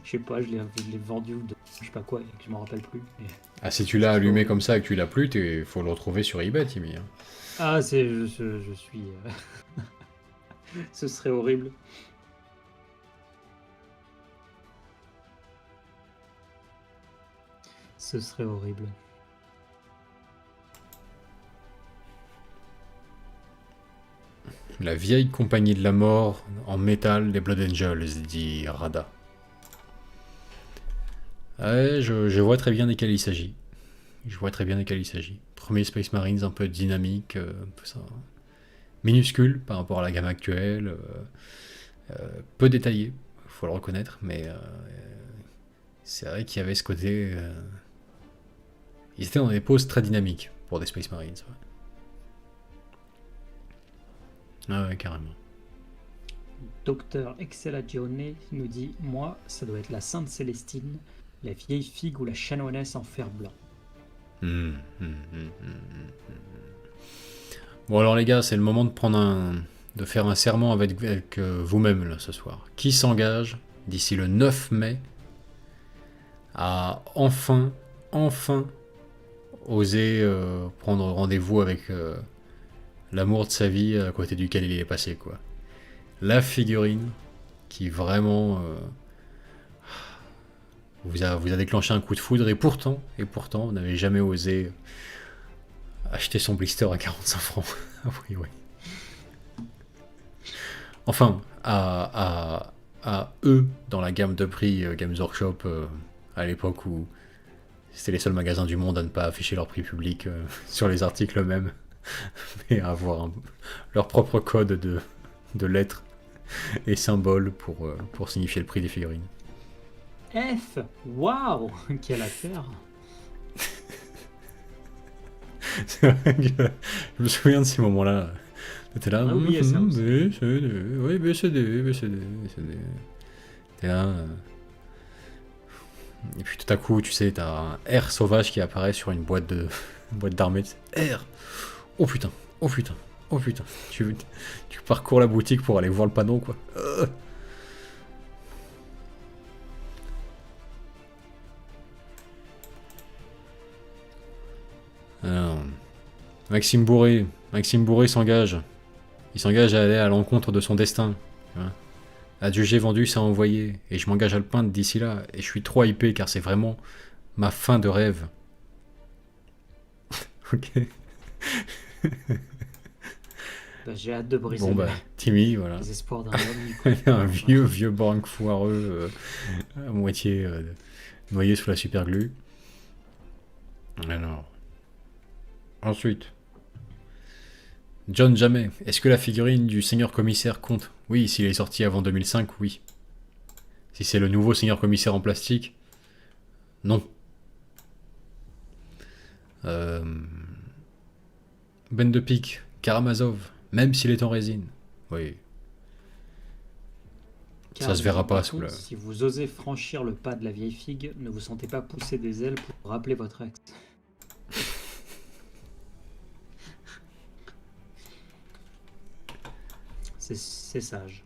je sais pas, je l'ai vendu ou je sais pas quoi et que je m'en rappelle plus. Mais... Ah, si tu l'as allumé comme ça et que tu l'as plus, faut le retrouver sur eBay, Timmy. Hein. Ah, je suis. Ce serait horrible. Ce serait horrible. La vieille compagnie de la mort en métal des Blood Angels, dit Rada. Ouais, je vois très bien desquels il s'agit. Je vois très bien desquels il s'agit. Premier Space Marines un peu dynamique, un peu ça. Minuscule par rapport à la gamme actuelle, peu détaillé, faut le reconnaître, mais c'est vrai qu'il y avait ce côté. Ils étaient dans des poses très dynamiques pour des Space Marines. Ouais. Ah ouais, carrément. Docteur Excellagione nous dit: moi, ça doit être la Sainte Célestine, la vieille figue ou la chanoinesse en fer blanc. Bon alors les gars, c'est le moment de faire un serment avec vous-même là ce soir. Qui s'engage d'ici le 9 mai à enfin oser prendre rendez-vous avec l'amour de sa vie à côté duquel il est passé, quoi. La figurine qui vraiment vous a déclenché un coup de foudre, et pourtant vous n'avez jamais osé acheter son blister à 45 francs. Ah oui, oui. Enfin, à eux, dans la gamme de prix Games Workshop, à l'époque où c'était les seuls magasins du monde à ne pas afficher leur prix public sur les articles eux-mêmes, mais à avoir leur propre code de lettres et symboles pour signifier le prix des figurines. F, waouh, quelle affaire! C'est vrai que je me souviens de ces moments-là. T'étais là, On a oublié ça aussi. B, C, D, oui, B, C, D. T'es là. Et puis tout à coup, tu sais, t'as un R sauvage qui apparaît sur une boîte d'armée. R. Oh putain. Tu parcours la boutique pour aller voir le panneau, quoi. Alors, Maxime Bourré s'engage. Il s'engage à aller à l'encontre de son destin. Adieu, j'ai vendu, ça a envoyé. Et je m'engage à le peindre d'ici là. Et je suis trop hypé car c'est vraiment ma fin de rêve. Ok. Bah, j'ai hâte de briser Bon bah, Timmy, voilà. les espoirs d'un homme. Un vieux Brank foireux à moitié noyé sous la super glue. Alors. Ensuite. John Jamais. Est-ce que la figurine du Seigneur Commissaire compte? Oui, s'il est sorti avant 2005, oui. Si c'est le nouveau Seigneur Commissaire en plastique, non. Ben de Pique. Karamazov. Même s'il est en résine. Oui. Ça se verra pas sous la... Si vous osez franchir le pas de la vieille figue, ne vous sentez pas pousser des ailes pour rappeler votre ex. C'est sage.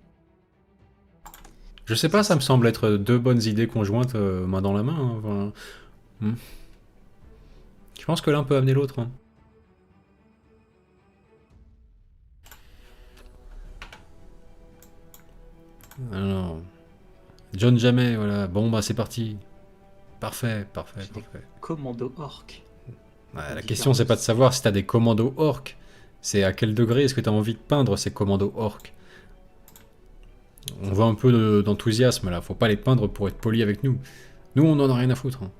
Je sais pas, ça me semble être deux bonnes idées conjointes, main dans la main. Hein, enfin, Je pense que l'un peut amener l'autre. Hein. Alors, John Jamais, voilà. Bon, bah c'est parti. Parfait. Commando orc. Ouais, la question, c'est pas de savoir si t'as des commandos orcs. C'est à quel degré est-ce que t'as envie de peindre ces commandos orcs. On voit un peu d'enthousiasme là. Faut pas les peindre pour être poli avec nous. Nous, on en a rien à foutre. Hein.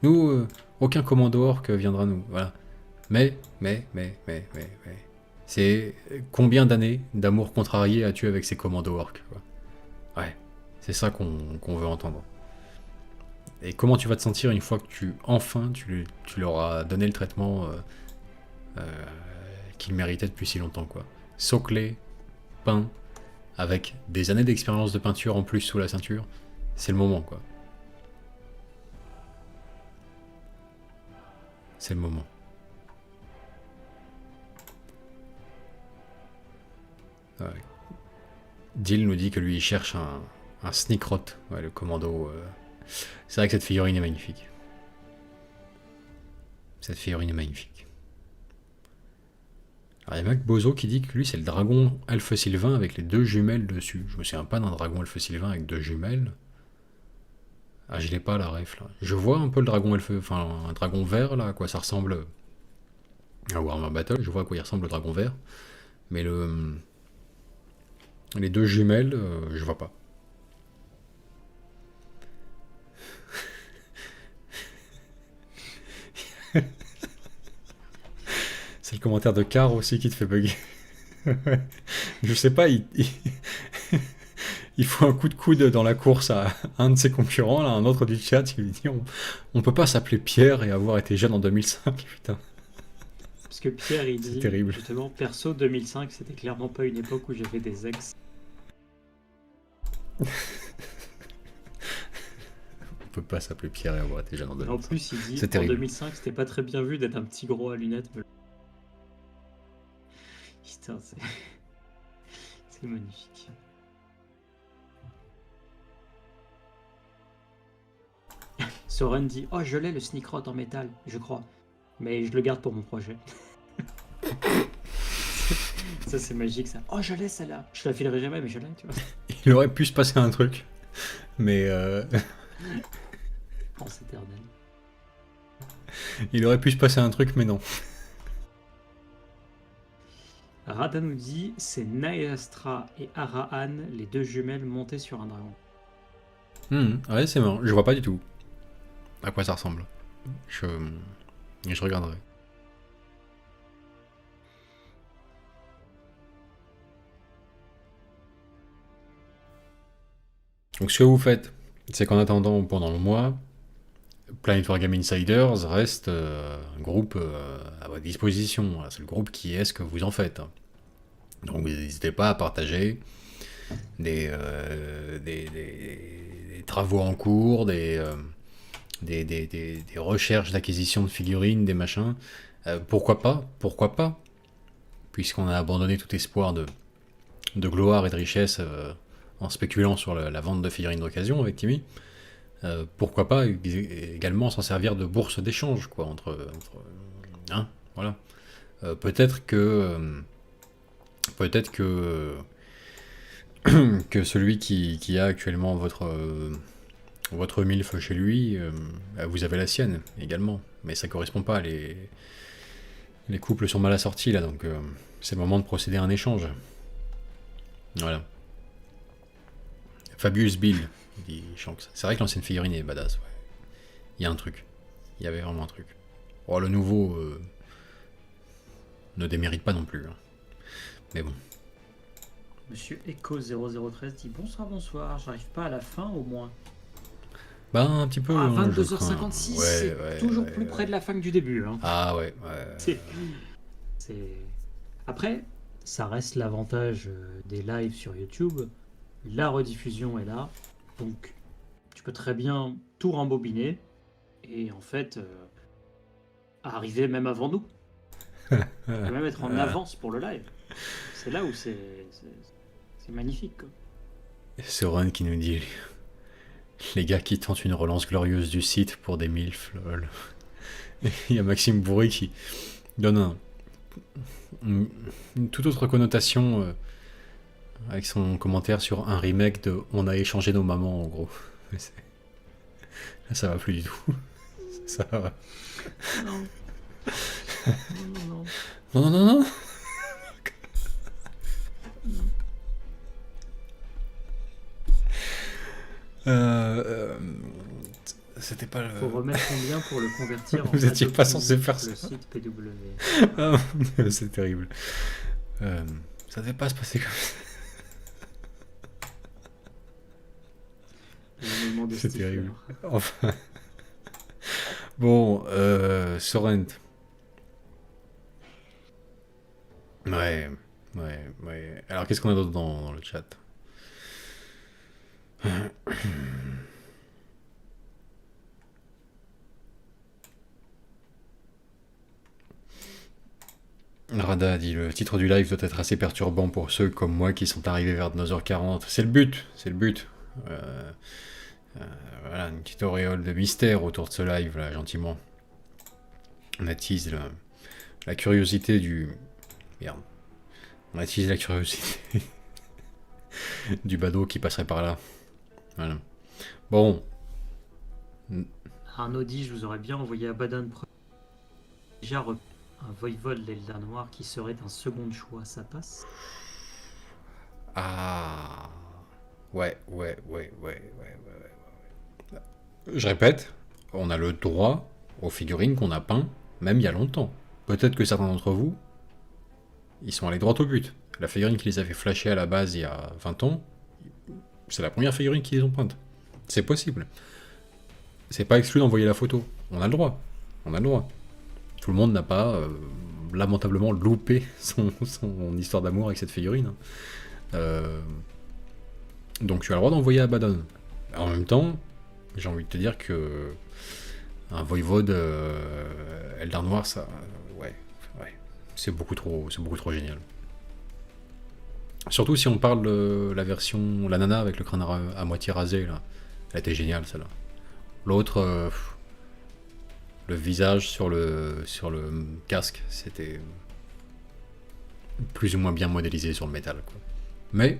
Nous, aucun commando orc viendra nous. Voilà. Mais. C'est combien d'années d'amour contrarié as-tu avec ces commandos orcs, quoi. Ouais. C'est ça qu'on veut entendre. Et comment tu vas te sentir une fois que tu leur as donné le traitement qu'ils méritaient depuis si longtemps, quoi. Soclé, peint, avec des années d'expérience de peinture en plus sous la ceinture, c'est le moment, quoi. C'est le moment. Ouais. Dill nous dit que lui il cherche un Sneakrot, ouais, le commando. C'est vrai que cette figurine est magnifique. Alors il y a Mac Bozo qui dit que lui c'est le dragon Elfe Sylvain avec les deux jumelles dessus. Je me souviens pas d'un dragon Elfe Sylvain avec deux jumelles. Ah, je l'ai pas la ref là. Je vois un peu le dragon Elfe, enfin un dragon vert là, à quoi ça ressemble à Warhammer Battle. Je vois à quoi il ressemble le dragon vert. Mais Les deux jumelles, je vois pas. C'est le commentaire de Car aussi qui te fait bugger. Je sais pas, il faut un coup de coude dans la course à un de ses concurrents, là, un autre du chat, qui lui dit on peut pas s'appeler Pierre et avoir été jeune en 2005, putain. Parce que Pierre, il C'est dit, terrible. justement, perso 2005, c'était clairement pas une époque où j'avais des ex. On peut pas s'appeler Pierre et avoir été jeune en Et en 2005. plus, il dit, C'est en terrible. 2005, c'était pas très bien vu d'être un petit gros à lunettes. Putain, c'est magnifique. Soren dit, oh, je l'ai le Sneakrot en métal, je crois. Mais je le garde pour mon projet. Ça, c'est magique, ça. Oh, je l'ai, celle-là. Je la filerai jamais, mais je l'ai, tu vois. Il aurait pu se passer un truc, mais France éternelle. il aurait pu se passer un truc, mais non. Rada nous dit, c'est Naestra et Arahan, les deux jumelles montées sur un dragon. Ouais, c'est marrant. Je vois pas du tout à quoi ça ressemble. Je regarderai. Donc ce que vous faites, c'est qu'en attendant, pendant le mois, Planet Wargame Insiders reste un groupe à votre disposition. Voilà, c'est le groupe qui est ce que vous en faites. Donc n'hésitez pas à partager des travaux en cours, des recherches d'acquisition de figurines, des machins. Pourquoi pas, puisqu'on a abandonné tout espoir de gloire et de richesse en spéculant sur la vente de figurines d'occasion avec Timmy. Pourquoi pas également s'en servir de bourse d'échange, quoi, hein, voilà. Peut-être que que celui qui a actuellement votre MILF chez lui, vous avez la sienne également, mais ça correspond pas. Les couples sont mal assortis là, donc c'est le moment de procéder à un échange. Voilà. Fabius Bill dit Shanks. C'est vrai que l'ancienne figurine est badass, ouais. Il y a un truc. Il y avait vraiment un truc. Oh, le nouveau ne démérite pas non plus, hein. Mais bon. Monsieur Echo0013 dit, bonsoir, j'arrive pas à la fin au moins. Bah, un petit peu. À hein, 22h56, c'est toujours plus près de la fin que du début. Hein. Ah ouais. C'est... Après, ça reste l'avantage des lives sur YouTube. La rediffusion est là. Donc, tu peux très bien tout rembobiner. Et en fait, arriver même avant nous. Tu peux même être en avance pour le live. C'est là où c'est magnifique. Quoi. C'est Ron qui nous dit les gars qui tentent une relance glorieuse du site pour des milfs, lol. Et il y a Maxime Bourré qui donne une toute autre connotation avec son commentaire sur un remake de On a échangé nos mamans, en gros. Mais là, ça va plus du tout. Ça va. Non. Non. C'était pas le... Faut remettre combien pour le convertir en Vous étiez pas censé faire le ça. site PW. Ah, c'est terrible. Ça devait pas se passer comme ça. C'est terrible. Enfin. Bon, Sorrent. Ouais. Alors, qu'est-ce qu'on a d'autre dans le chat? Rada a dit le titre du live doit être assez perturbant pour ceux comme moi qui sont arrivés vers 9h40. C'est le but. Voilà, une petite auréole de mystère autour de ce live là, gentiment. On attise la curiosité du... Merde. On attise la curiosité du badaud qui passerait par là. Voilà. Bon. Arnaud dit, je vous aurais bien envoyé à Baden déjà un Voivode l'Eldar Noir qui serait un second choix, ça passe? Ah. Ouais. Je répète, on a le droit aux figurines qu'on a peint, même il y a longtemps. Peut-être que certains d'entre vous, ils sont allés droit au but. La figurine qui les avait flashés à la base il y a 20 ans, c'est la première figurine qu'ils les ont peintes. C'est possible. C'est pas exclu d'envoyer la photo. On a le droit. On a le droit. Tout le monde n'a pas lamentablement loupé son histoire d'amour avec cette figurine. Donc tu as le droit d'envoyer à Abaddon. En même temps, j'ai envie de te dire que un Voivode Eldar Noir, ça, ouais, c'est beaucoup trop génial. Surtout si on parle de la version, la nana avec le crâne à moitié rasé, là. Elle était géniale, celle-là. L'autre, le visage sur le casque, c'était plus ou moins bien modélisé sur le métal, quoi. Mais,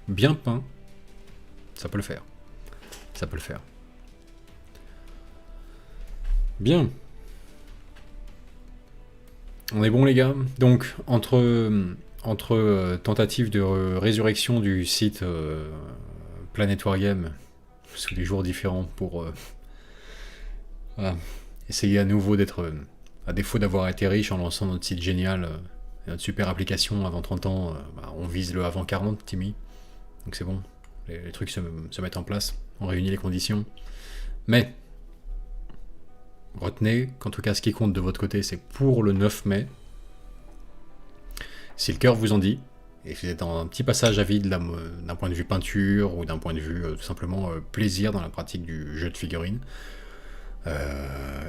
bien peint, ça peut le faire. Ça peut le faire. Bien. On est bon, les gars. Donc, entre tentative de résurrection du site Planet Wargame sous des jours différents pour voilà, essayer à nouveau d'être, à défaut d'avoir été riche en lançant notre site génial, notre super application avant 30 ans, on vise le avant 40, Timmy. Donc c'est bon, les trucs se mettent en place, on réunit les conditions. Mais, retenez qu'en tout cas ce qui compte de votre côté, c'est pour le 9 mai. Si le cœur vous en dit, et si vous êtes dans un petit passage à vide d'un point de vue peinture, ou d'un point de vue tout simplement plaisir dans la pratique du jeu de figurines,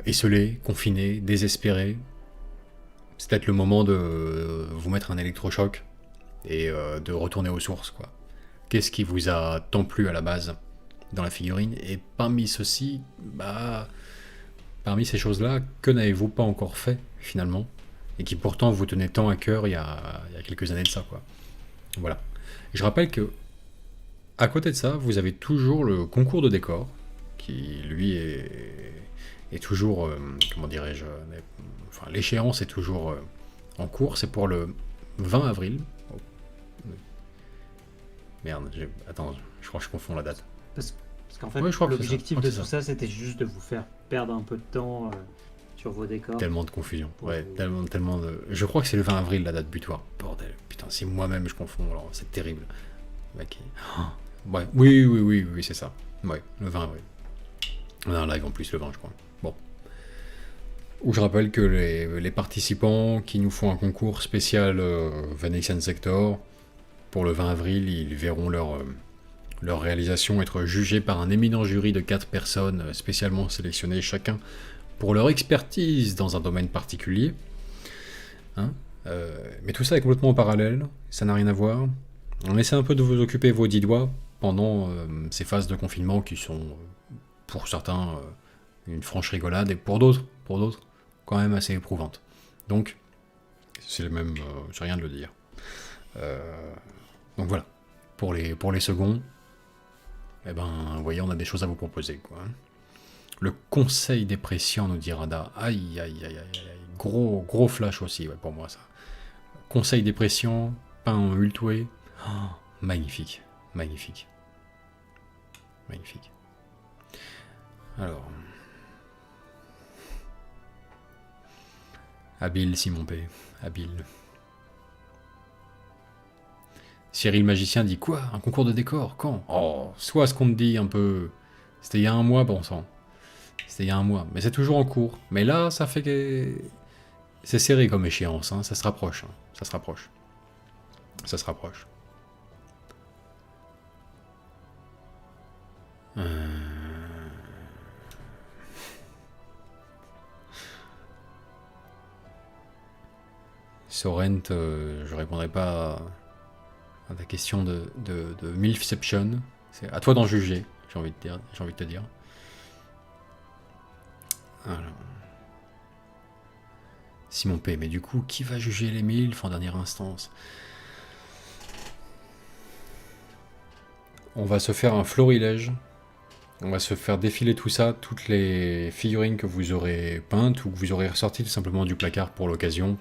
esselé, confiné, désespéré, c'est peut-être le moment de vous mettre un électrochoc et de retourner aux sources, quoi. Qu'est-ce qui vous a tant plu à la base dans la figurine? Et parmi ceci, parmi ces choses-là, que n'avez-vous pas encore fait finalement? Et qui pourtant vous tenait tant à cœur il y a quelques années de ça, quoi. Voilà. Et je rappelle que, à côté de ça, vous avez toujours le concours de décor, qui lui est toujours, comment dirais-je, enfin l'échéance est toujours en cours, c'est pour le 20 avril. Oh. Merde, attends, je crois que je confonds la date. Parce qu'en fait, Ouais, je crois que l'objectif c'est de ça. tout ça, c'était juste de vous faire perdre un peu de temps sur vos décors. Tellement de confusion. Ouais, Ouais. tellement de... Je crois que c'est le 20 avril la date butoir. Bordel, putain, si moi-même je confonds, alors c'est terrible. Mec. Ouais, oui, c'est ça. Ouais, le 20 avril. On a un live en plus le 20, je crois. Bon. Où je rappelle que les participants qui nous font un concours spécial Venetian Sector, pour le 20 avril, ils verront leur réalisation être jugée par un éminent jury de 4 personnes spécialement sélectionnées chacun pour leur expertise dans un domaine particulier. Hein, mais tout ça est complètement en parallèle, ça n'a rien à voir. On essaie un peu de vous occuper vos 10 doigts pendant ces phases de confinement qui sont, pour certains, une franche rigolade, et pour d'autres, quand même assez éprouvantes. Donc, c'est rien de le dire. Donc voilà, pour les seconds, eh ben, vous voyez, on a des choses à vous proposer, quoi. Le conseil des pressions, nous dit Rada. Aïe. Gros flash aussi, ouais, pour moi, ça. Conseil des pressions, peint en Ultway. Oh, magnifique. Alors. Habile, Simon P. Habile. Cyril Magicien dit quoi? Un concours de décor? Quand? Oh, soit ce qu'on te dit un peu... C'était il y a un mois, bon sang. C'était il y a un mois, mais c'est toujours en cours. Mais là, ça fait que... C'est serré comme échéance, hein. Ça se rapproche. Ça se rapproche. Sorrent, je répondrai pas à ta question de Milfception. C'est à toi d'en juger, j'ai envie de te dire. Alors. Simon P, mais du coup, qui va juger les MILF en dernière instance? On va se faire un florilège. On va se faire défiler tout ça, toutes les figurines que vous aurez peintes ou que vous aurez ressorties tout simplement du placard pour l'occasion,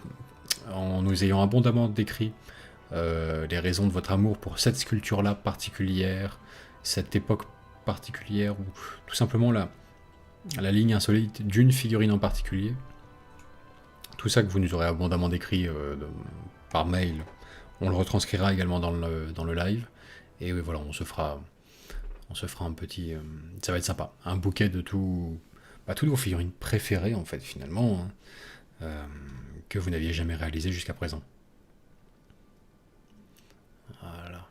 en nous ayant abondamment décrit les raisons de votre amour pour cette sculpture-là particulière, cette époque particulière, ou tout simplement la ligne insolite d'une figurine en particulier. Tout ça que vous nous aurez abondamment décrit par mail, on le retranscrira également dans le live. Et voilà, on se fera un petit... ça va être sympa. Un bouquet de toutes vos figurines préférées, en fait, finalement, hein, que vous n'aviez jamais réalisé jusqu'à présent. Voilà.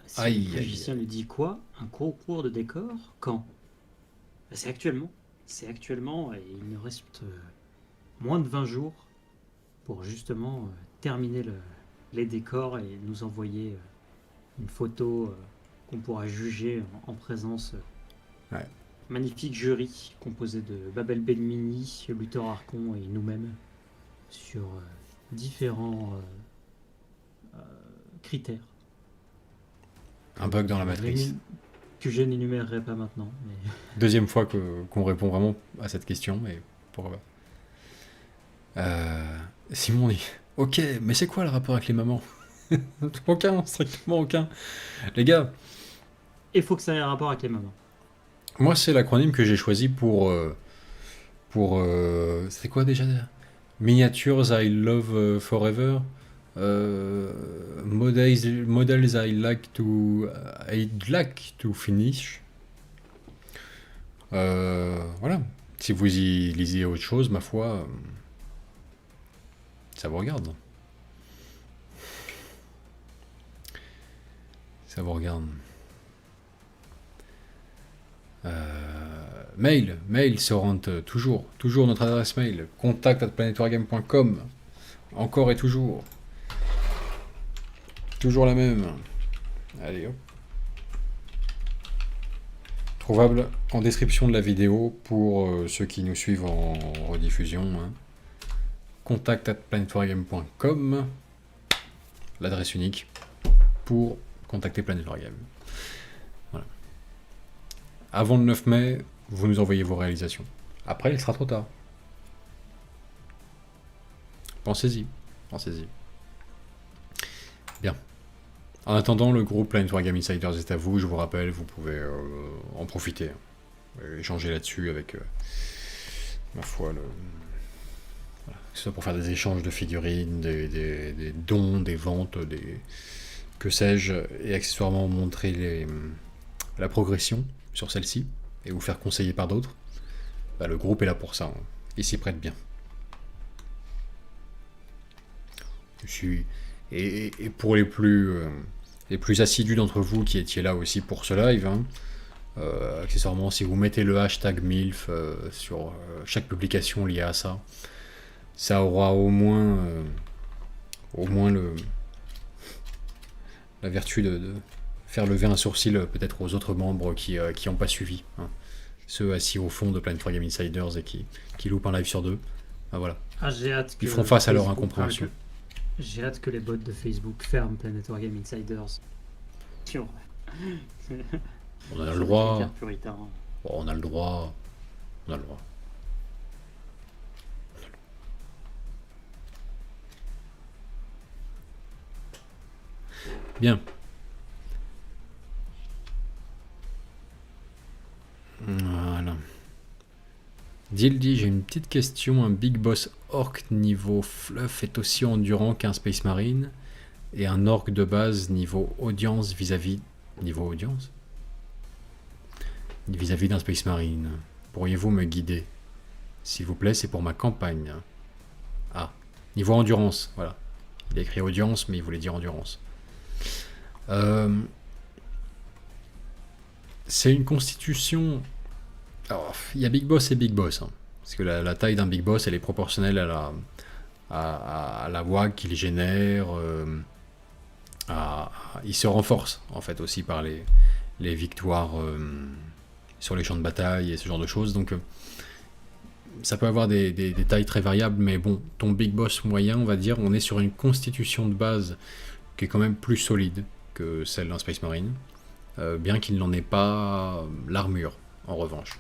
Si Aïe, le magicien lui dit quoi? Un concours de décor? Quand? Bah, c'est actuellement. C'est actuellement, et il nous reste moins de 20 jours pour justement terminer les décors et nous envoyer une photo qu'on pourra juger en présence. Ouais. Magnifique jury composé de Babel Benmini, Luthor Arcon et nous-mêmes sur différents critères. Un bug dans la matrice. Que je n'énumérerai pas maintenant. Mais... Deuxième fois qu'on répond vraiment à cette question, mais pourquoi pas. Simon dit « Ok, mais c'est quoi le rapport avec les mamans ?» Aucun, strictement aucun. Les gars... Il faut que ça ait un rapport avec les mamans. Moi, c'est l'acronyme que j'ai choisi pour c'est quoi déjà? Miniatures I Love Forever. Models I'd like to finish. Voilà. Si vous y lisez autre chose, ma foi, ça vous regarde. Ça vous regarde. Mail se rentre toujours notre adresse mail, contact@planetwargame.com, encore et toujours la même. Allez hop. Trouvable en description de la vidéo pour ceux qui nous suivent en rediffusion. Hein. contact@planetwargame.com, l'adresse unique pour contacter Planet Wargame. Voilà. Avant le 9 mai, vous nous envoyez vos réalisations. Après, il sera trop tard. Pensez-y. Bien. En attendant, le groupe Planet Wargame Insiders est à vous. Je vous rappelle, vous pouvez en profiter. Échanger là-dessus avec, ma foi, voilà. Que ce soit pour faire des échanges de figurines, des dons, des ventes, que sais-je, et accessoirement montrer la progression sur celle-ci, et vous faire conseiller par d'autres. Bah, le groupe est là pour ça. Hein. Il s'y prête bien. Et pour les plus assidus d'entre vous qui étiez là aussi pour ce live, hein, accessoirement, si vous mettez le hashtag MILF sur chaque publication liée à ça, ça aura au moins la vertu de faire lever un sourcil peut-être aux autres membres qui n'ont pas suivi. Hein. Ceux assis au fond de Planet Wargame Insiders et qui loupent un live sur deux. Ben voilà. J'ai hâte Ils font face à leur incompréhension. J'ai hâte que les bots de Facebook ferment Planet Wargame Insiders. On a le droit. Puritain. Bon, on a le droit. Bien. Voilà. Dil dit, j'ai une petite question. Un Big Boss Orc niveau fluff est aussi endurant qu'un Space Marine, et un Orc de base niveau audience vis-à-vis d'un Space Marine. Pourriez-vous me guider, s'il vous plaît? C'est pour ma campagne. Ah, niveau endurance, voilà. Il a écrit audience, mais il voulait dire endurance. C'est une constitution... Alors, il y a Big Boss et Big Boss. Hein, parce que la taille d'un Big Boss, elle est proportionnelle à la WAG qu'il génère. Il se renforce, en fait, aussi par les victoires sur les champs de bataille et ce genre de choses. Donc, ça peut avoir des tailles très variables, mais bon, ton Big Boss moyen, on va dire, on est sur une constitution de base qui est quand même plus solide que celle d'un Space Marine, bien qu'il n'en ait pas l'armure en revanche.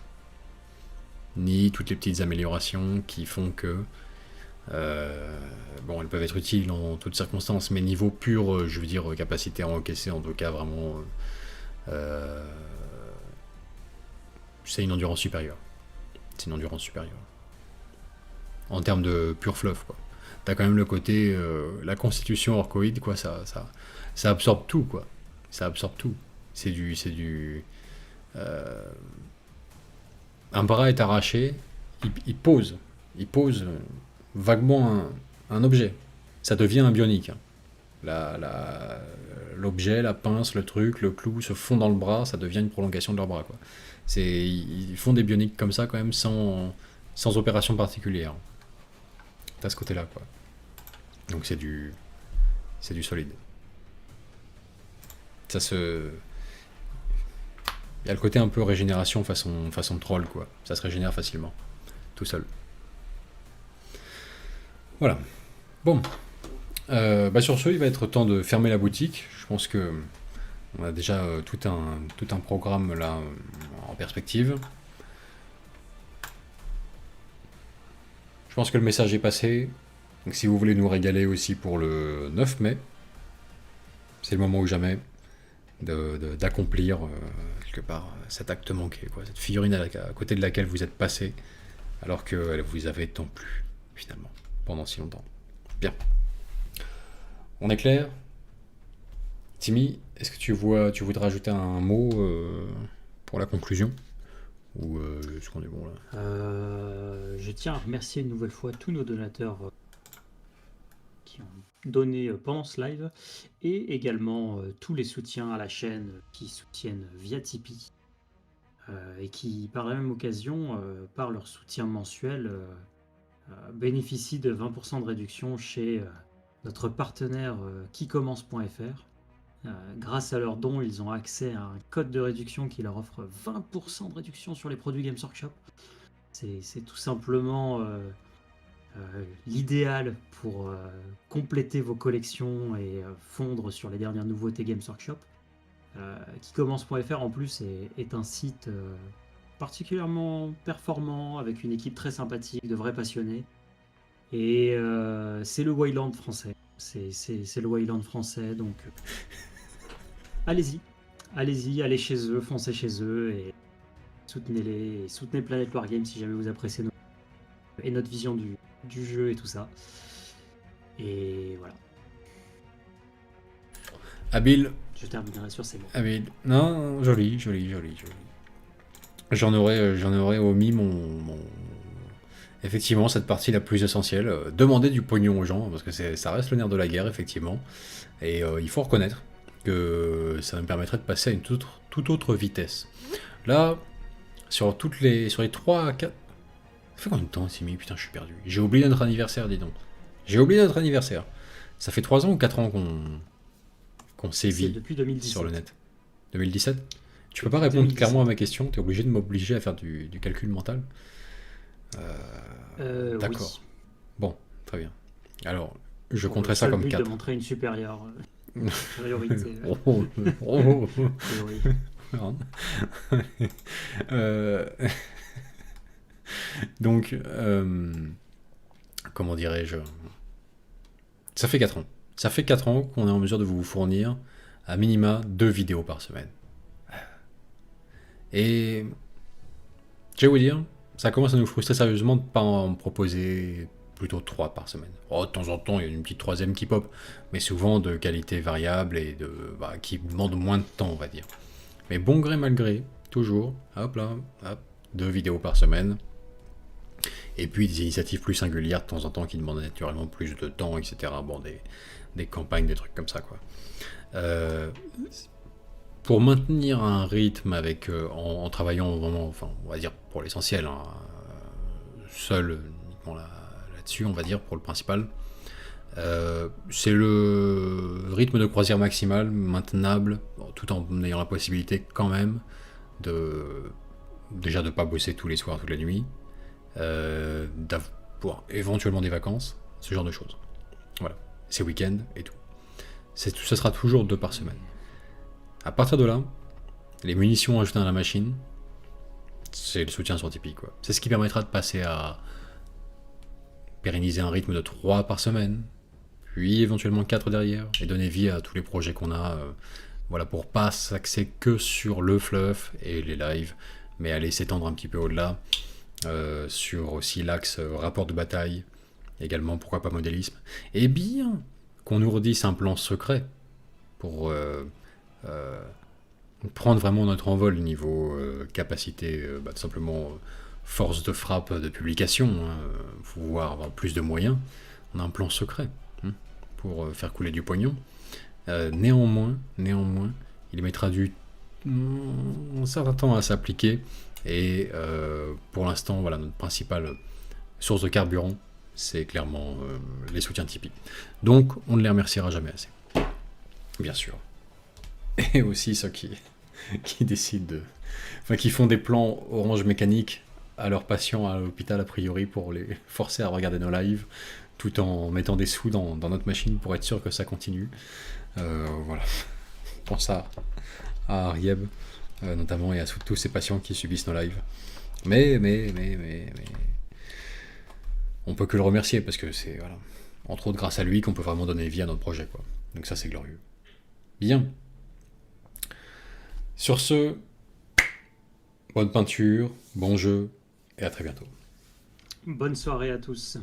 Ni toutes les petites améliorations qui font que... bon, elles peuvent être utiles en toutes circonstances, mais niveau pur, je veux dire, capacité à encaisser, en tout cas, vraiment... c'est une endurance supérieure. C'est une endurance supérieure. En termes de pur fluff, quoi. T'as quand même le côté... la constitution orcoïde, quoi, ça absorbe tout, quoi. Ça absorbe tout. C'est du... un bras est arraché, il pose vaguement un objet. Ça devient un bionique. L'objet, la pince, le truc, le clou se fond dans le bras, ça devient une prolongation de leur bras, quoi. Ils font des bioniques comme ça quand même sans opération particulière. T'as ce côté-là, quoi. Donc c'est du solide. Il y a le côté un peu régénération façon troll, quoi. Ça se régénère facilement, tout seul. Voilà. Bon. Sur ce, il va être temps de fermer la boutique. Je pense que on a déjà tout un programme là en perspective. Je pense que le message est passé. Donc si vous voulez nous régaler aussi pour le 9 mai, c'est le moment ou jamais d'accomplir quelque part cet acte manqué, quoi, cette figurine à côté de laquelle vous êtes passé alors que vous avez tant plu finalement pendant si longtemps. Bien. On est clair? Timmy, est-ce que tu voudrais rajouter un mot pour la conclusion? Ou est-ce qu'on est bon là? Je tiens à remercier une nouvelle fois tous nos donateurs qui ont donné pendant ce live et également tous les soutiens à la chaîne qui soutiennent via Tipeee et qui par la même occasion, par leur soutien mensuel, bénéficient de 20% de réduction chez notre partenaire quicommence.fr. Grâce à leurs dons, ils ont accès à un code de réduction qui leur offre 20% de réduction sur les produits Games Workshop. C'est tout simplement l'idéal pour compléter vos collections et fondre sur les dernières nouveautés Games Workshop. Quicommence.fr en plus est un site particulièrement performant, avec une équipe très sympathique, de vrais passionnés. Et c'est le Wayland français. C'est le Wayland français, donc allez-y, allez chez eux, foncez chez eux et soutenez-les, et soutenez Planet Wargame si jamais vous appréciez et notre vision du jeu et tout ça. Et voilà. Habile. Je terminerai sur ces mots. Habile. Non, joli. J'en aurais omis effectivement, cette partie la plus essentielle. Demander du pognon aux gens, parce que ça reste le nerf de la guerre, effectivement. Et il faut reconnaître que ça me permettrait de passer à une toute autre vitesse. Là, sur les 3 à 4... Ça fait combien de temps, Simi? Putain, je suis perdu. J'ai oublié notre anniversaire, dis donc. J'ai oublié notre anniversaire. Ça fait 3 ans ou 4 ans qu'on sévit depuis 2017. Sur le net. 2017? Tu peux pas répondre 2017. Clairement à ma question, t'es obligé de m'obliger à faire du calcul mental. D'accord. Oui. Bon, très bien. Alors, je compterai ça comme 4. De montrer une supérieure supériorité. Donc, comment dirais-je? Ça fait 4 ans. Ça fait 4 ans qu'on est en mesure de vous fournir à minima 2 vidéos par semaine. Et je vais vous dire, ça commence à nous frustrer sérieusement de ne pas en proposer plutôt 3 par semaine. De temps en temps, il y a une petite troisième qui pop, mais souvent de qualité variable et qui demande moins de temps, on va dire. Mais bon gré mal gré, toujours, hop, 2 vidéos par semaine. Et puis des initiatives plus singulières de temps en temps qui demandent naturellement plus de temps, etc. Bon, des campagnes, des trucs comme ça, quoi. Pour maintenir un rythme en travaillant vraiment, enfin, on va dire pour l'essentiel, seul uniquement là-dessus, on va dire, pour le principal, c'est le rythme de croisière maximal, maintenable, tout en ayant la possibilité quand même déjà de ne pas bosser tous les soirs, toute la nuit, d'avoir éventuellement des vacances, ce genre de choses. Voilà, ces week-ends et tout. Ce sera toujours 2 par semaine. À partir de là, les munitions ajoutées à la machine, c'est le soutien sur Tipeee, quoi. C'est ce qui permettra de passer à pérenniser un rythme de 3 par semaine, puis éventuellement 4 derrière, et donner vie à tous les projets qu'on a, voilà, pour pas s'axer que sur le fluff et les lives, mais aller s'étendre un petit peu au-delà, sur aussi l'axe rapport de bataille, également pourquoi pas modélisme, et bien qu'on nous redisse un plan secret pour prendre vraiment notre envol niveau capacité, tout simplement force de frappe de publication, hein, pouvoir avoir plus de moyens. On a un plan secret pour faire couler du pognon. Néanmoins, il mettra un certain temps à s'appliquer, et pour l'instant, voilà, notre principale source de carburant, c'est clairement les soutiens Tipeee. Donc, on ne les remerciera jamais assez. Bien sûr. Et aussi ceux qui décident qui font des plans Orange Mécanique à leurs patients à l'hôpital, a priori, pour les forcer à regarder nos lives, tout en mettant des sous dans notre machine pour être sûr que ça continue. Voilà. Je pense à Arieb, notamment, et à tous ces patients qui subissent nos lives. Mais on peut que le remercier, parce que c'est, voilà, entre autres grâce à lui qu'on peut vraiment donner vie à notre projet, quoi. Donc ça, c'est glorieux. Bien. Sur ce, bonne peinture, bon jeu, et à très bientôt. Bonne soirée à tous.